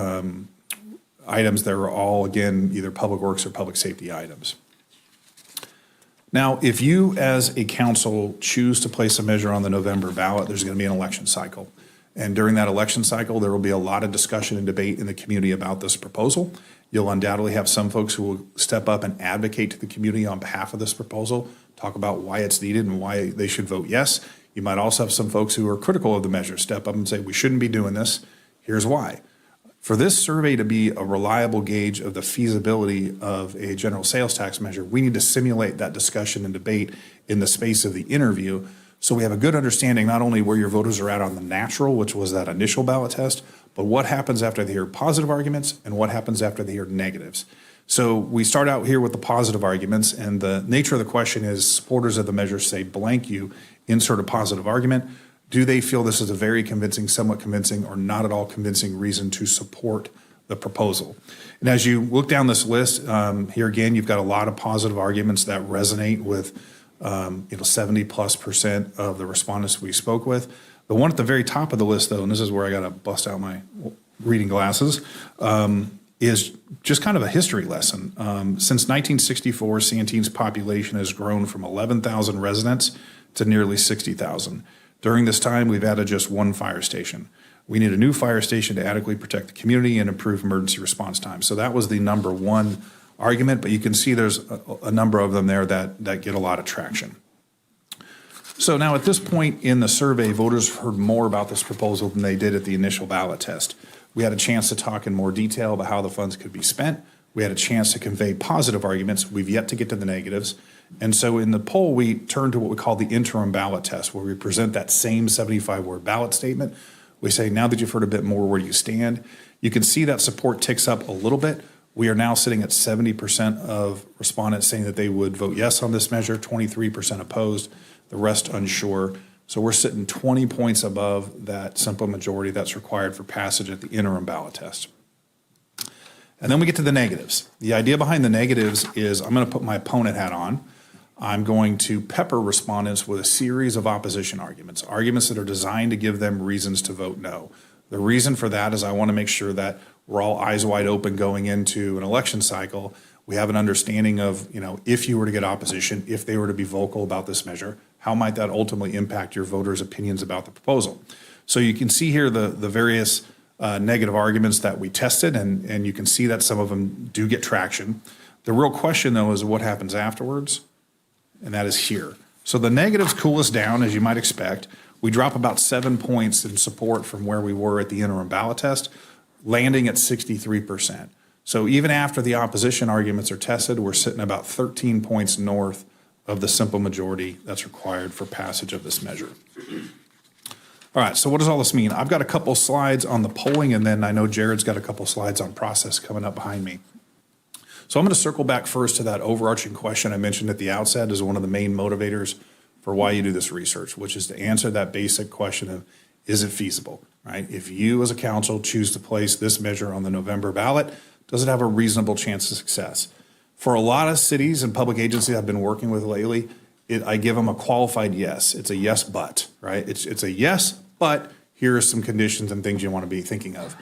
items that are all, again, either public works or public safety items. Now, if you as a council choose to place a measure on the November ballot, there's going to be an election cycle. And during that election cycle, there will be a lot of discussion and debate in the community about this proposal. You'll undoubtedly have some folks who will step up and advocate to the community on behalf of this proposal, talk about why it's needed and why they should vote yes. You might also have some folks who are critical of the measure step up and say, we shouldn't be doing this. Here's why. For this survey to be a reliable gauge of the feasibility of a general sales tax measure, we need to simulate that discussion and debate in the space of the interview, so we have a good understanding not only where your voters are at on the natural, which was that initial ballot test, but what happens after they hear positive arguments and what happens after they hear negatives. So we start out here with the positive arguments, and the nature of the question is supporters of the measure say blank you, insert a positive argument. Do they feel this is a very convincing, somewhat convincing, or not at all convincing reason to support the proposal? And as you look down this list, here again, you've got a lot of positive arguments that resonate with 70+% of the respondents we spoke with. The one at the very top of the list, though, and this is where I got to bust out my reading glasses, is just kind of a history lesson. Since 1964, Santee's population has grown from 11,000 residents to nearly 60,000. During this time, we've added just one fire station. We need a new fire station to adequately protect the community and improve emergency response time. So that was the number one argument, but you can see there's a number of them there that get a lot of traction. So now at this point in the survey, voters heard more about this proposal than they did at the initial ballot test. We had a chance to talk in more detail about how the funds could be spent. We had a chance to convey positive arguments. We've yet to get to the negatives. And so in the poll, we turned to what we call the interim ballot test, where we present that same 75-word ballot statement. We say, now that you've heard a bit more, where do you stand? You can see that support ticks up a little bit. We are now sitting at 70% of respondents saying that they would vote yes on this measure, 23% opposed, the rest unsure. So we're sitting 20 points above that simple majority that's required for passage at the interim ballot test. And then we get to the negatives. The idea behind the negatives is I'm going to put my opponent hat on. I'm going to pepper respondents with a series of opposition arguments that are designed to give them reasons to vote no. The reason for that is I want to make sure that we're all eyes wide open going into an election cycle. We have an understanding of, if you were to get opposition, if they were to be vocal about this measure, how might that ultimately impact your voters' opinions about the proposal? So you can see here the various negative arguments that we tested, and you can see that some of them do get traction. The real question, though, is what happens afterwards, and that is here. So the negatives cool us down, as you might expect. We drop about 7 points in support from where we were at the interim ballot test, landing at 63%. So even after the opposition arguments are tested, we're sitting about 13 points north of the simple majority that's required for passage of this measure. All right, so what does all this mean? I've got a couple slides on the polling, and then I know Jared's got a couple slides on process coming up behind me. So I'm going to circle back first to that overarching question I mentioned at the outset as one of the main motivators for why you do this research, which is to answer that basic question of, is it feasible, right? If you as a council choose to place this measure on the November ballot, does it have a reasonable chance of success? For a lot of cities and public agencies I've been working with lately, I give them a qualified yes. It's a yes, but, right? It's a yes, but here are some conditions and things you want to be thinking of.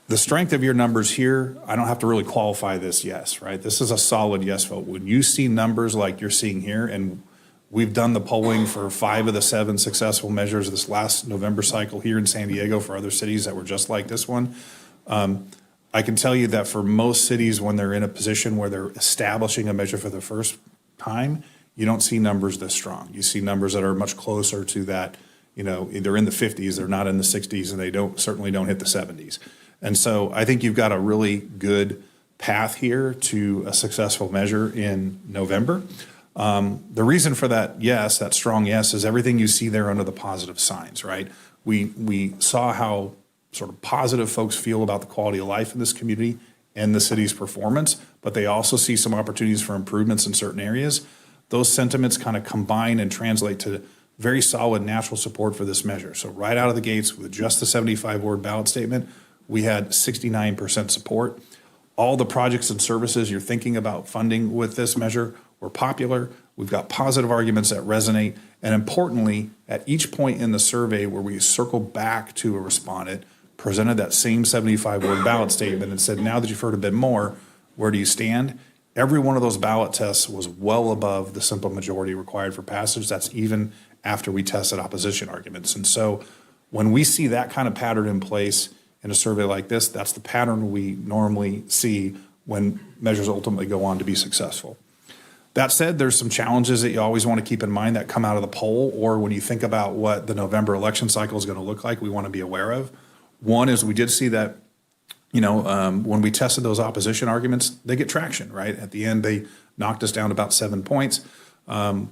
The strength of your numbers here, I don't have to really qualify this yes, right? This is a solid yes vote. When you see numbers like you're seeing here, and we've done the polling for 5 of the 7 successful measures this last November cycle here in San Diego for other cities that were just like this one, I can tell you that for most cities, when they're in a position where they're establishing a measure for the first time, you don't see numbers this strong. You see numbers that are much closer to that, they're in the 50s, they're not in the 60s, and they certainly don't hit the 70s. And so I think you've got a really good path here to a successful measure in November. The reason for that yes, that strong yes, is everything you see there under the positive signs, right? We saw how sort of positive folks feel about the quality of life in this community and the city's performance, but they also see some opportunities for improvements in certain areas. Those sentiments kind of combine and translate to very solid natural support for this measure. So right out of the gates with just the 75-word ballot statement, we had 69% support. All the projects and services you're thinking about funding with this measure were popular. We've got positive arguments that resonate. And importantly, at each point in the survey where we circled back to a respondent, presented that same 75-word ballot statement and said, now that you've heard a bit more, where do you stand? Every one of those ballot tests was well above the simple majority required for passage. That's even after we tested opposition arguments. And so when we see that kind of pattern in place in a survey like this, that's the pattern we normally see when measures ultimately go on to be successful. That said, there's some challenges that you always want to keep in mind that come out of the poll, or when you think about what the November election cycle is going to look like, we want to be aware of. One is we did see that, when we tested those opposition arguments, they get traction, right? At the end, they knocked us down about 7 points.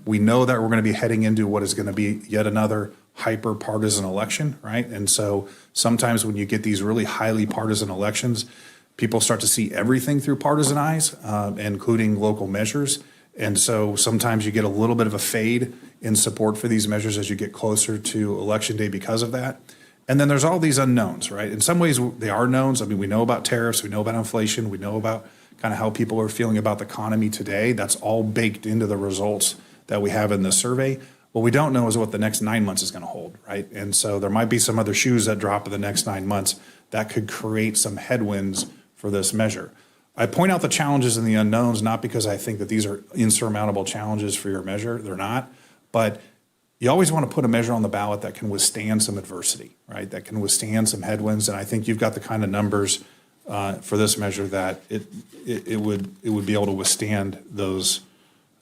We know that we're going to be heading into what is going to be yet another hyper-partisan election, right? And so sometimes when you get these really highly partisan elections, people start to see everything through partisan eyes, including local measures. And so sometimes you get a little bit of a fade in support for these measures as you get closer to Election Day because of that. And then there's all these unknowns, right? In some ways, they are knowns. I mean, we know about tariffs, we know about inflation, we know about kind of how people are feeling about the economy today. That's all baked into the results that we have in this survey. What we don't know is what the next 9 months is going to hold, right? And so there might be some other shoes that drop in the next 9 months that could create some headwinds for this measure. I point out the challenges and the unknowns, not because I think that these are insurmountable challenges for your measure. They're not. But you always want to put a measure on the ballot that can withstand some adversity, right? That can withstand some headwinds. And I think you've got the kind of numbers for this measure that it would be able to withstand those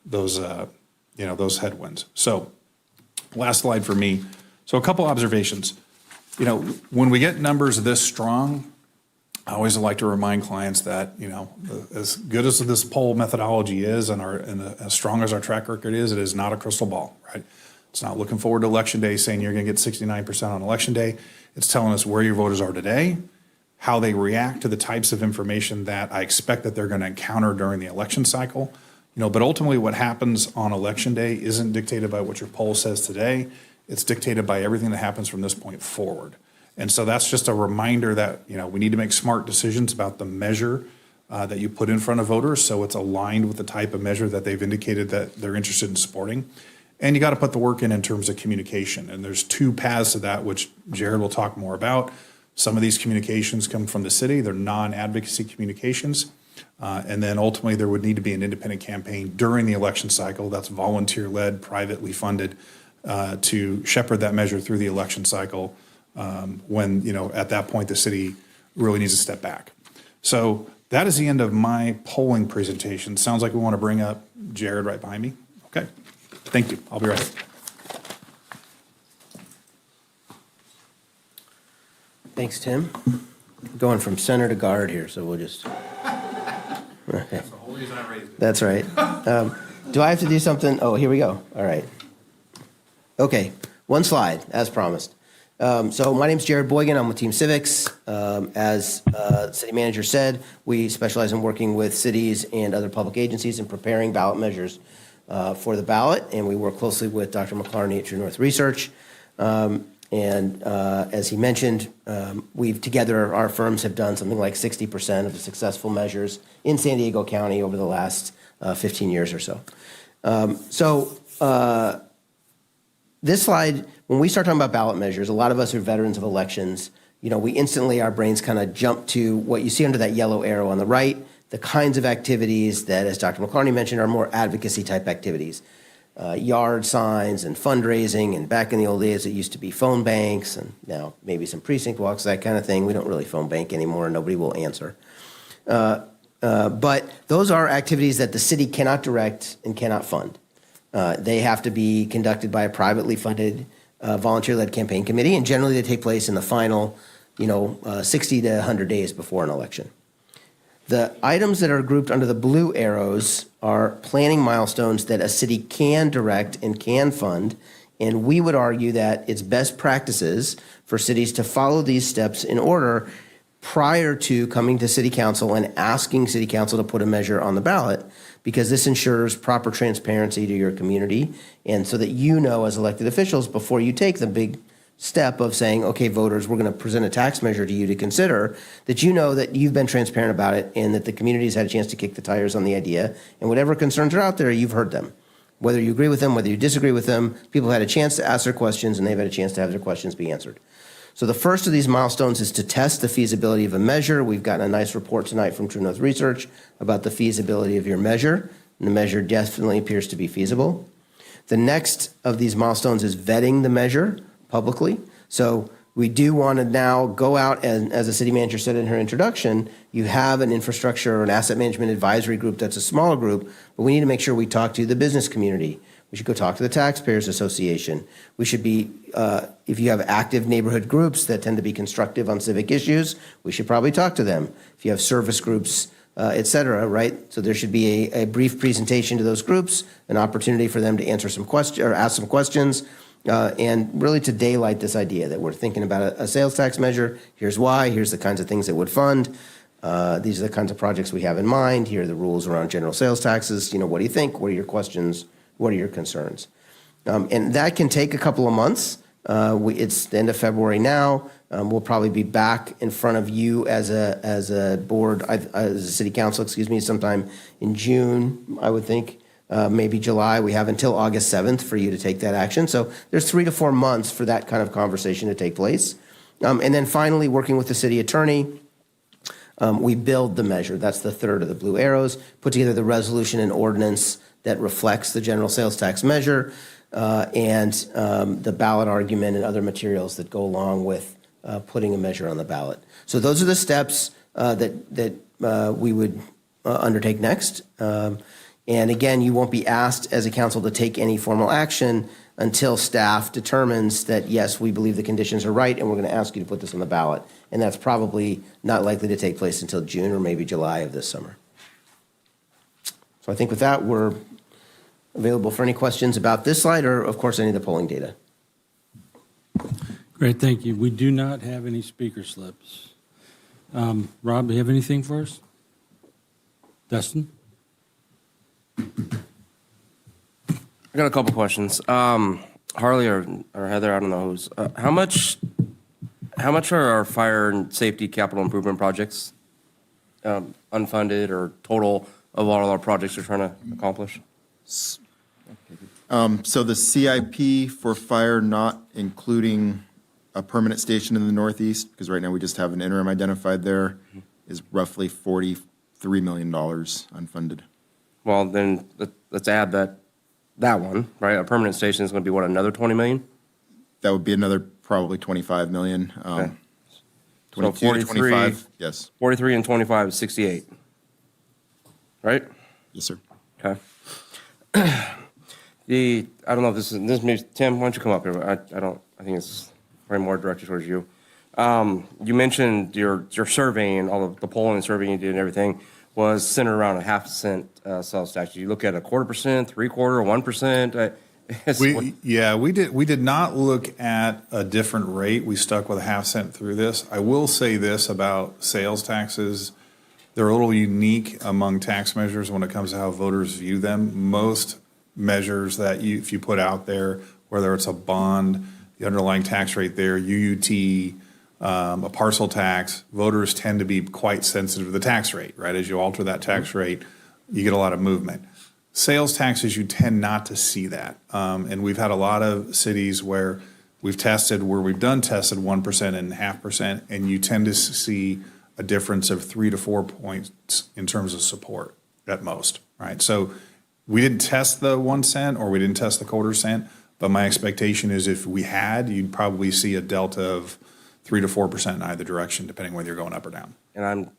headwinds. So last slide for me. So a couple observations. When we get numbers this strong, I always like to remind clients that, as good as this poll methodology is and as strong as our track record is, it is not a crystal ball, right? It's not looking forward to Election Day saying you're going to get 69% on Election Day. It's telling us where your voters are today, how they react to the types of information that I expect that they're going to encounter during the election cycle. But ultimately what happens on Election Day isn't dictated by what your poll says today. It's dictated by everything that happens from this point forward. And so that's just a reminder that, we need to make smart decisions about the measure that you put in front of voters so it's aligned with the type of measure that they've indicated that they're interested in supporting. And you got to put the work in terms of communication. And there's two paths to that, which Jared will talk more about. Some of these communications come from the city. They're non-advocacy communications. And then ultimately there would need to be an independent campaign during the election cycle that's volunteer-led, privately funded to shepherd that measure through the election cycle when, at that point, the city really needs to step back. So that is the end of my polling presentation. Sounds like we want to bring up Jared right behind me. Okay. Thank you. I'll be right back. Thanks, Tim. Going from center to guard here, so we'll just. Okay. That's right. Do I have to do something? Oh, here we go. All right. Okay, one slide, as promised. So my name's Jared Boygan. I'm with Team Civics. As city manager said, we specialize in working with cities and other public agencies in preparing ballot measures for the ballot, and we work closely with Dr. McClarney at True North Research. As he mentioned, together our firms have done something like 60% of the successful measures in San Diego County over the last 15 years or so. This slide, when we start talking about ballot measures, a lot of us are veterans of elections. We instantly, our brains kind of jump to what you see under that yellow arrow on the right, the kinds of activities that, as Dr. McClarney mentioned, are more advocacy type activities. Yard signs and fundraising, and back in the old days it used to be phone banks, and now maybe some precinct walks, that kind of thing. We don't really phone bank anymore, and nobody will answer. But those are activities that the city cannot direct and cannot fund. They have to be conducted by a privately funded volunteer-led campaign committee, and generally they take place in the final 60 to 100 days before an election. The items that are grouped under the blue arrows are planning milestones that a city can direct and can fund. And we would argue that it's best practices for cities to follow these steps in order prior to coming to city council and asking city council to put a measure on the ballot, because this ensures proper transparency to your community. And so that you know, as elected officials, before you take the big step of saying, okay, voters, we're going to present a tax measure to you to consider, that you know that you've been transparent about it and that the community's had a chance to kick the tires on the idea. And whatever concerns are out there, you've heard them. Whether you agree with them, whether you disagree with them, people had a chance to ask their questions and they've had a chance to have their questions be answered. So the first of these milestones is to test the feasibility of a measure. We've gotten a nice report tonight from True North Research about the feasibility of your measure. And the measure definitely appears to be feasible. The next of these milestones is vetting the measure publicly. So we do want to now go out, and as the city manager said in her introduction, you have an infrastructure or an asset management advisory group that's a smaller group, but we need to make sure we talk to the business community. We should go talk to the Taxpayers Association. We should be, if you have active neighborhood groups that tend to be constructive on civic issues, we should probably talk to them. If you have service groups, et cetera, right? So there should be a brief presentation to those groups, an opportunity for them to answer some questions or ask some questions, and really to daylight this idea that we're thinking about a sales tax measure. Here's why. Here's the kinds of things it would fund. These are the kinds of projects we have in mind. Here are the rules around general sales taxes. You know, what do you think? What are your questions? What are your concerns? And that can take a couple of months. It's the end of February now. We'll probably be back in front of you as a board, as a city council, sometime in June, I would think, maybe July. We have until August 7th for you to take that action. So there's 3 to 4 months for that kind of conversation to take place. And then finally, working with the city attorney, we build the measure. That's the third of the blue arrows. Put together the resolution and ordinance that reflects the general sales tax measure, and the ballot argument and other materials that go along with putting a measure on the ballot. So those are the steps that we would undertake next. And again, you won't be asked as a council to take any formal action until staff determines that, yes, we believe the conditions are right, and we're going to ask you to put this on the ballot. And that's probably not likely to take place until June or maybe July of this summer. So I think with that, we're available for any questions about this slide or, of course, any of the polling data. Great, thank you. We do not have any speaker slips. Rob, do you have anything for us? Dustin? I got a couple questions. Harley or Heather, I don't know who's. How much are our fire and safety capital improvement projects unfunded or total of all our projects we're trying to accomplish? So the CIP for fire, not including a permanent station in the Northeast, because right now we just have an interim identified there, is roughly $43 million unfunded. Well, then let's add that one, right? A permanent station is going to be what, another 20 million? That would be another probably 25 million. Okay. 22 So to 25, yes. 43 and 25 is 68, right? Yes, sir. Okay. I don't know if this is Tim, why don't you come up here? I think it's probably more directed towards you. You mentioned your surveying, all of the polling and surveying you did and everything was centered around a 0.5 cent sales tax. Did you look at 0.25%, 3/4, 1%? We did not look at a different rate. We stuck with a 0.5 cent through this. I will say this about sales taxes. They're a little unique among tax measures when it comes to how voters view them. Most measures that if you put out there, whether it's a bond, the underlying tax rate there, UUT, a parcel tax, voters tend to be quite sensitive to the tax rate, right? As you alter that tax rate, you get a lot of movement. Sales taxes, you tend not to see that. And we've had a lot of cities where we've tested 1% and 0.5%, and you tend to see a difference of 3 to 4 points in terms of support at most, right? So we didn't test the 1 cent or we didn't test the 1/4 cent, but my expectation is if we had, you'd probably see a delta of 3 to 4% in either direction, depending whether you're going up or down. And I'm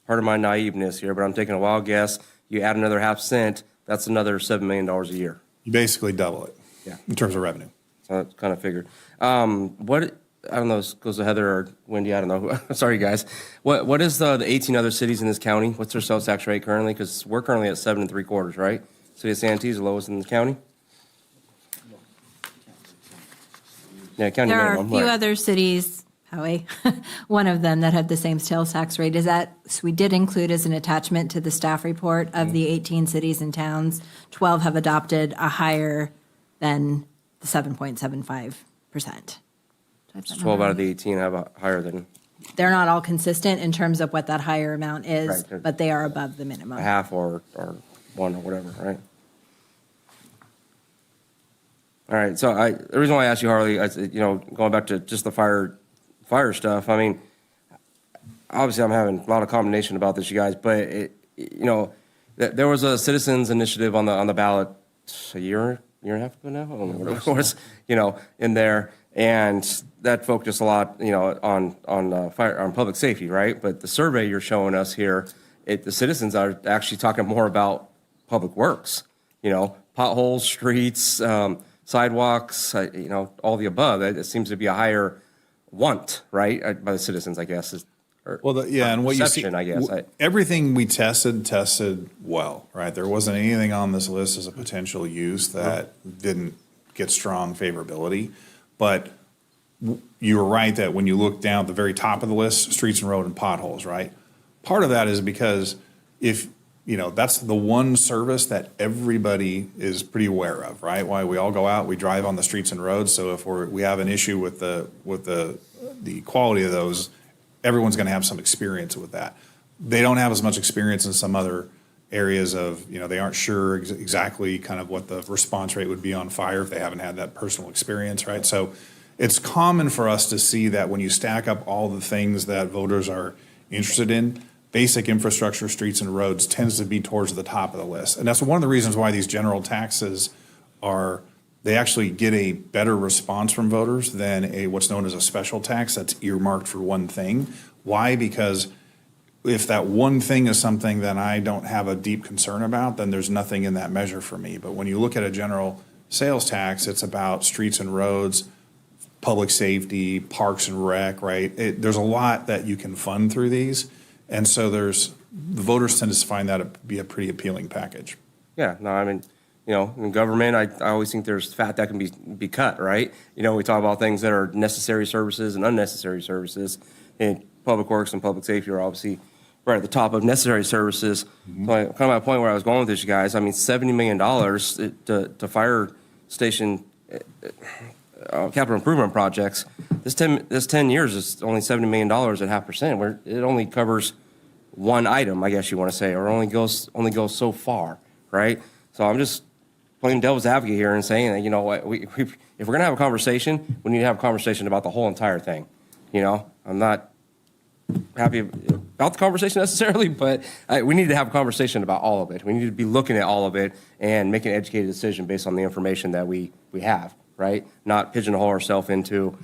part of my naiveness here, but I'm taking a wild guess. You add another 0.5 cent, that's another $7 million a year. You basically double it, yeah, in terms of revenue. So that's kind of figured. What I don't know, this goes to Heather or Wendy, I don't know. Sorry, guys. What is the 18 other cities in this county? What's their sales tax rate currently? Because we're currently at 7 3/4, right? City of Santee is the lowest in the county? Yeah, county There are a minimum, few right. other cities, Howie, one of them that have the same sales tax rate. Is that, so we did include as an attachment to the staff report of the 18 cities and towns, 12 have adopted a higher than the 7.75%. So 12 out of the 18 have a higher than They're not all consistent in terms of what that higher amount is, Right. but they are above the minimum. a half or one or whatever, right? All right, so the reason why I asked you, Harley, going back to just the fire stuff, I mean, obviously I'm having a lot of condemnation about this, you guys, but there was a citizens initiative on the ballot a year and a half ago now, I don't know what it was, in there, and that focused a lot, on fire, on public safety, right? But the survey you're showing us here, the citizens are actually talking more about public works, potholes, streets, sidewalks, all the above. It seems to be a higher want, right, by the citizens, I guess. And what you see, perception, I guess. everything we tested well, right? There wasn't anything on this list as a potential use that didn't get strong favorability. But you were right that when you look down at the very top of the list, streets and road and potholes, right? Part of that is because if, that's the one service that everybody is pretty aware of, right? Why we all go out, we drive on the streets and roads. So if we have an issue with the quality of those, everyone's going to have some experience with that. They don't have as much experience in some other areas of, they aren't sure exactly kind of what the response rate would be on fire if they haven't had that personal experience, right? So it's common for us to see that when you stack up all the things that voters are interested in, basic infrastructure, streets and roads tends to be towards the top of the list. And that's one of the reasons why these general taxes they actually get a better response from voters than what's known as a special tax that's earmarked for one thing. Why? Because if that one thing is something that I don't have a deep concern about, then there's nothing in that measure for me. But when you look at a general sales tax, it's about streets and roads, public safety, parks and rec, right? There's a lot that you can fund through these. And so the voters tend to find that to be a pretty appealing package. Yeah, no, I mean, in government, I always think there's fat that can be cut, right? We talk about things that are necessary services and unnecessary services. And public works and public safety are obviously right at the top of necessary services. So kind of my point where I was going with this, you guys, I mean, $70 million to fire station capital improvement projects. This 10 years is only $70 million at 0.5%, where it only covers one item, I guess you want to say, or only goes so far, right? So I'm just playing devil's advocate here and saying that, what, if we're going to have a conversation, we need to have a conversation about the whole entire thing. I'm not happy about the conversation necessarily, but we need to have a conversation about all of it. We need to be looking at all of it and make an educated decision based on the information that we have, right? Not pigeonhole ourselves into,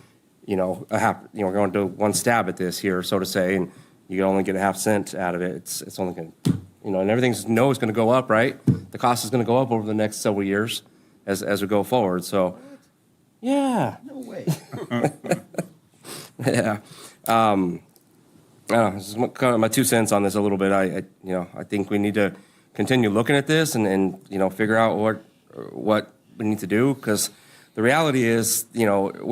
we're going to do one stab at this here, so to say, and you can only get a 0.5 cent out of it. It's only going to, and everything's is going to go up, right? The cost is going to go up over the next several years as we go forward. So, yeah. No way. Yeah. I don't know, this is kind of my 2 cents on this a little bit. I think we need to continue looking at this and figure out what we need to do, because the reality is, we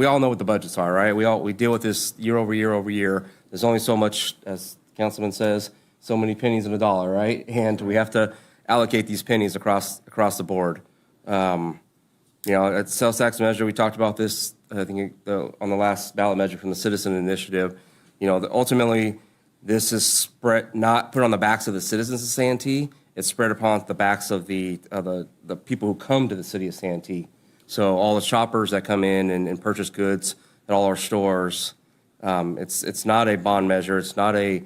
all know what the budgets are, right? We deal with this year over year over year. There's only so much, as the councilman says, so many pennies in a dollar, right? And we have to allocate these pennies across the board. At sales tax measure, we talked about this, I think, on the last ballot measure from the Citizen Initiative. Ultimately, this is spread, not put on the backs of the citizens of Santee. It's spread upon the backs of the people who come to the city of Santee. So all the shoppers that come in and purchase goods at all our stores. It's not a bond measure. It's not a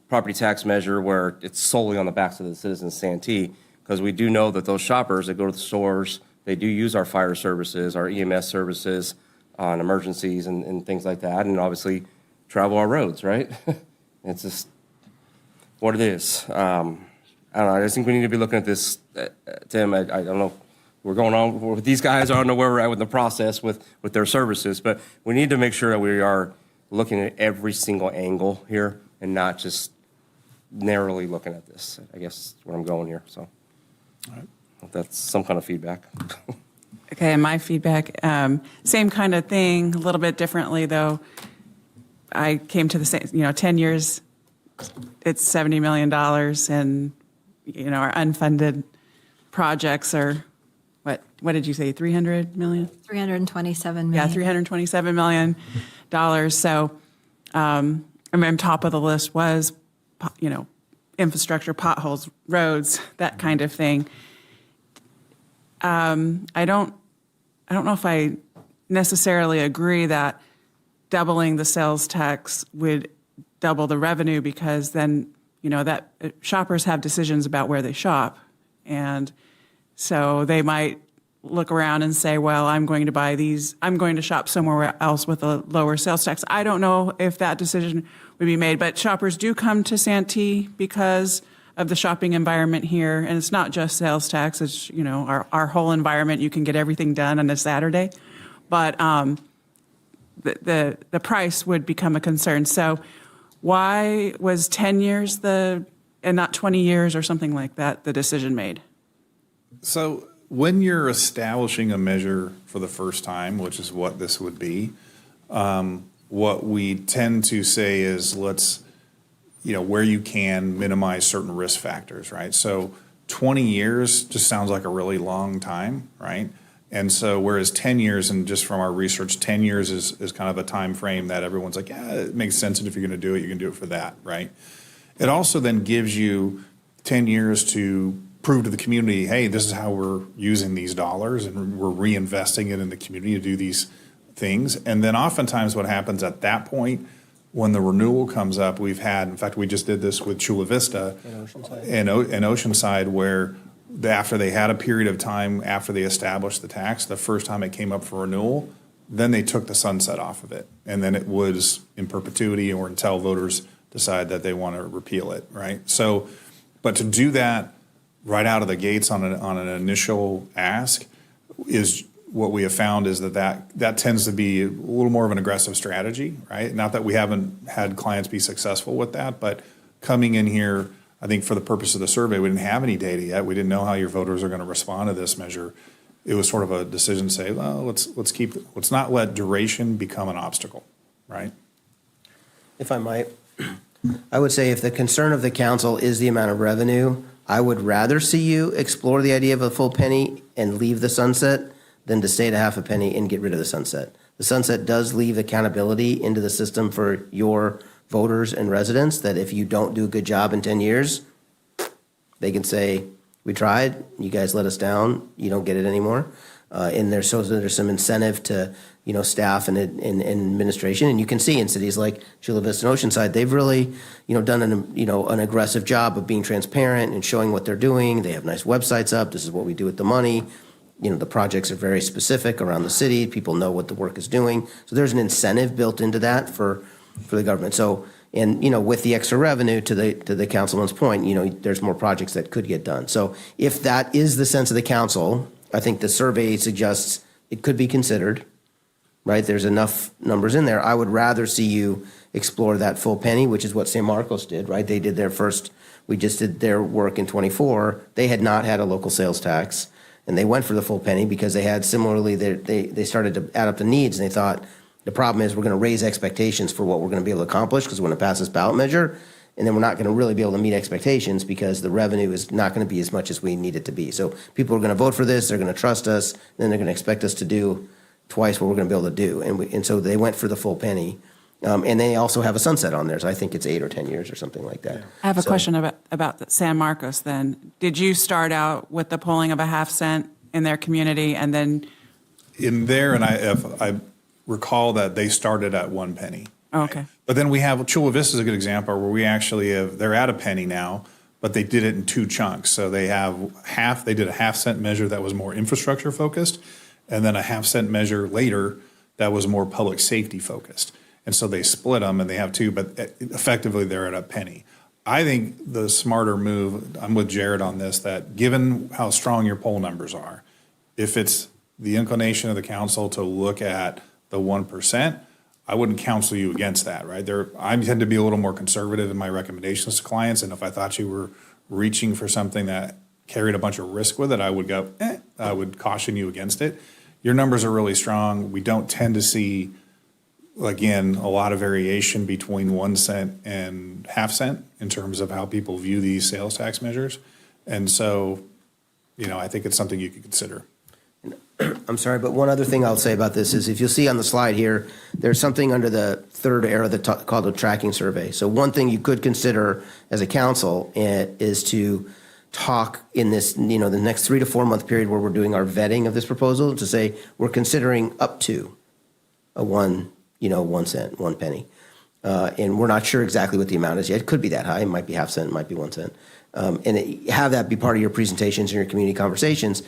property tax measure where it's solely on the backs of the citizens of Santee, because we do know that those shoppers that go to the stores, they do use our fire services, our EMS services on emergencies and things like that, and obviously travel our roads, right? It's just what it is. I don't know. I just think we need to be looking at this, Tim. I don't know we're going on with these guys. I don't know where we're at with the process with their services, but we need to make sure that we are looking at every single angle here and not just narrowly looking at this. I guess is where I'm going here. So that's some kind of feedback. Okay, and my feedback, same kind of thing, a little bit differently though. I came to the same, 10 years, it's $70 million, and our unfunded projects are what did you say, 300 million? 327 million. Yeah, $327 million. So, top of the list was, infrastructure, potholes, roads, that kind of thing. I don't know if I necessarily agree that doubling the sales tax would double the revenue, because then, that shoppers have decisions about where they shop. And so they might look around and say, well, I'm going to shop somewhere else with a lower sales tax. I don't know if that decision would be made, but shoppers do come to Santee because of the shopping environment here. And it's not just sales tax, it's, our whole environment. You can get everything done on a Saturday. But the price would become a concern. So why was 10 years and not 20 years or something like that, the decision made? So when you're establishing a measure for the first time, which is what this would be, what we tend to say is let's, where you can minimize certain risk factors, right? So 20 years just sounds like a really long time, right? And so whereas 10 years, and just from our research, 10 years is kind of a time frame that everyone's like, yeah, it makes sense. And if you're going to do it, you can do it for that, right? It also then gives you 10 years to prove to the community, hey, this is how we're using these dollars, and we're reinvesting it in the community to do these things. And then oftentimes what happens at that point, when the renewal comes up, in fact, we just did this with Chula Vista and Oceanside, where after they had a period of time after they established the tax, the first time it came up for renewal, then they took the sunset off of it. And then it was in perpetuity or until voters decide that they want to repeal it, right? So, but to do that right out of the gates on an initial ask is what we have found is that tends to be a little more of an aggressive strategy, right? Not that we haven't had clients be successful with that, but coming in here, I think for the purpose of the survey, we didn't have any data yet. We didn't know how your voters are going to respond to this measure. It was sort of a decision to say, well, let's not let duration become an obstacle, right? If I might, I would say if the concern of the council is the amount of revenue, I would rather see you explore the idea of a full penny and leave the sunset than to stay at a half a penny and get rid of the sunset. The sunset does leave accountability into the system for your voters and residents, that if you don't do a good job in 10 years, they can say, we tried, you guys let us down, you don't get it anymore. And there's some incentive to, staff and administration. And you can see in cities like Chula Vista and Oceanside, they've really, done an aggressive job of being transparent and showing what they're doing. They have nice websites up. This is what we do with the money. The projects are very specific around the city. People know what the work is doing. So there's an incentive built into that for the government. So, and, with the extra revenue, to the councilman's point, there's more projects that could get done. So if that is the sense of the council, I think the survey suggests it could be considered, right? There's enough numbers in there. I would rather see you explore that full penny, which is what San Marcos did, right? They did we just did their work in 24. They had not had a local sales tax, and they went for the full penny because they had similarly, they started to add up the needs, and they thought, the problem is we're going to raise expectations for what we're going to be able to accomplish because we're going to pass this ballot measure, and then we're not going to really be able to meet expectations because the revenue is not going to be as much as we need it to be. So people are going to vote for this, they're going to trust us, and then they're going to expect us to do twice what we're going to be able to do. And so they went for the full penny. And they also have a sunset on there, so I think it's 8 or 10 years or something like that. I have a question about San Marcos then. Did you start out with the pulling of a half cent in their community and then? In there, and I recall that they started at 1 penny. Oh, okay. But then we have, Chula Vista is a good example where we actually they're at a penny now, but they did it in 2 chunks. So they did a half-cent measure that was more infrastructure focused, and then a half-cent measure later that was more public safety focused. And so they split them and they have 2, but effectively they're at a penny. I think the smarter move, I'm with Jared on this, that given how strong your poll numbers are, If it's the inclination of the council to look at the 1%, I wouldn't counsel you against that, right? I tend to be a little more conservative in my recommendations to clients, and if I thought you were reaching for something that carried a bunch of risk with it, I would go, I would caution you against it. Your numbers are really strong. We don't tend to see, again, a lot of variation between 1 cent and half cent in terms of how people view these sales tax measures. And so, I think it's something you could consider. I'm sorry, but one other thing I'll say about this is if you'll see on the slide here, there's something under the third arrow called a tracking survey. So one thing you could consider as a council is to talk in this, the next 3 to 4 month period where we're doing our vetting of this proposal to say we're considering up to a 1 cent, 1 penny. And we're not sure exactly what the amount is yet. It could be that high. It might be half cent, it might be 1 cent. Have that be part of your presentations and your community conversations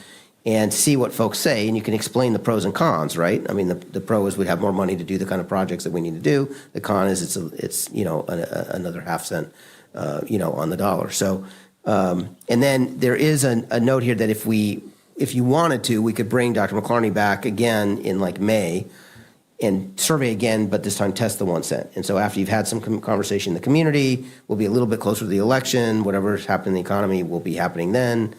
and see what folks say, and you can explain the pros and cons, right? I mean, the pro is we'd have more money to do the kind of projects that we need to do. The con is it's another half cent, on the dollar. So, and then there is a note here that if you wanted to, we could bring Dr. McClarney back again in like May and survey again, but this time test the 1 cent. And so after you've had some conversation in the community, we'll be a little bit closer to the election, whatever's happening in the economy will be happening then.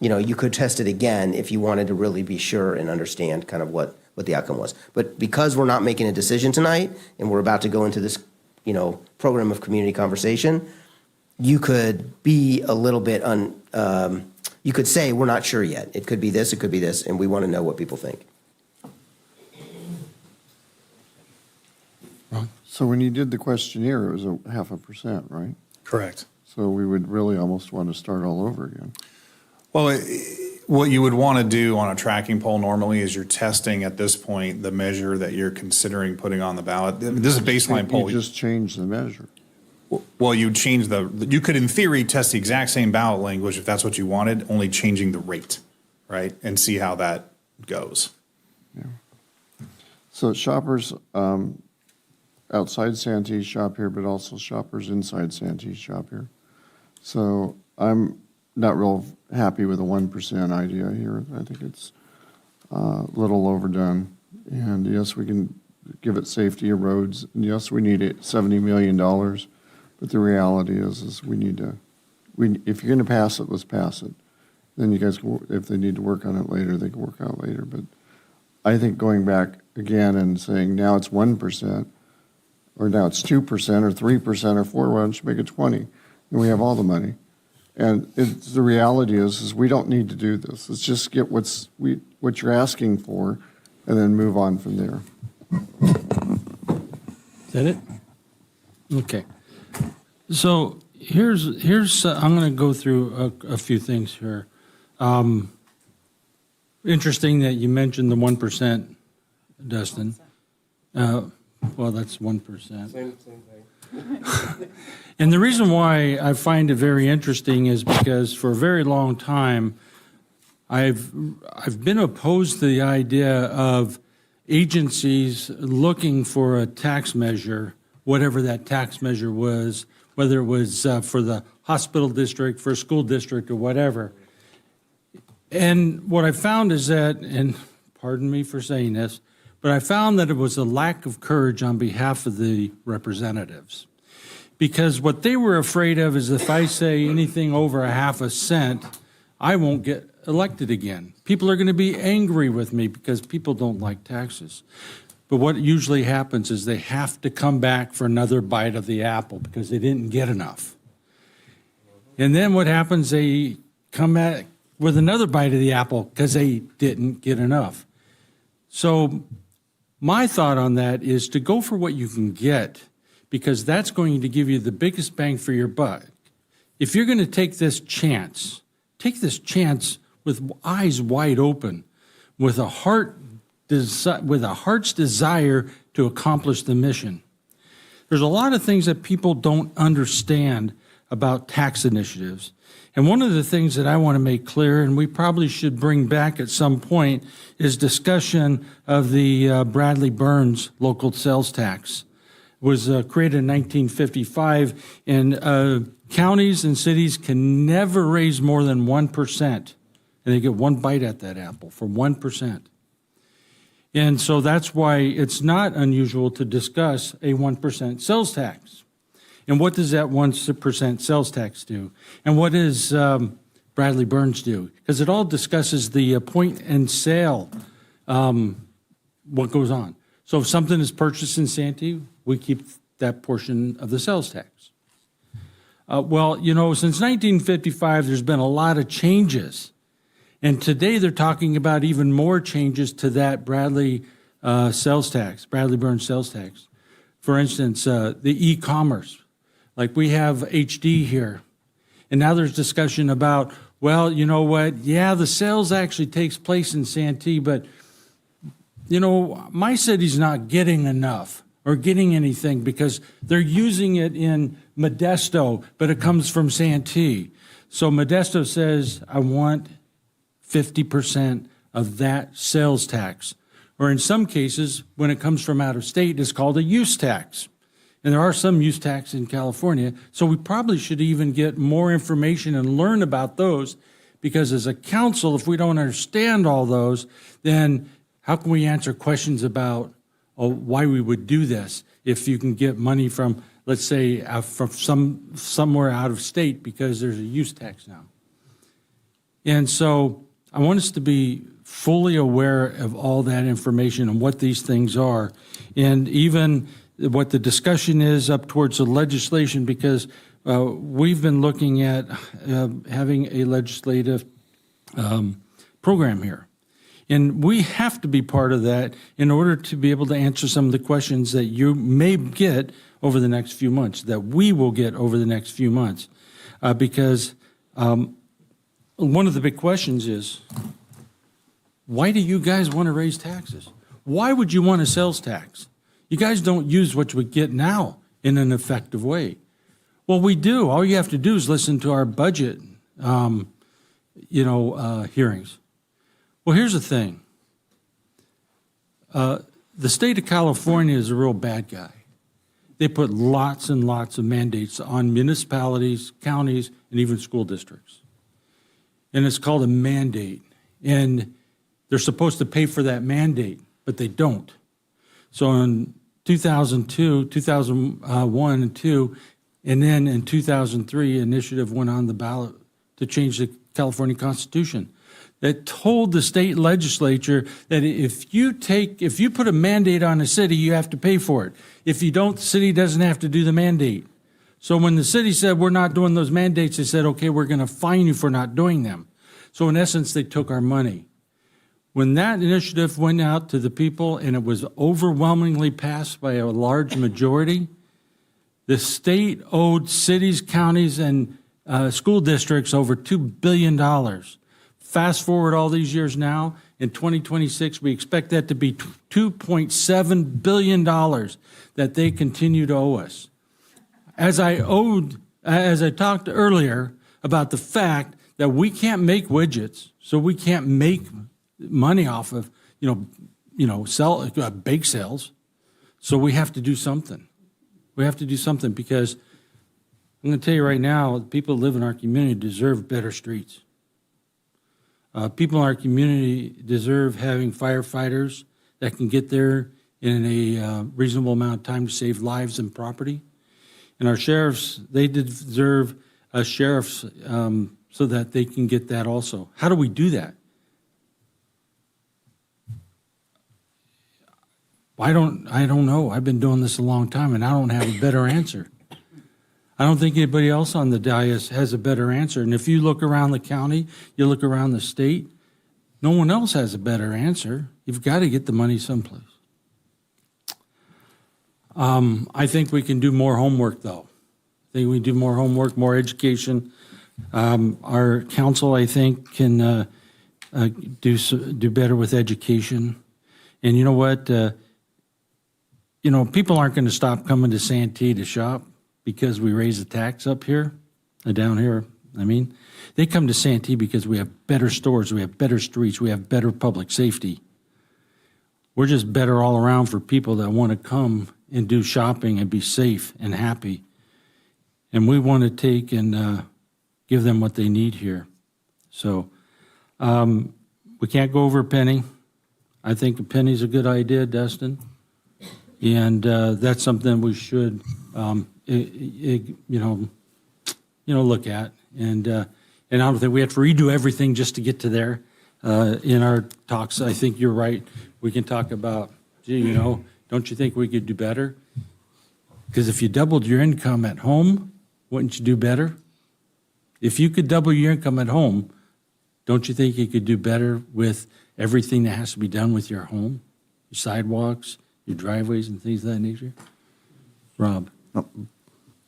You could test it again if you wanted to really be sure and understand kind of what the outcome was. But because we're not making a decision tonight and we're about to go into this, program of community conversation, you could be a little bit you could say, we're not sure yet. It could be this, and we want to know what people think. So when you did the questionnaire, it was a 0.5%, right? Correct. So we would really almost want to start all over again. Well, what you would want to do on a tracking poll normally is you're testing at this point the measure that you're considering putting on the ballot. This is a baseline poll. You just change the measure. Well, you change you could in theory test the exact same ballot language if that's what you wanted, only changing the rate, right? And see how that goes. Yeah. So shoppers outside Santee shop here, but also shoppers inside Santee shop here. So I'm not real happy with the 1% idea here. I think it's a little overdone. And yes, we can give it safety of roads. And yes, we need $70 million. But the reality is we need to, if you're going to pass it, let's pass it. Then you guys, if they need to work on it later, they can work out later. But I think going back again and saying now it's 1%, or now it's 2% or 3% or 4%, why don't you make it 20? And we have all the money. And the reality is we don't need to do this. Let's just get what you're asking for and then move on from there. Is that it? Okay. So here's I'm going to go through a few things here. Interesting that you mentioned the 1%, Dustin. Well, that's 1%. Same thing. And the reason why I find it very interesting is because for a very long time, I've been opposed to the idea of agencies looking for a tax measure, whatever that tax measure was, whether it was for the hospital district, for a school district, or whatever. And what I found is that, and pardon me for saying this, but I found that it was a lack of courage on behalf of the representatives. Because what they were afraid of is if I say anything over 0.5 cent, I won't get elected again. People are going to be angry with me because people don't like taxes. But what usually happens is they have to come back for another bite of the apple because they didn't get enough. And then what happens, they come back with another bite of the apple because they didn't get enough. So my thought on that is to go for what you can get, because that's going to give you the biggest bang for your buck. If you're going to take this chance with eyes wide open, with a heart's desire to accomplish the mission. There's a lot of things that people don't understand about tax initiatives. And one of the things that I want to make clear, and we probably should bring back at some point, is discussion of the Bradley Burns local sales tax. It was created in 1955, and counties and cities can never raise more than 1% and they get one bite at that apple for 1%. And so that's why it's not unusual to discuss a 1% sales tax. And what does that 1% sales tax do? And what does Bradley Burns do? Because it all discusses the point and sale, what goes on. So if something is purchased in Santee, we keep that portion of the sales tax. Well, you know, since 1955, there's been a lot of changes. And today they're talking about even more changes to that Bradley sales tax, Bradley Burns sales tax. For instance, the e-commerce. Like we have HD here. And now there's discussion about, well, you know what? Yeah, the sales actually takes place in Santee, but, you know, my city's not getting enough or getting anything because they're using it in Modesto, but it comes from Santee. So Modesto says, I want 50% of that sales tax. Or in some cases, when it comes from out of state, it's called a use tax. And there are some use tax in California. So we probably should even get more information and learn about those, because as a council, if we don't understand all those, then how can we answer questions about why we would do this if you can get money from, let's say, from somewhere out of state because there's a use tax now. And so I want us to be fully aware of all that information and what these things are, and even what the discussion is up towards the legislation, because we've been looking at having a legislative program here. And we have to be part of that in order to be able to answer some of the questions that you may get over the next few months, that we will get over the next few months. Because one of the big questions is, why do you guys want to raise taxes? Why would you want a sales tax? You guys don't use what we get now in an effective way. Well, we do. All you have to do is listen to our budget, hearings. Well, here's the thing. The state of California is a real bad guy. They put lots and lots of mandates on municipalities, counties, and even school districts. And it's called a mandate. And they're supposed to pay for that mandate, but they don't. So in 2002, 2001 and 2, and then in 2003, initiative went on the ballot to change the California Constitution that told the state legislature that if you put a mandate on a city, you have to pay for it. If you don't, the city doesn't have to do the mandate. So when the city said, we're not doing those mandates, they said, okay, we're going to fine you for not doing them. So in essence, they took our money. When that initiative went out to the people and it was overwhelmingly passed by a large majority, the state owed cities, counties, and school districts over $2 billion. Fast forward all these years now, in 2026, we expect that to be $2.7 billion that they continue to owe us. As I talked earlier about the fact that we can't make widgets, so we can't make money off of, bake sales. So we have to do something. We have to do something, because I'm going to tell you right now, the people who live in our community deserve better streets. People in our community deserve having firefighters that can get there in a reasonable amount of time to save lives and property. And our sheriffs, they deserve sheriffs so that they can get that also. How do we do that? I don't know. I've been doing this a long time, and I don't have a better answer. I don't think anybody else on the dais has a better answer. And if you look around the county, you look around the state, no one else has a better answer. You've got to get the money someplace. I think we can do more homework, though. I think we do more homework, more education. Our council, I think, can do better with education. And you know what? People aren't going to stop coming to Santee to shop because we raise the tax up here, down here. They come to Santee because we have better stores, we have better streets, we have better public safety. We're just better all around for people that want to come and do shopping and be safe and happy. And we want to take and give them what they need here. So We can't go over a penny. I think a penny's a good idea, Dustin. And that's something we should, look at. And I don't think we have to redo everything just to get to there. In our talks, I think you're right. We can talk about, don't you think we could do better? Because if you doubled your income at home, wouldn't you do better? If you could double your income at home, don't you think you could do better with everything that has to be done with your home? Your sidewalks, your driveways, and things of that nature? Rob?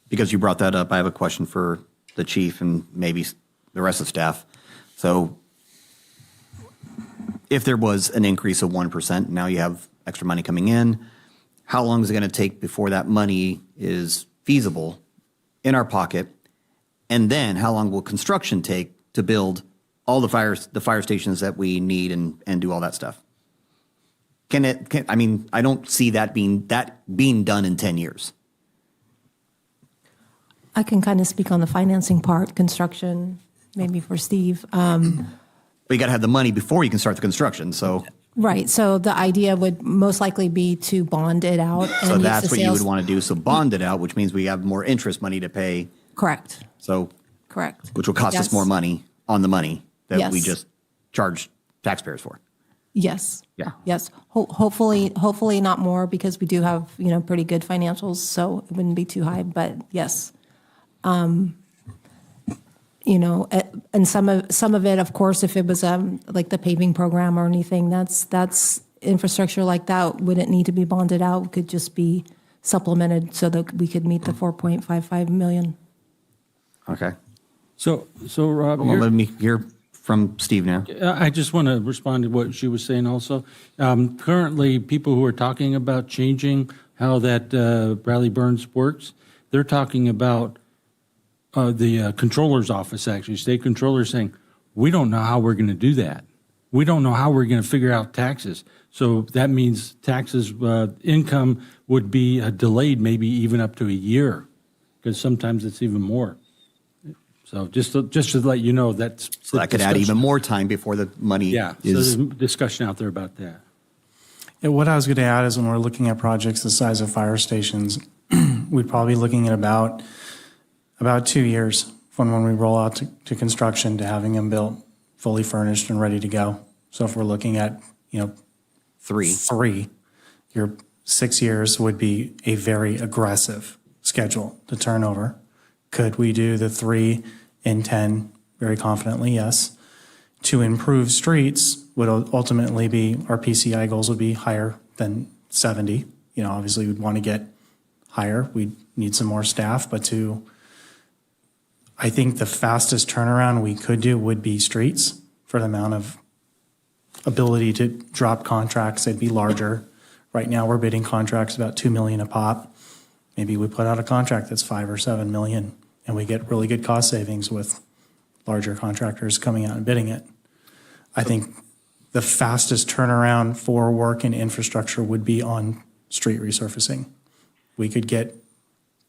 Because you brought that up, I have a question for the chief and maybe the rest of staff. So if there was an increase of 1%, now you have extra money coming in, how long is it going to take before that money is feasible in our pocket? And then how long will construction take to build all the fire stations that we need and do all that stuff? I don't see that being done in 10 years. I can kind of speak on the financing part, construction, maybe for Steve. But you got to have the money before you can start the construction, so. Right, so the idea would most likely be to bond it out. And So use that's the what you would sales- want to do, so bond it out, which means we have more interest money to pay. Correct, So, correct. which will cost us Yes. more money on the money that we Yes. just charge taxpayers for. Yes. Yeah. Yes. Hopefully not more because we do have, pretty good financials, so it wouldn't be too high, but yes. And some of it, of course, if it was like the paving program or anything, that's infrastructure like that wouldn't need to be bonded out, could just be supplemented so that we could meet the 4.55 million. Okay. So Rob, Well, let me hear from Steve now. I just want to respond to what she was saying also. Currently, people who are talking about changing how that Bradley Burns works, they're talking about the controller's office, actually, state controller saying, we don't know how we're going to do that. We don't know how we're going to figure out taxes. So that means taxes, income would be delayed maybe even up to a year, because sometimes it's even more. So just to let you know, that's. So that could add even more time before the money Yeah, so is. there's discussion out there about that. Yeah, what I was going to add is when we're looking at projects the size of fire stations, we'd probably be looking at about 2 years from when we roll out to construction to having them built, fully furnished and ready to go. So if we're looking at, three, your 6 years would be a very aggressive schedule to turn over. Could we do the 3 in 10? Very confidently, yes. To improve streets would ultimately be, our PCI goals would be higher than 70. Obviously we'd want to get higher. We'd need some more staff, but I think the fastest turnaround we could do would be streets for the amount of ability to drop contracts. They'd be larger. Right now we're bidding contracts about $2 million a pop. Maybe we put out a contract that's $5 or $7 million and we get really good cost savings with larger contractors coming out and bidding it. I think the fastest turnaround for work in infrastructure would be on street resurfacing. We could get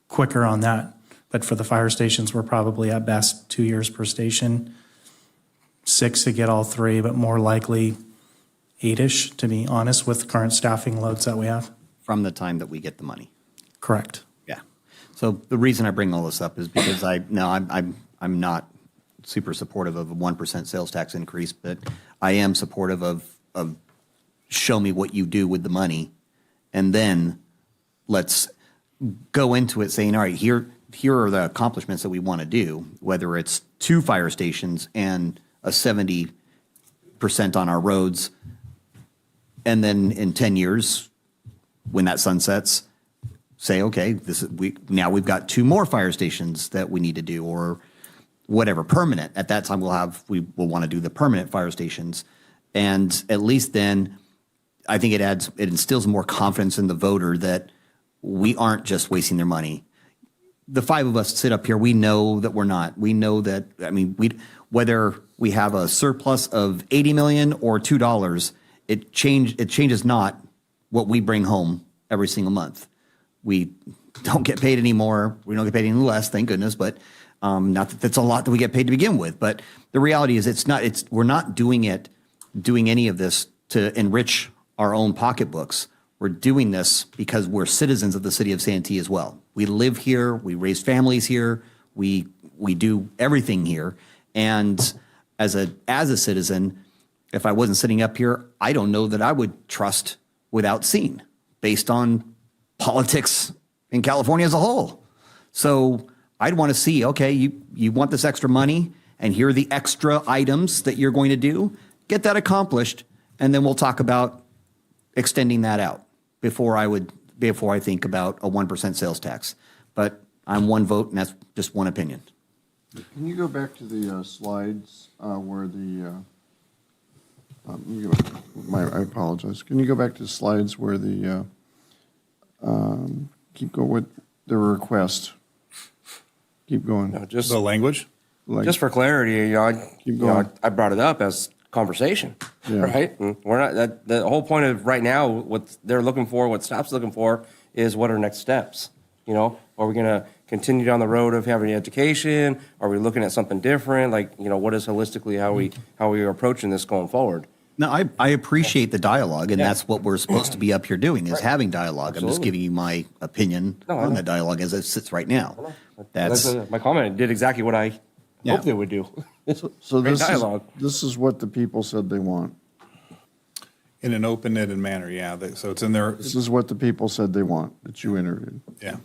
quicker on that, but for the fire stations, we're probably at best 2 years per station, 6 to get all 3, but more likely 8-ish, to be honest, with current staffing loads that we have. From the time that we get the money. Correct. Yeah. So the reason I bring all this up is because I'm not super supportive of a 1% sales tax increase, but I am supportive of show me what you do with the money, and then let's go into it saying, all right, here are the accomplishments that we want to do, whether it's 2 fire stations and a 70% on our roads, and then in 10 years, when that sunsets, say, okay, now we've got 2 more fire stations that we need to do, or whatever, permanent. At that time, we will want to do the permanent fire stations. And at least then, I think it instills more confidence in the voter that we aren't just wasting their money. The 5 of us sit up here, we know that we're not. We know that, whether we have a surplus of $80 million or $2, it changes not what we bring home every single month. We don't get paid any more. We don't get paid any less, thank goodness. But Not that that's a lot that we get paid to begin with, but the reality is we're not doing any of this to enrich our own pocketbooks. We're doing this because we're citizens of the city of Santee as well. We live here, we raise families here, we do everything here. And as a citizen, if I wasn't sitting up here, I don't know that I would trust without seeing, based on politics in California as a whole. So I'd want to see, okay, you want this extra money, and here are the extra items that you're going to do. Get that accomplished, and then we'll talk about extending that out before I think about a 1% sales tax. But I'm one vote, and that's just one opinion. Can you go back to the slides where the, I apologize. Can you go back to the slides where the, keep going with the request? Keep going. Just The language? Just for clarity, Keep going. I brought it up as conversation, Yeah. right? And we're not the whole point of right now. What they're looking for, what staff's looking for, is what are next steps. Are we going to continue down the road of having education? Are we looking at something different? What is holistically how we are approaching this going forward? No, I appreciate the dialogue, and that's what we're supposed to be up here doing, is having dialogue. I'm just Absolutely. giving you my opinion on the dialogue as it sits right now. That's my comment. Did exactly what I hoped they would do. So Great this dialogue. this is what the people said they want. In an open-ended manner, yeah. So it's in there. This is what the people said they want, that you interviewed. Yeah.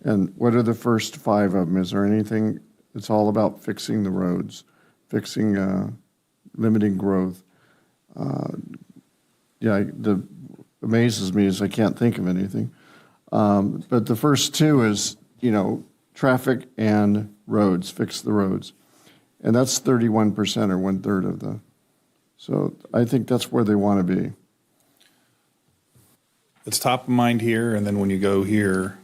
And what are the first 5 of them? Is there anything, it's all about fixing the roads, fixing, limiting growth. The amazes me is I can't think of anything. But the first 2 is, traffic and roads, fix the roads. And that's 31% or 1/3 of the, so I think that's where they want to be. It's top of mind here, and then when you go here,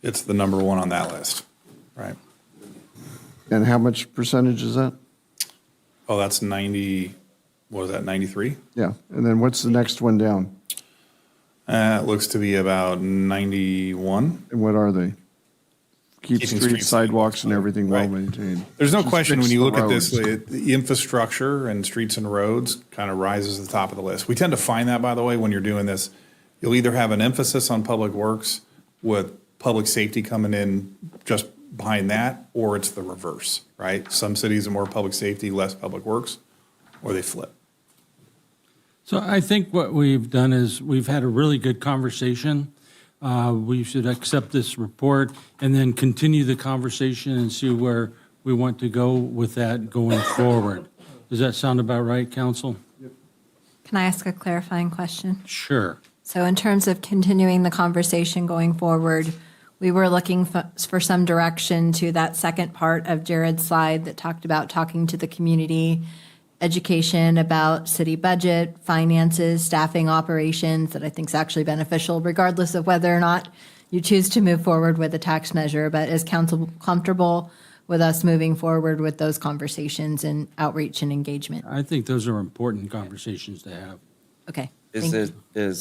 it's the number 1 on that list, right? And how much percentage is that? Oh, that's 90, what was that, 93? Yeah, and then what's the next one down? It looks to be about 91. And what are they? Keep Keeping streets, streets, sidewalks, and everything well Right. maintained. There's no Just question fix when you the look at this, roads. the infrastructure and streets and roads kind of rises to the top of the list. We tend to find that, by the way, when you're doing this. You'll either have an emphasis on public works with public safety coming in just behind that, or it's the reverse, right? Some cities are more public safety, less public works, or they flip. So I think what we've done is we've had a really good conversation. We should accept this report and then continue the conversation and see where we want to go with that going forward. Does that sound about right, Council? Can I ask a clarifying question? Sure. So in terms of continuing the conversation going forward, we were looking for some direction to that second part of Jared's slide that talked about talking to the community, education about city budget, finances, staffing, operations, that I think is actually beneficial regardless of whether or not you choose to move forward with a tax measure. But is council comfortable with us moving forward with those conversations and outreach and engagement? I think those are important conversations to have. Okay. Is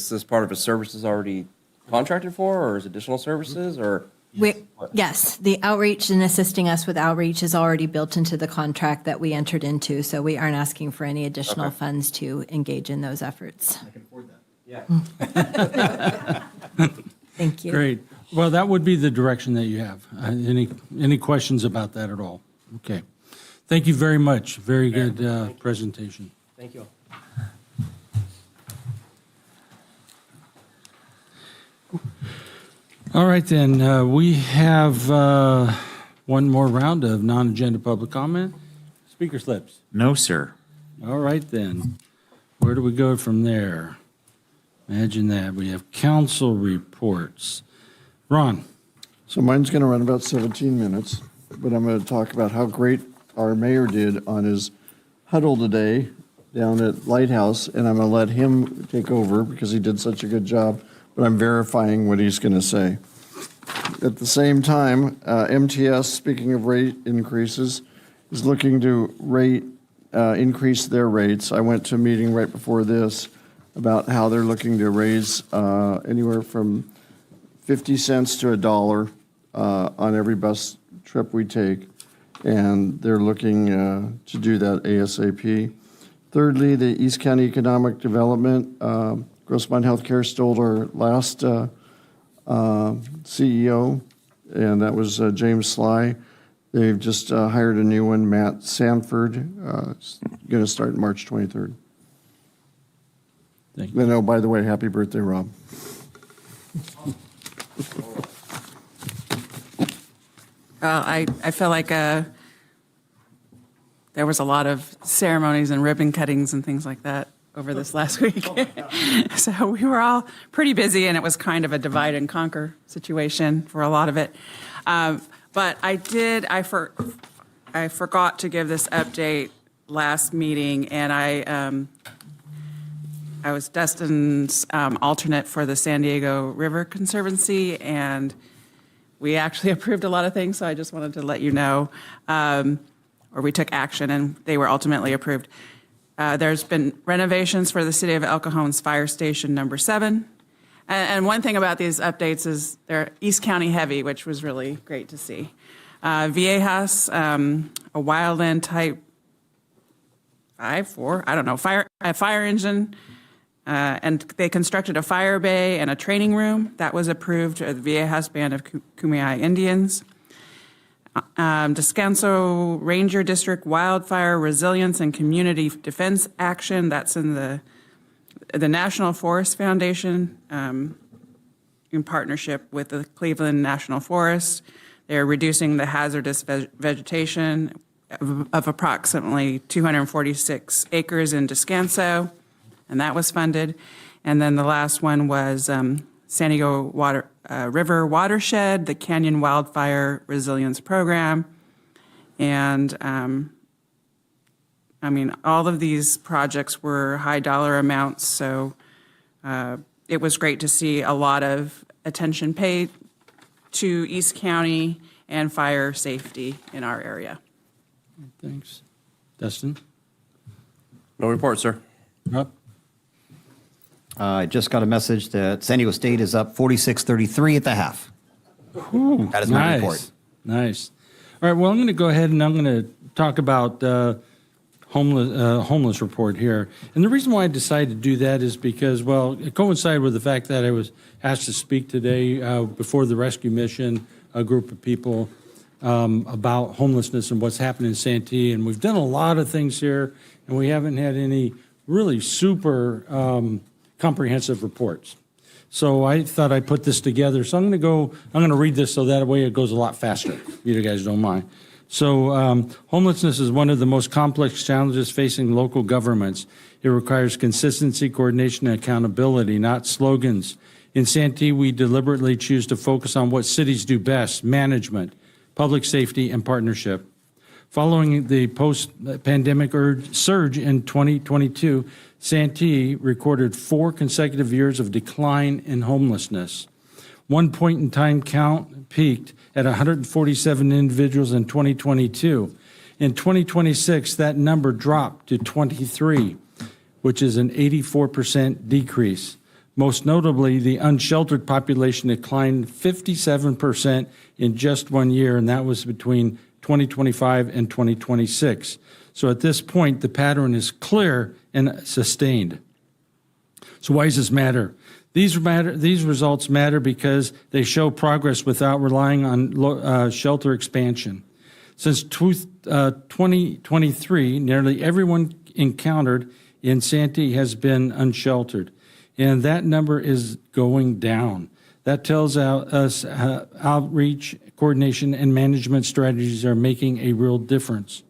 this part of a services already contracted for, or is additional services, or? Yes, the outreach and assisting us with outreach is already built into the contract that we entered into, so we aren't asking for any additional funds to engage in those efforts. I can afford that. Yeah. Thank you. Great. Well, that would be the direction that you have. Any questions about that at all? Okay. Thank you very much. Very good presentation. Thank you. All right, then. We have one more round of non-agenda public comment. Speaker slips. No, sir. All right, then. Where do we go from there? Imagine that. We have council reports. Ron. So mine's going to run about 17 minutes, but I'm going to talk about how great our mayor did on his huddle today down at Lighthouse, and I'm going to let him take over because he did such a good job, but I'm verifying what he's going to say. At the same time, MTS, speaking of rate increases, is looking to increase their rates. I went to a meeting right before this about how they're looking to raise anywhere from 50 cents to $1 on every bus trip we take, and they're looking to do that ASAP. Thirdly, the East County Economic Development, Grossmont Healthcare stole our last CEO, and that was James Sly. They've just hired a new one, Matt Sanford, going to start March 23rd. Thank you. And oh, by the way, happy birthday, Rob. I feel like there was a lot of ceremonies and ribbon cuttings and things like that over this last week. So we were all pretty busy, and it was kind of a divide and conquer situation for a lot of it. But I forgot to give this update last meeting, and I was Dustin's alternate for the San Diego River Conservancy, and we actually approved a lot of things, so I just wanted to let you know, or we took action, and they were ultimately approved. There's been renovations for the City of El Cajon's Fire Station number 7. And one thing about these updates is they're East County heavy, which was really great to see. Viejas, a wildland type 5-4, I don't know, a fire engine, and they constructed a fire bay and a training room. That was approved at the Viejas Band of Kumeyaay Indians. Descanso Ranger District Wildfire Resilience and Community Defense Action. That's in the National Forest Foundation in partnership with the Cleveland National Forest. They're reducing the hazardous vegetation of approximately 246 acres in Descanso, and that was funded. And then the last one was San Diego River Watershed, the Canyon Wildfire Resilience Program. And I mean, all of these projects were high dollar amounts, so it was great to see a lot of attention paid to East County and fire safety in our area. Thanks. Dustin? No report, sir. Rob? I just got a message that San Diego State is up 46-33 at the half. That is my report. Nice. All right, well, I'm going to go ahead and I'm going to talk about homeless report here. And the reason why I decided to do that is because, well, it coincided with the fact that I was asked to speak today before the rescue mission, a group of people, about homelessness and what's happening in Santee. And we've done a lot of things here, and we haven't had any really super comprehensive reports. So I thought I'd put this together. So I'm going to read this so that way it goes a lot faster, if you guys don't mind. So homelessness is one of the most complex challenges facing local governments. It requires consistency, coordination, and accountability, not slogans. In Santee, we deliberately choose to focus on what cities do best: management, public safety, and partnership. Following the post-pandemic surge in 2022, Santee recorded 4 consecutive years of decline in homelessness. One point in time count peaked at 147 individuals in 2022. In 2026, that number dropped to 23, which is an 84% decrease. Most notably, the unsheltered population declined 57% in just 1 year, and that was between 2025 and 2026. So at this point, the pattern is clear and sustained. So why does this matter? These results matter because they show progress without relying on shelter expansion. Since 2023, nearly everyone encountered in Santee has been unsheltered, and that number is going down. That tells us outreach, coordination, and management strategies are making a real difference.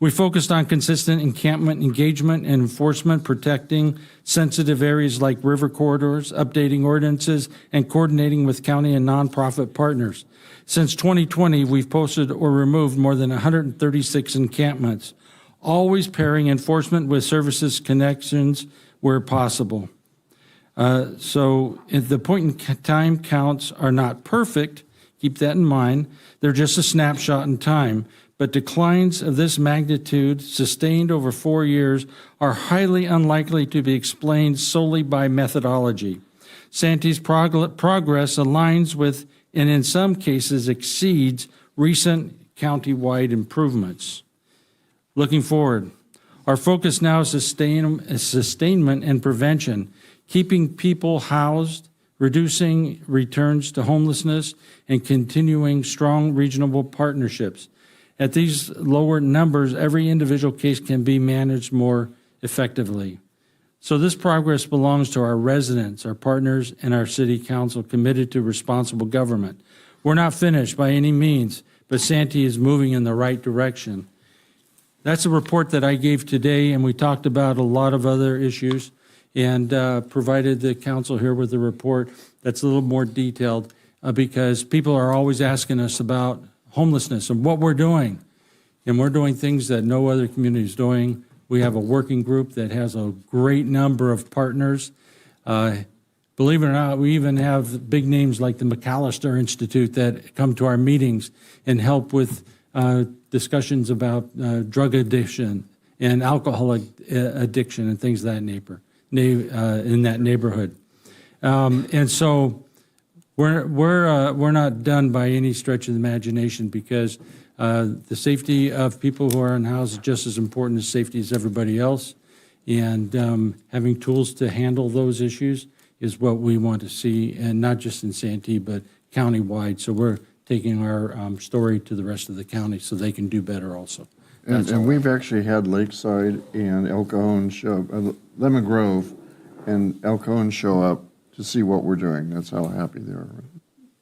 We focused on consistent encampment engagement and enforcement, protecting sensitive areas like river corridors, updating ordinances, and coordinating with county and nonprofit partners. Since 2020, we've posted or removed more than 136 encampments, always pairing enforcement with services connections where possible. So if the point in time counts are not perfect, keep that in mind. They're just a snapshot in time. But declines of this magnitude, sustained over 4 years, are highly unlikely to be explained solely by methodology. Santee's progress aligns with, and in some cases exceeds, recent county-wide improvements. Looking forward, our focus now is sustainment and prevention, keeping people housed, reducing returns to homelessness, and continuing strong regional partnerships. At these lower numbers, every individual case can be managed more effectively. So this progress belongs to our residents, our partners, and our city council committed to responsible government. We're not finished by any means, but Santee is moving in the right direction. That's a report that I gave today, and we talked about a lot of other issues and provided the council here with a report that's a little more detailed because people are always asking us about homelessness and what we're doing. And we're doing things that no other community is doing. We have a working group that has a great number of partners. Believe it or not, we even have big names like the McAllister Institute that come to our meetings and help with discussions about drug addiction and alcohol addiction and things of that nature in that neighborhood. And so we're not done by any stretch of the imagination because the safety of people who are unhoused is just as important as safety as everybody else. And having tools to handle those issues is what we want to see, and not just in Santee, but countywide. So we're taking our story to the rest of the county so they can do better also. And we've actually had Lakeside and El Cajon Lemon Grove and El Cajon show up to see what we're doing. That's how happy they are.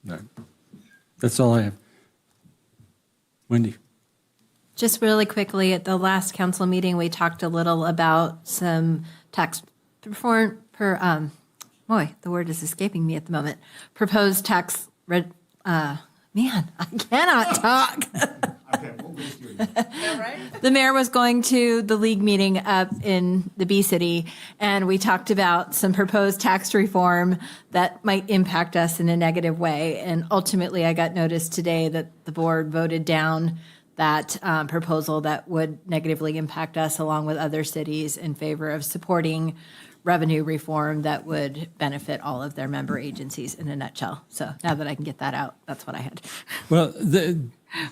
Right. That's all I have. Wendy. Just really quickly, at the last council meeting, we talked a little about some tax reform the word is escaping me at the moment. Proposed tax, man, I cannot talk. The mayor was going to the league meeting up in the B City, and we talked about some proposed tax reform that might impact us in a negative way. And ultimately, I got notice today that the board voted down that proposal that would negatively impact us along with other cities in favor of supporting revenue reform that would benefit all of their member agencies in a nutshell. So now that I can get that out, that's what I had. Well,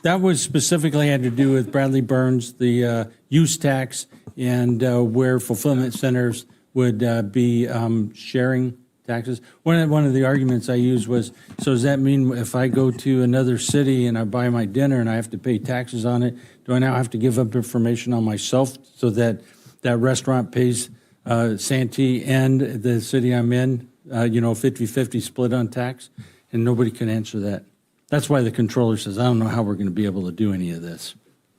that was specifically had to do with Bradley Burns, the use tax, and where fulfillment centers would be sharing taxes. One of the arguments I used was, so does that mean if I go to another city and I buy my dinner and I have to pay taxes on it, do I now have to give up information on myself so that that restaurant pays Santee and the city I'm in, 50-50 split on tax? And nobody can answer that. That's why the controller says, I don't know how we're going to be able to do any of this.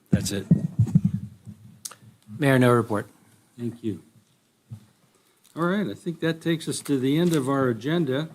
That's it. Mayor, no report. Thank you. All right, I think that takes us to the end of our agenda.